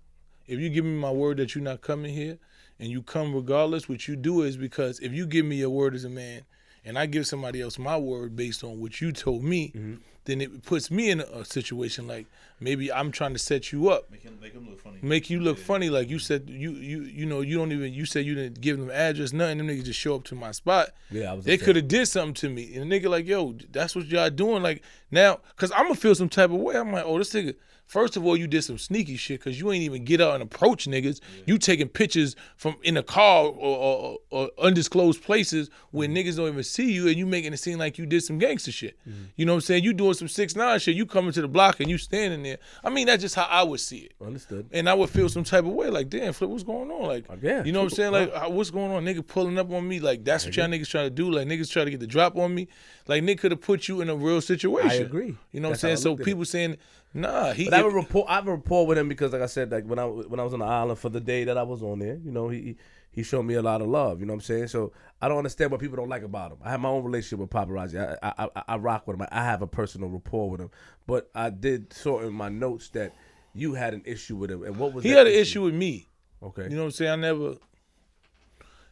if you give me my word that you're not coming here and you come regardless, what you do is because if you give me your word as a man and I give somebody else my word based on what you told me, then it puts me in a situation like maybe I'm trying to set you up, Make him look funny. make you look funny. Like you said, you know, you don't even. You said you didn't give them address, nothing. Them niggas just show up to my spot. Yeah, they could have did something to me, and the nigga like, yo, that's what y'all doing. Like now, cause I'm gonna feel some type of way. I'm like, oh, this nigga. First of all, you did some sneaky shit because you ain't even get out and approach niggas. Yeah. You taking pictures from in a car or undisclosed places where niggas don't even see you, and you making it seem like you did some gangster shit. You know what I'm saying? You doing some 6ix9ine shit. You coming to the block and you standing there. I mean, that's just how I would see it. Understood. And I would feel some type of way, like, damn, Flip, what's going on? Like, you know what I'm saying? Like, what's going on? Nigga pulling up on me. Like, that's what y'all niggas trying to do. Like, niggas trying to get the drop on me. Like, nigga could have put you in a real situation. I agree. You know what I'm saying? So people saying, nah, he. But I have a rapport with him because, like I said, like when I was on the island for the day that I was on there, you know, he showed me a lot of love. You know what I'm saying? So I don't understand what people don't like about him. I have my own relationship with paparazzi. I rock with him. I have a personal rapport with him. But I did sort in my notes that you had an issue with him. And what was he had an issue with me? Okay. You know what I'm saying?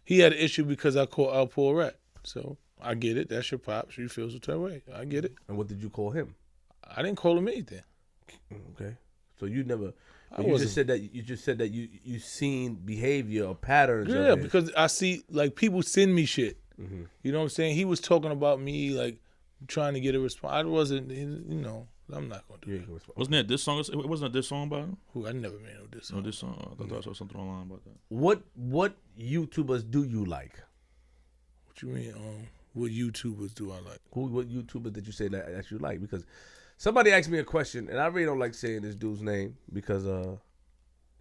He had an issue because I called out poor rat. So I get it. That's your pops. You feel some type of way. I get it. And what did you call him? I didn't call him anything. Okay. So you never. You just said that you seen behavior or patterns. Yeah, because I see like people send me shit. Mm-hmm. You know what I'm saying? He was talking about me like trying to get a response. I wasn't. You know, I'm not gonna do that. Wasn't that this song? Wasn't that this song about him? Who? I never made no this song. No, this song. I thought I saw something online about that. What YouTubers do you like? What you mean? What YouTubers do I like? What YouTubers did you say that you like? Because somebody asked me a question, and I really don't like saying this dude's name because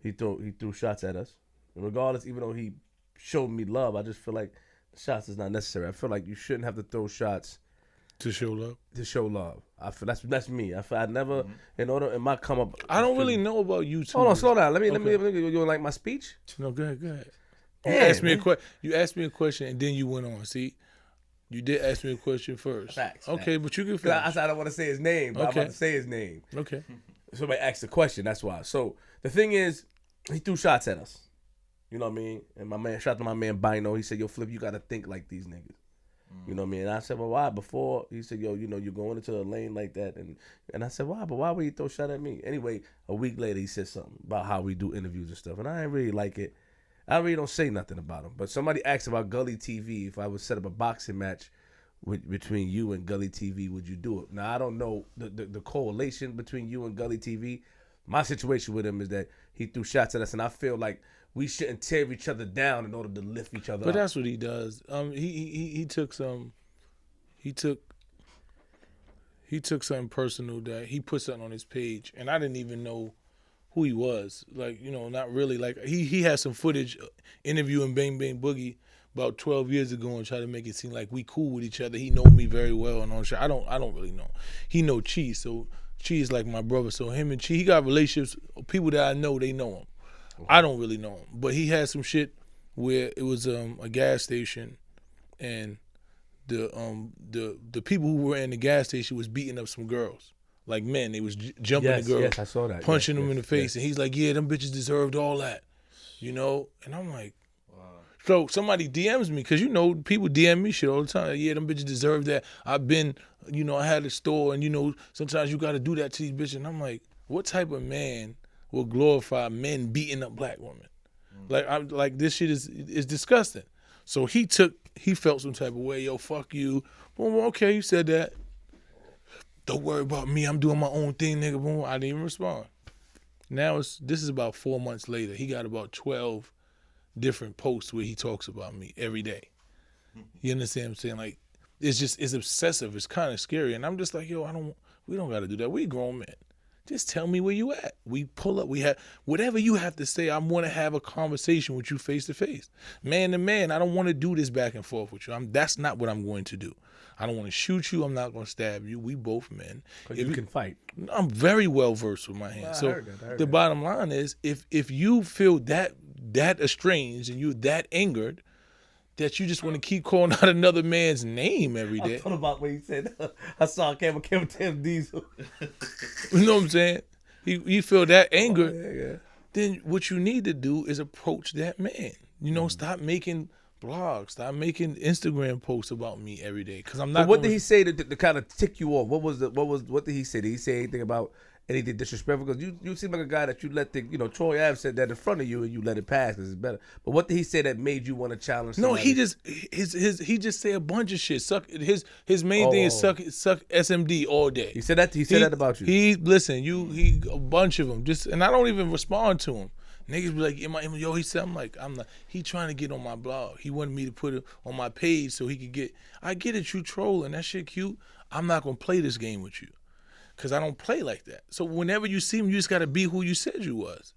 he threw shots at us. And regardless, even though he showed me love, I just feel like shots is not necessary. I feel like you shouldn't have to throw shots to show love. To show love. I feel that's me. I feel I never in my come up. I don't really know about YouTube. Hold on, slow down. Let me. You don't like my speech? No, go ahead. You asked me a question. You asked me a question, and then you went on. See. You did ask me a question first. Facts. Okay, but you can finish. I said I don't want to say his name, but I'm about to say his name. Okay. Somebody asked a question, that's why. So the thing is, he threw shots at us. You know what I mean? And my man, shout out to my man Bino, he said, yo, Flip, you got to think like these niggas. You know what I mean? And I said, well, why? Before, he said, yo, you know, you're going into a lane like that. And I said, why? But why would he throw shot at me? Anyway, a week later, he said something about how we do interviews and stuff. And I didn't really like it. I really don't say nothing about him. But somebody asked about Gully TV, if I would set up a boxing match between you and Gully TV, would you do it? Now, I don't know the correlation between you and Gully TV. My situation with him is that he threw shots at us, and I feel like we shouldn't tear each other down in order to lift each other up. But that's what he does. He took something personal that he put something on his page, and I didn't even know who he was. Like, you know, not really. Like he had some footage interviewing Bang Boogie about 12 years ago and try to make it seem like we cool with each other. He know me very well and all shit. I don't really know. He know Chi, so Chi is like my brother. So him and Chi, he got relationships. People that I know, they know him. Okay. I don't really know him, but he had some shit where it was a gas station, and the people who were in the gas station was beating up some girls, like men. They was jumping the girls, I saw that, punching them in the face, and he's like, yeah, them bitches deserved all that, you know. And I'm like. So somebody DMs me, because, you know, people DM me shit all the time. Yeah, them bitches deserve that. I've been, you know, I had a store, and, you know, sometimes you got to do that to these bitches. And I'm like, what type of man will glorify men beating up black women? Like this shit is disgusting. So he felt some type of way. Yo, fuck you. Boom, okay, you said that. Don't worry about me. I'm doing my own thing, nigga. Boom. I didn't even respond. Now this is about 4 months later. He got about 12 different posts where he talks about me every day. You understand what I'm saying? Like, it's obsessive. It's kind of scary. And I'm just like, yo, we don't got to do that. We grown men. Just tell me where you at. We pull up. We have whatever you have to say. I want to have a conversation with you face to face, man to man. I don't want to do this back and forth with you. That's not what I'm going to do. I don't want to shoot you. I'm not going to stab you. We both men. If you can fight. I'm very well versed with my hands. Well, so the bottom line is, if you feel that estranged and you're that angered that you just want to keep calling out another man's name every day. I thought about what he said. I saw Kevin Tim Diesel. You know what I'm saying? You feel that anger, then what you need to do is approach that man. You know, stop making blog. Stop making Instagram posts about me every day. Cause I'm But not. what did he say to kind of tick you off? What did he say? Did he say anything about anything disrespectful? Because you seem like a guy that you let Troy Ave said that in front of you and you let it pass because it's better. But what did he say that made you want to challenge somebody? No, he just say a bunch of shit. His main thing is suck SMD all day. He said that about you. He a bunch of them. And I don't even respond to him. Niggas be like, yo, he said, I'm not. He trying to get on my blog. He wanted me to put it on my page so he could get. I get it, you trolling. That shit cute. I'm not gonna play this game with you, cause I don't play like that. So whenever you see him, you just gotta be who you said you was.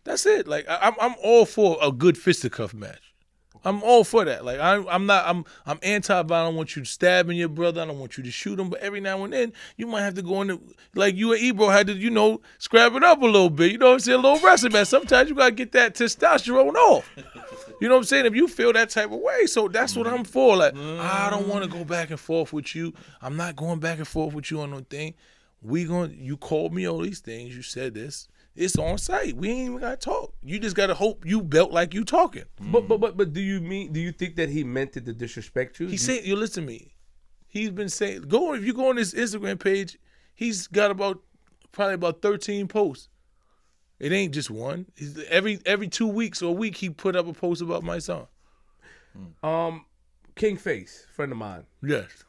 That's it. Like I'm all for a good fisticuff match. I'm all for that. Like I'm anti-violent. I don't want you stabbing your brother. I don't want you to shoot him. But every now and then you might have to go in the, like you and Ebro had to, scrap it up a little bit. You know what I'm saying? A little wrestling match. Sometimes you gotta get that testosterone off. You know what I'm saying? If you feel that type of way. So that's what I'm for. Like, I don't want to go back and forth with you. I'm not going back and forth with you on no thing. You called me all these things. You said this. It's on site. We ain't even gotta talk. You just gotta hope you belt like you talking. But do you think that he meant it to disrespect you? He said, you listen to me. He's been saying, if you go on his Instagram page, he's got probably about 13 posts. It ain't just one. Every 2 weeks or a week he put up a post about my son. King Face, friend of mine. Yes.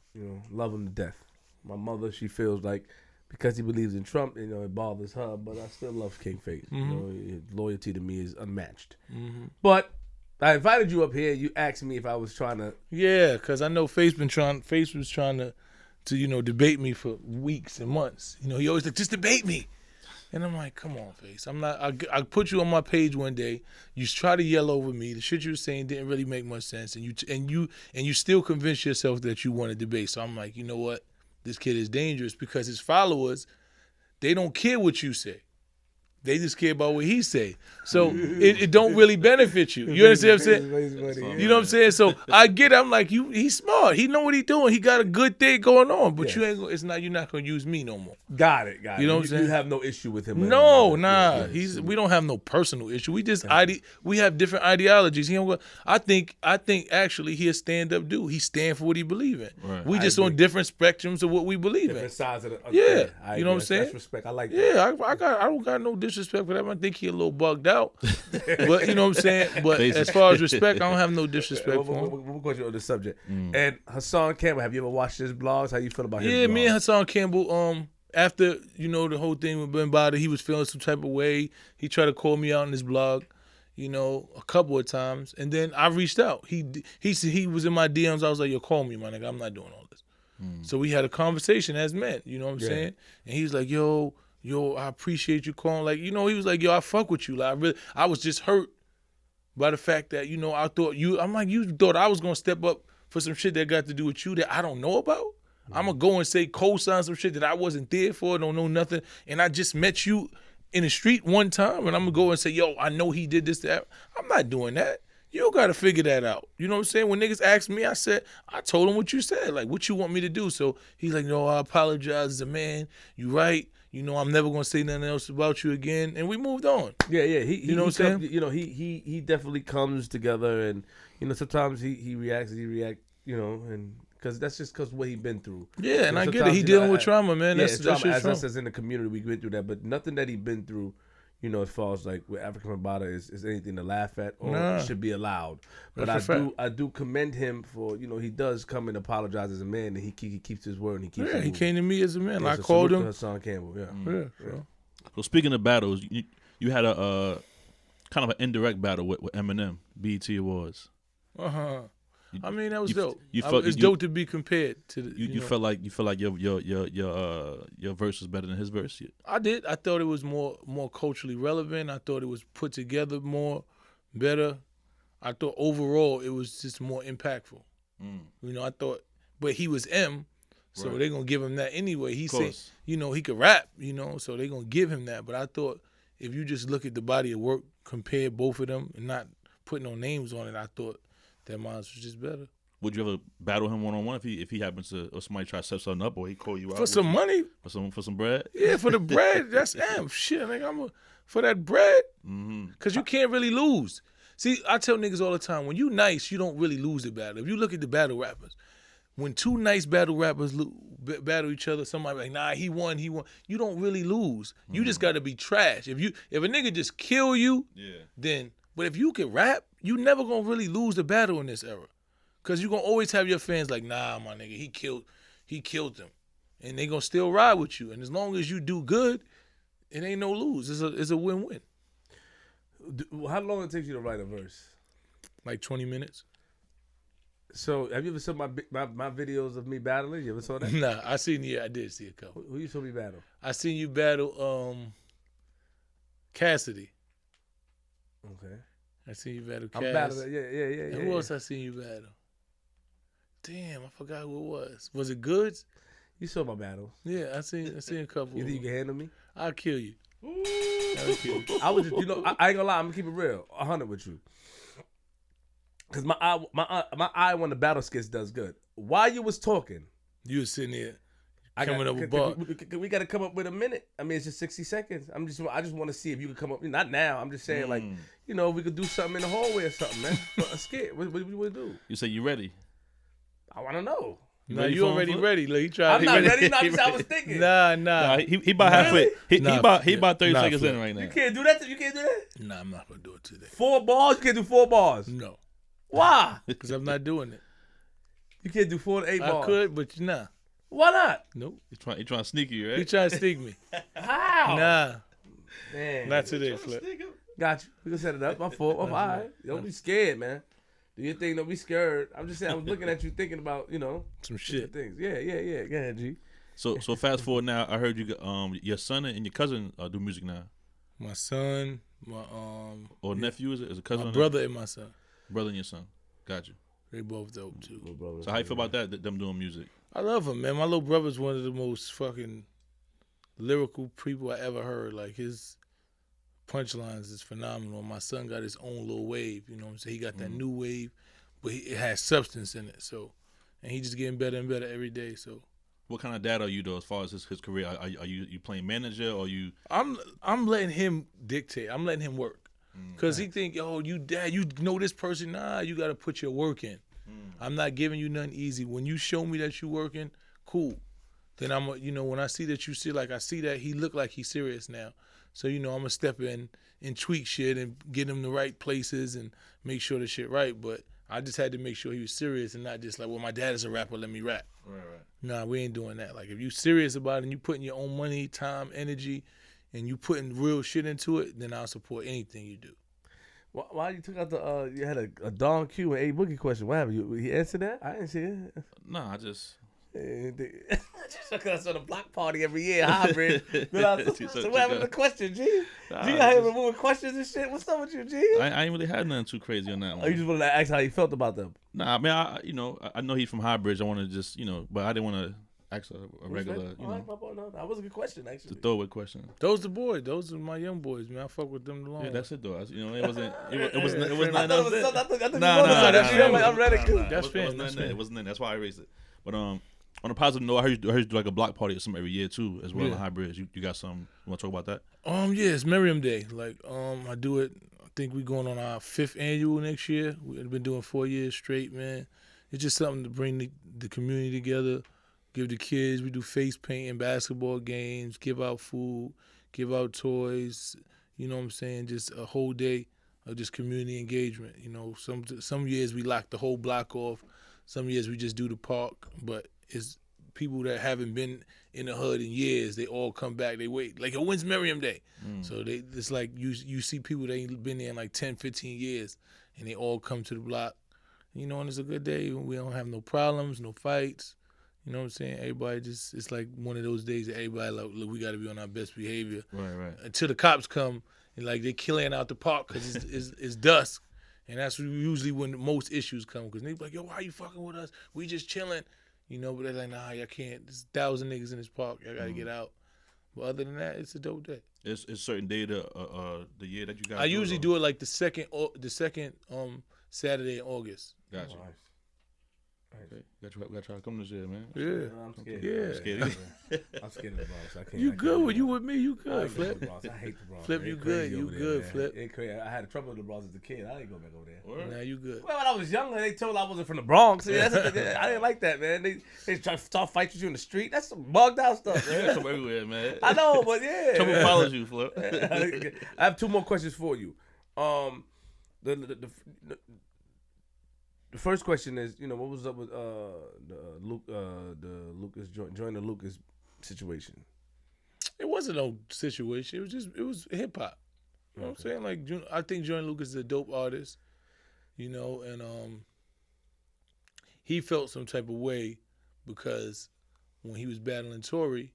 Love him to death. My mother, she feels like because he believes in Trump, it bothers her, but I still love King Face. His loyalty to me is unmatched. But I invited you up here. You asked me if I was trying to. Yeah, because I know Face was trying to debate me for weeks and months. He always like, just debate me. And I'm like, come on, Face. I'm not. I put you on my page one day. You try to yell over me. The shit you were saying didn't really make much sense, and you still convince yourself that you want to debate. So I'm like, you know what? This kid is dangerous because his followers, they don't care what you say. They just care about what he say. So it don't really benefit you. You understand what I'm saying? You know what I'm saying? So I get it. I'm like, he's smart. He know what he's doing. He got a good thing going on. But you're not gonna use me no more. Got it. You know what I'm saying? You have no issue with him. No, nah. We don't have no personal issue. We just we have different ideologies. I think actually he a stand-up dude. He stand for what he believe in. Right. We just on different spectrums of what we believe in. Different sides of the yeah. You know what I'm saying? That's respect. I like that. Yeah, I don't got no disrespect for that. I think he a little bugged out. But you know what I'm saying? But as far as respect, I don't have no disrespect for him. We'll go to the subject. And Hassan Campbell, have you ever watched his blogs? How you feel about his blogs? Yeah, me and Hassan Campbell, after, the whole thing with Ben Bada, he was feeling some type of way. He tried to call me out on his blog, a couple of times. And then I reached out. He was in my DMs. I was like, yo, call me, my nigga. I'm not doing all this. So we had a conversation as men, you know what I'm saying? And he was like, yo, I appreciate you calling. Like, he was like, yo, I fuck with you. Like, I was just hurt by the fact that, I thought you thought I was going to step up for some shit that got to do with you that I don't know about. I'm going to go and say co-sign some shit that I wasn't there for, don't know nothing. And I just met you in the street one time and I'm going to go and say, yo, I know he did this, that. I'm not doing that. You got to figure that out. You know what I'm saying? When niggas asked me, I told them what you said. Like, what you want me to do? So he's like, no, I apologize as a man. You right. I'm never gonna say nothing else about you again, and we moved on. Yeah. You know what I'm saying? He definitely comes together, and sometimes he reacts, and because that's just because what he been through. Yeah, and I get it. He dealing with trauma, man. That's trauma. As us as in the community, we went through that, but nothing that he been through. As far as like with African Bada is anything to laugh at or should be allowed. But I do commend him for he does come and apologize as a man and he keeps his word and he keeps. Yeah, he came to me as a man. I so called him. Hassan Campbell. Yeah. So speaking of battles, you had a kind of an indirect battle with Eminem, BET Awards. I mean, that was dope. It's dope to be compared to the. You felt like your verse was better than his verse. I did. I thought it was more culturally relevant. I thought it was put together better. I thought overall it was just more impactful. I thought, but he was M, so they're gonna give him that anyway. He said, he could rap, so they're gonna give him that. But I thought if you just look at the body of work, compare both of them, and not put no names on it, I thought that mine was just better. Would you ever battle him one-on-one if he happens to, or somebody try to set something up, or he call you out for some money, for some bread? Yeah, for the bread. That's shit. Nigga, for that bread, because you can't really lose. See, I tell niggas all the time, when you nice, you don't really lose the battle. If you look at the battle rappers, when two nice battle rappers battle each other, somebody like, nah, he won. You don't really lose. You just got to be trash. If a nigga just kill you, then. But if you can rap, you never gonna really lose the battle in this era, cause you gonna always have your fans like, nah, my nigga, he killed them, and they gonna still ride with you. And as long as you do good, it ain't no lose. It's a win-win. How long it takes you to write a verse? Like 20 minutes. So, have you ever seen my videos of me battling? You ever saw that? Nah, I did see a couple. Who you saw me battle? I seen you battle Cassidy. Okay. I seen you battle Cass. I'm battling. Yeah. Who else I seen you battle? Damn, I forgot who it was. Was it Goods? You saw my battle. Yeah, I seen a couple. You think you can handle me? I'll kill you. I was just, I ain't gonna lie. I'm gonna keep it real, 100 with you. Cause my eye when the battle skits does good. While you was talking, you was sitting there coming up with bars. We got to come up with a minute. I mean, it's just 60 seconds. I just want to see if you could come up. Not now. I'm just saying, like, we could do something in the hallway or something, man. A skit. What you want to do? You say you ready? I want to know. No, you already ready. Look, he tried. I'm not ready. I was thinking. Nah. He about halfway. He about 30 seconds in right now. You can't do that. You can't do that. Nah, I'm not gonna do it today. 4 bars. You can't do 4 bars. No. Why? Because I'm not doing it. You can't do 4 to 8 bars. I could, but nah. Why not? Nope. He trying to sneak you, right? He trying to sneak me. How? Nah. Man. Not today, Flip. Got you. We can set it up. My fault. All right. Don't be scared, man. Do your thing. Don't be scared. I'm just saying. I was looking at you, thinking about some shit things. Yeah. Go ahead, G. So fast forward now. I heard you. Your son and your cousin do music now. My son, my or nephew is a cousin. My brother and my son. Brother and your son. Got you. They both dope too. So how you feel about that? Them doing music? I love him, man. My little brother's one of the most fucking lyrical people I ever heard. Like his punchlines is phenomenal. My son got his own little wave. You know what I'm saying? He got that new wave, but it has substance in it. So, and he just getting better and better every day. So. What kind of dad are you though, as far as his career? Are you playing manager or you? I'm letting him dictate. I'm letting him work, cause he think, yo, you dad, you know this person. Nah, you got to put your work in. I'm not giving you nothing easy. When you show me that you working, cool. Then I'm, when I see that I see that he look like he's serious now. So I'm gonna step in and tweak shit and get him the right places and make sure the shit right. But I just had to make sure he was serious and not just like, well, my dad is a rapper, let me rap. Right. Nah, we ain't doing that. Like, if you serious about it and you putting your own money, time, energy, and you putting real shit into it, then I'll support anything you do. Why you took out the, you had a Don Q and A Boogie question. What happened? He answered that? I didn't see it. Nah, I just... Just because I saw the block party every year, hybrid. So what happened to the question, G? G, I ain't removing questions and shit. What's up with you, G? I ain't really had nothing too crazy on that one. Oh, you just wanted to ask how you felt about them? Nah, I mean, I know he's from Highbridge. I want to just, but I didn't want to ask a regular, that was a good question, actually. It's a throwaway question. Those the boys. Those are my young boys, man. I fuck with them long. Yeah, that's it though. It wasn't. It wasn't. It wasn't. I'm ready. That's fair. It wasn't. That's why I raised it. But on a positive note, I heard you do like a block party or something every year too, as well in Highbridge. You got something you want to talk about that? Yeah, it's Miriam Day. Like I do it. I think we're going on our 5th annual next year. We've been doing 4 years straight, man. It's just something to bring the community together. Give the kids. We do face painting, basketball games, give out food, give out toys. You know what I'm saying? Just a whole day of just community engagement. Some years we lock the whole block off. Some years we just do the park. But it's people that haven't been in the hood in years. They all come back. They wait. Like, when's Miriam Day? So it's like you see people that ain't been there in like 10, 15 years, and they all come to the block. And it's a good day. We don't have no problems, no fights. You know what I'm saying? Everybody it's like one of those days that everybody like, look, we got to be on our best behavior. Right. Until the cops come and like they killing out the park because it's dusk. And that's usually when most issues come, because they be like, yo, why you fucking with us? We just chilling. But they're like, nah, y'all can't. There's 1,000 niggas in this park. Y'all got to get out. But other than that, it's a dope day. It's a certain day the year that you guys I usually do it like the second Saturday in August. Gotcha. Okay. Gotta try to come this year, man. Yeah. I'm scared. Yeah. I'm scared. I'm scared of the Bronx. I can't. You I can't good do when it. you with me? You I good, ain't going to Flip? the Bronx. I hate the Bronx. Flip, man. you It crazy good. You over there, good, man. Flip. It crazy. I had trouble with the Bronx as a kid. I didn't go back over there. Word? Now you good. Well, when I was younger, they told I wasn't from the Bronx. See, that's the thing. I didn't like that, man. They try to start fights with you in the street. That's some bugged out stuff, You man. come everywhere, man. I know, but yeah. Trouble man. follows you, Flip. I have 2 more questions for you. The first question is, what was up with Joyner Lucas situation? It wasn't no situation. It was hip hop. You know what I'm saying? Like, I think Joyner Lucas is a dope artist, and he felt some type of way because when he was battling Tory,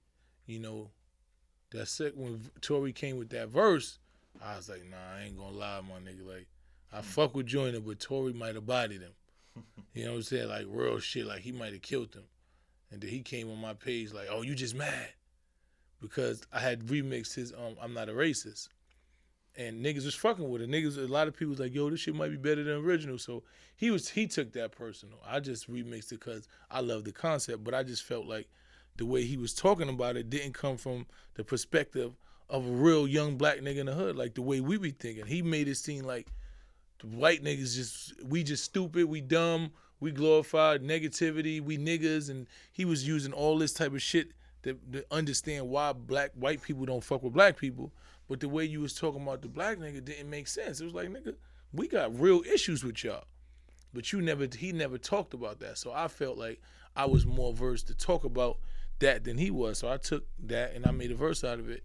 when Tory came with that verse, I was like, nah, I ain't gonna lie, my nigga. Like, I fuck with Joyner, but Tory might have bodied him. You know what I'm saying? Like, real shit. Like, he might have killed him. And then he came on my page like, oh, you just mad. Because I had remixed his I'm Not a Racist. And niggas was fucking with it. A lot of people was like, yo, this shit might be better than original. So he took that personal. I just remixed it because I love the concept. But I just felt like the way he was talking about it didn't come from the perspective of a real young black nigga in the hood, like the way we be thinking. He made it seem like the white niggas we just stupid, we dumb, we glorified negativity, we niggas, and he was using all this type of shit to understand why white people don't fuck with black people. But the way you was talking about the black nigga didn't make sense. It was like, nigga, we got real issues with y'all. But he never talked about that. So I felt like I was more versed to talk about that than he was. So I took that and I made a verse out of it.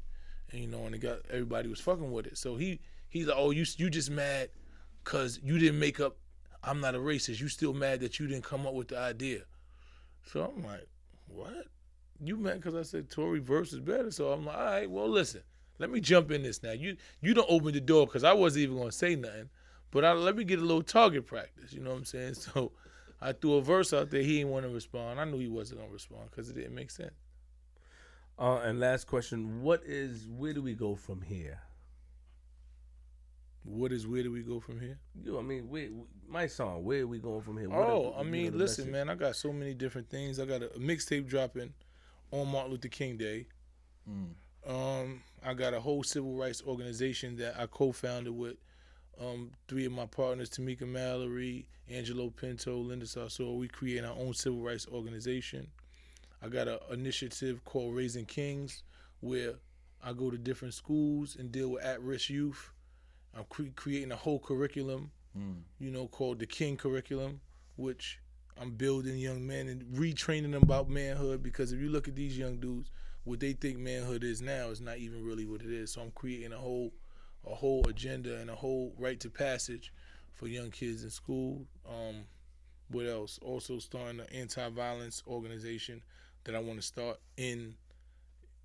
And and everybody was fucking with it. So he's like, oh, you just mad because you didn't make up I'm Not a Racist. You still mad that you didn't come up with the idea. So I'm like, what? You mad because I said Tory verse is better? So I'm like, all right, well, listen, let me jump in this now. You don't open the door because I wasn't even going to say nothing. But let me get a little target practice. You know what I'm saying? So I threw a verse out there. He didn't want to respond. I knew he wasn't going to respond because it didn't make sense. And last question, where do we go from here? Where do we go from here? My song, where are we going from here? Listen, man, I got so many different things. I got a mixtape dropping on Martin Luther King Day. I got a whole civil rights organization that I co-founded with 3 of my partners, Tamika Mallory, Angelo Pinto, Linda Sarsour. We create our own civil rights organization. I got an initiative called Raising Kings where I go to different schools and deal with at-risk youth. I'm creating a whole curriculum, called the King Curriculum, which I'm building young men and retraining them about manhood, because if you look at these young dudes, what they think manhood is now is not even really what it is. So I'm creating a whole agenda and a whole rite to passage for young kids in school. What else? Also starting an anti-violence organization that I want to start in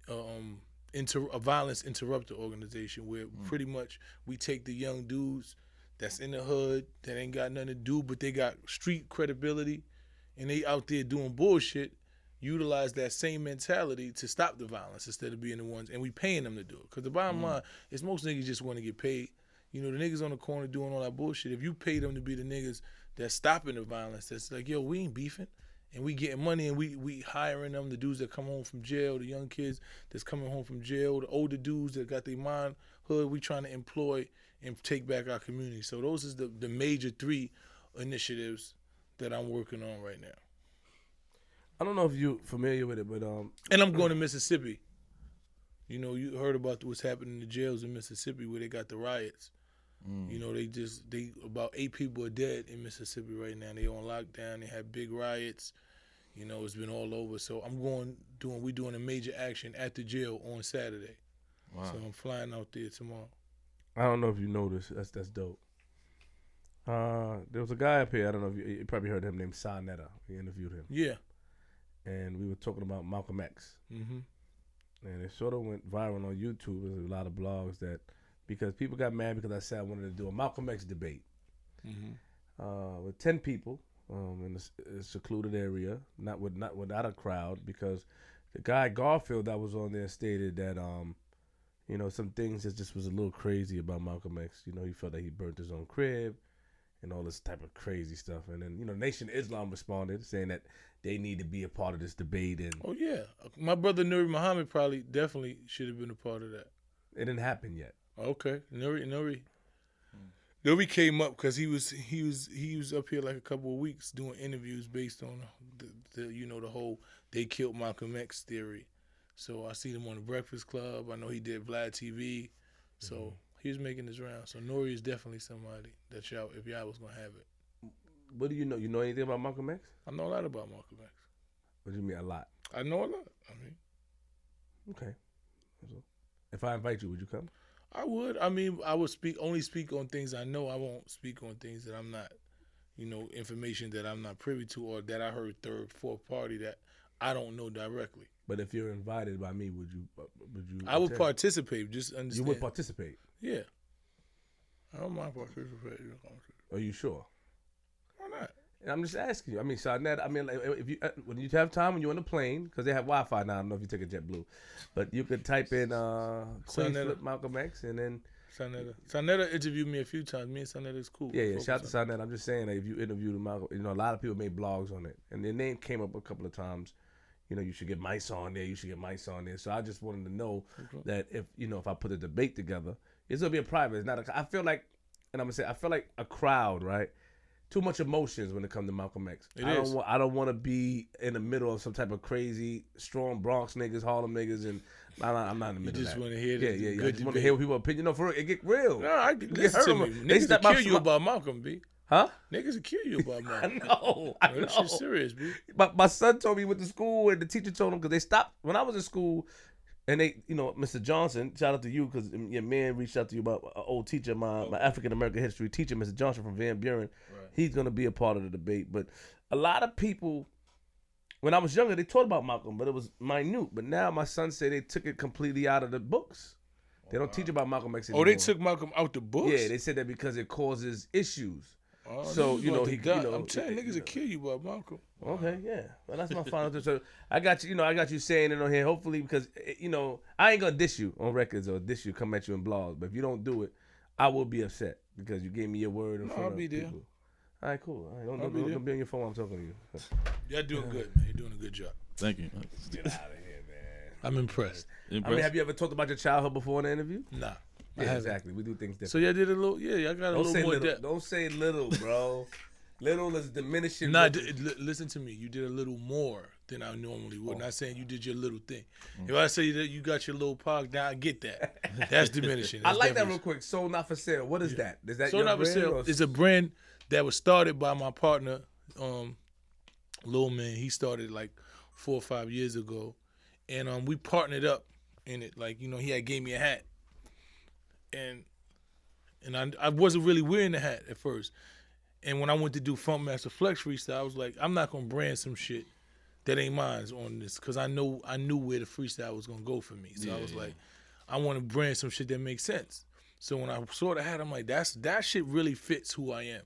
a violence interrupter organization where pretty much we take the young dudes that's in the hood that ain't got nothing to do, but they got street credibility and they out there doing bullshit, utilize that same mentality to stop the violence instead of being the ones, and we paying them to do it. Because the bottom line is most niggas just want to get paid. The niggas on the corner doing all that bullshit, if you pay them to be the niggas that's stopping the violence, that's like, yo, we ain't beefing. And we getting money and we hiring them, the dudes that come home from jail, the young kids that's coming home from jail, the older dudes that got their manhood, we trying to employ and take back our community. So those is the major 3 initiatives that I'm working on right now. I don't know if you're familiar with it, but and I'm going to Mississippi. You heard about what's happening in the jails in Mississippi where they got the riots. They about 8 people are dead in Mississippi right now. They on lockdown. They had big riots. It's been all over. So we doing a major action at the jail on Saturday. Wow. So I'm flying out there tomorrow. I don't know if you know this. That's dope. There was a guy up here. I don't know if you probably heard him named Shyne. We interviewed him. Yeah. And we were talking about Malcolm X. Mm-hmm. And it sort of went viral on YouTube. There's a lot of blogs that, because people got mad because I said I wanted to do a Malcolm X debate with 10 people in a secluded area, not without a crowd, because the guy Garfield that was on there stated that some things that just was a little crazy about Malcolm X. He felt that he burnt his own crib, and all this type of crazy stuff. And then, Nation Islam responded saying that they need to be a part of this debate. And oh, yeah. My brother Nuri Muhammad definitely should have been a part of that. it didn't happen yet. Okay. Nuri came up because he was up here like a couple of weeks doing interviews based on the whole they killed Malcolm X theory. So I seen him on the Breakfast Club. I know he did Vlad TV. So he was making his round. So Nuri is definitely somebody that if y'all was gonna have it. What do you know? You know anything about Malcolm X? I know a lot about Malcolm X. What do you mean a lot? I know a lot. I mean, okay. If I invite you, would you come? I would. I mean, I would only speak on things I know. I won't speak on things that I'm not, information that I'm not privy to or that I heard third, fourth party that I don't know directly. But if you're invited by me, would you? I would participate. Just understand. You would participate. Yeah. I don't mind participating. Are you sure? Why not? And I'm just asking you. I mean, Sharnette, like, if you when you have time when you're on the plane, because they have Wi-Fi now. I don't know if you take a JetBlue, but you could type in Queen Flip Malcolm X and then. Sharnette interviewed me a few times. Me and Sharnette is cool. Yeah. Shout out to Sharnette. I'm just saying that if you interviewed Malcolm, a lot of people made blogs on it, and their name came up a couple of times. You should get Mysonne there. You should get Mysonne there. So I just wanted to know that if I put a debate together, it's gonna be a private. It's not. I feel like, and I'm gonna say, I feel like a crowd, right? Too much emotions when it comes to Malcolm X. I don't want to be in the middle of some type of crazy, strong Bronx niggas, Harlem niggas, and I'm not in the middle of that. You just want to hear Yeah. I just want to hear what people's opinion. For real, it get real. No, listen to me. Niggas will kill you about Malcolm, B. Huh? Niggas will kill you about Malcolm. I know. That shit's serious, B. My son told me he went to school, and the teacher told him, because they stopped when I was in school. And they, Mr. Johnson, shout out to you because your man reached out to you about an old teacher, my African American history teacher, Mr. Johnson from Van Buren. Right. He's going to be a part of the debate. But a lot of people, when I was younger, they taught about Malcolm, but it was minute. But now my son said they took it completely out of the books. They don't teach about Malcolm X anymore. Oh, they took Malcolm out the books? Yeah, they said that because it causes issues. Oh, so I'm telling niggas to kill you about Malcolm. Okay, yeah. Well, that's my final thing. So I got you. I got you saying it on here. Hopefully, because I ain't gonna diss you on records or diss you, come at you in blogs. But if you don't do it, I will be upset because you gave me your word in front I'll be of there. people. All right, cool. All right, don't be on your phone while I'm talking to you. You're doing good, man. You're doing a good job. Thank you. Get out of here, man. I'm impressed. I mean, have you ever talked about your childhood before in an interview? Nah. Yeah, exactly. We do things different. So y'all did a little. Yeah, y'all got a little more depth. Don't say little, bro. Little is diminishing. Nah, listen to me. You did a little more than I normally would. Not saying you did your little thing. If I say that you got your little pog, now I get that. That's diminishing. I like that real quick. Sold Not For Sale. What is that? Is that Sold your Not For Sale is a brand that was started by my partner, Lil Man. He started like 4 or 5 years ago. And we partnered up in it. Like, he had gave me a hat. And I wasn't really wearing the hat at first. And when I went to do Funk Master Flex freestyle, I was like, I'm not gonna brand some shit that ain't mine on this, because I knew where the freestyle was gonna go for me. So I was like, I want to brand some shit that makes sense. So when I saw the hat, I'm like, that shit really fits who I am.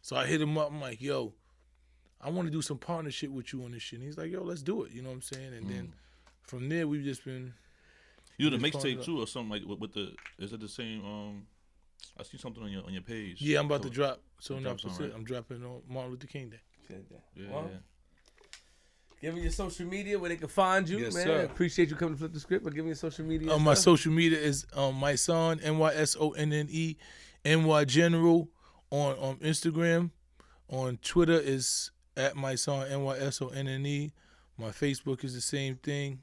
So I hit him up. I'm like, yo, I want to do some partnership with you on this shit. And he's like, yo, let's do it. You know what I'm saying? And then from there, we've just been. You did a mixtape too, or something like with the? Is it the same? I see something on your page. Yeah, I'm about to drop. So right? I'm dropping on Martin Luther King Day. Yeah. Give me your social media where they can find you, man. Sir. Appreciate you coming to flip the script, but give me your social media. My social media is Mysonne, Mysonne, NY General on Instagram. On Twitter is at Mysonne, NYSONNE. My Facebook is the same thing.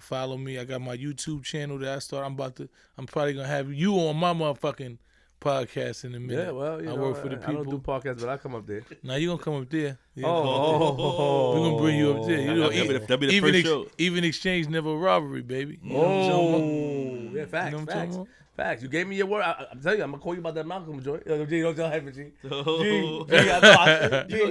Follow me. I got my YouTube channel that I started. I'm probably gonna have you on my motherfucking podcast in a minute. Yeah, well, I work for the people. I don't do podcasts, but I come up there. Now you gonna come up there? Yeah, we're gonna bring you up there. That'll be the first show. Even exchange, never a robbery, baby. Yeah, facts. Facts. You gave me your word. I'm telling you, I'm gonna call you about that Malcolm joint. G, don't tell him, G.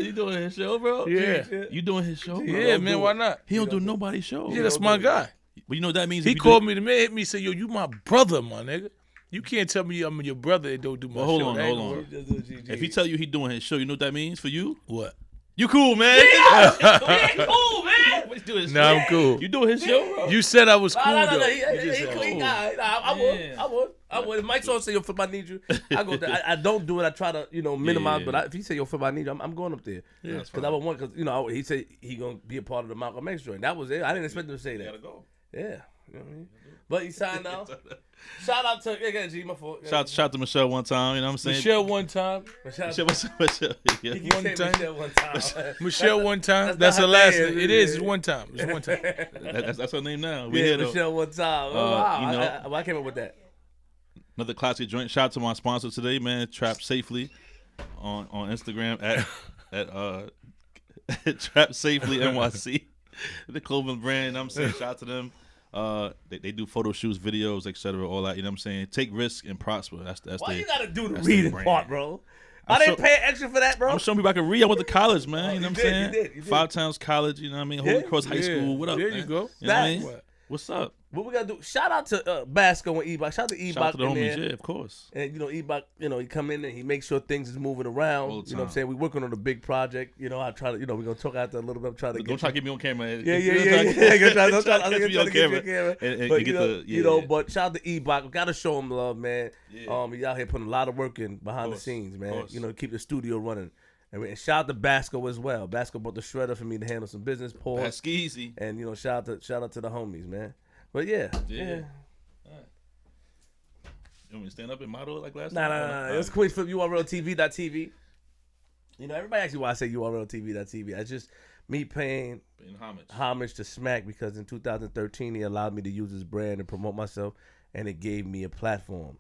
You doing his show, bro? Yeah. You doing his show? Bro? Yeah, man. Why not? He don't do nobody's show. Yeah, that's my guy. But you know what that means? He called me. The man hit me and said, yo, you my brother, my nigga. You can't tell me I'm your brother and don't do my show. Hold on. If he tell you he doing his show, you know what that means for you? What? You cool, man. We ain't cool, man. What you doing? Nah, I'm cool. You doing his show, bro? You said I was cool, No, though. I would. If Mike say, yo, Flip, I need you, I go there. I don't do it. I try to, minimize. But if he say, yo, Flip, I need you, I'm going up there. Yeah, because I would want, because, he said he going to be a part of the Malcolm X joint. That was it. I didn't expect him to say that. Gotta go. Yeah. You know what I mean? But he signed now. Shout out to G, my fault. Shout out to Michelle one time. You know what I'm saying? Michelle one time. Michelle. Yeah. One time. Michelle one time. Michelle one time. That's That's not her her last name. name. It is. It's one time. It's one time. That's her name now. We Yeah, here though. Michelle one time. Oh, wow. you I came up with that. Another classic joint. Shout out to my sponsor today, man. Trap Safely on Instagram at Trap Safely NYC. The clothing brand. You know what I'm saying? Shout out to them. They do photo shoots, videos, etc. All that. You know what I'm saying? Take risk and prosper. That's Why you gotta do the that's reading brand. part, bro? I didn't pay extra for that, bro. I'm showing people I can read. I went to college, man. You know what I'm saying? You did. 5 Towns College. You know what I mean? Holy Cross High School. What up? There man? you go. You know what I mean? What? What's up? What we gotta do? Shout out to Basco and Ebach. Shout out to Ebach. Shout out to the in homies. there. Yeah, of course. And Ebach, he come in and he makes sure things is moving around. All the You know what I'm time. saying? We working on a big project. I try to, we're gonna talk after a little bit. I'm trying to Don't try to get me on camera. Yeah. Don't try to Get get me on camera. And But get the but shout out to Ebach. We gotta show him love, man. Yeah. He out here putting a lot of work in behind the course, scenes, of man. course. To keep the studio running. And shout out to Basco as well. Basco brought the shredder for me to handle some business pause. That's easy. And shout out to the homies, man. But yeah. You want me to stand up and model it like last Nah. time? It's Queens Flip, URLTV.tv. Everybody asks me why I say URLTV.tv. It's just me paying homage to Smack because in 2013 he allowed me to use his brand and promote myself, and it gave me a platform,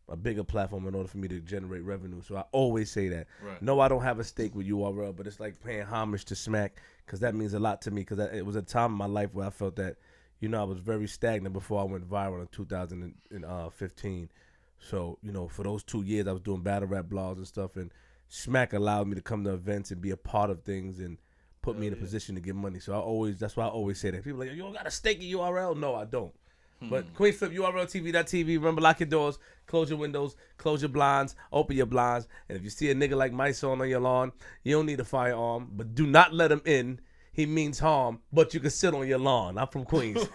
a bigger platform in order for me to generate revenue. So I always say that. Right. No, I don't have a stake with URL, but it's like paying homage to Smack because that means a lot to me because it was a time in my life where I felt that, I was very stagnant before I went viral in 2015. So, for those 2 years I was doing battle rap blogs and stuff, and Smack allowed me to come to events and be a part of things and put me in a position to get money. So that's why I always say that. People are like, you don't got a stake in URL? No, I don't. But Queen Flip, URLTV.tv. Remember, lock your doors, close your windows, close your blinds, open your blinds. And if you see a nigga like Mysonne on your lawn, you don't need a firearm, but do not let him in. He means harm, but you can sit on your lawn. I'm from Queens.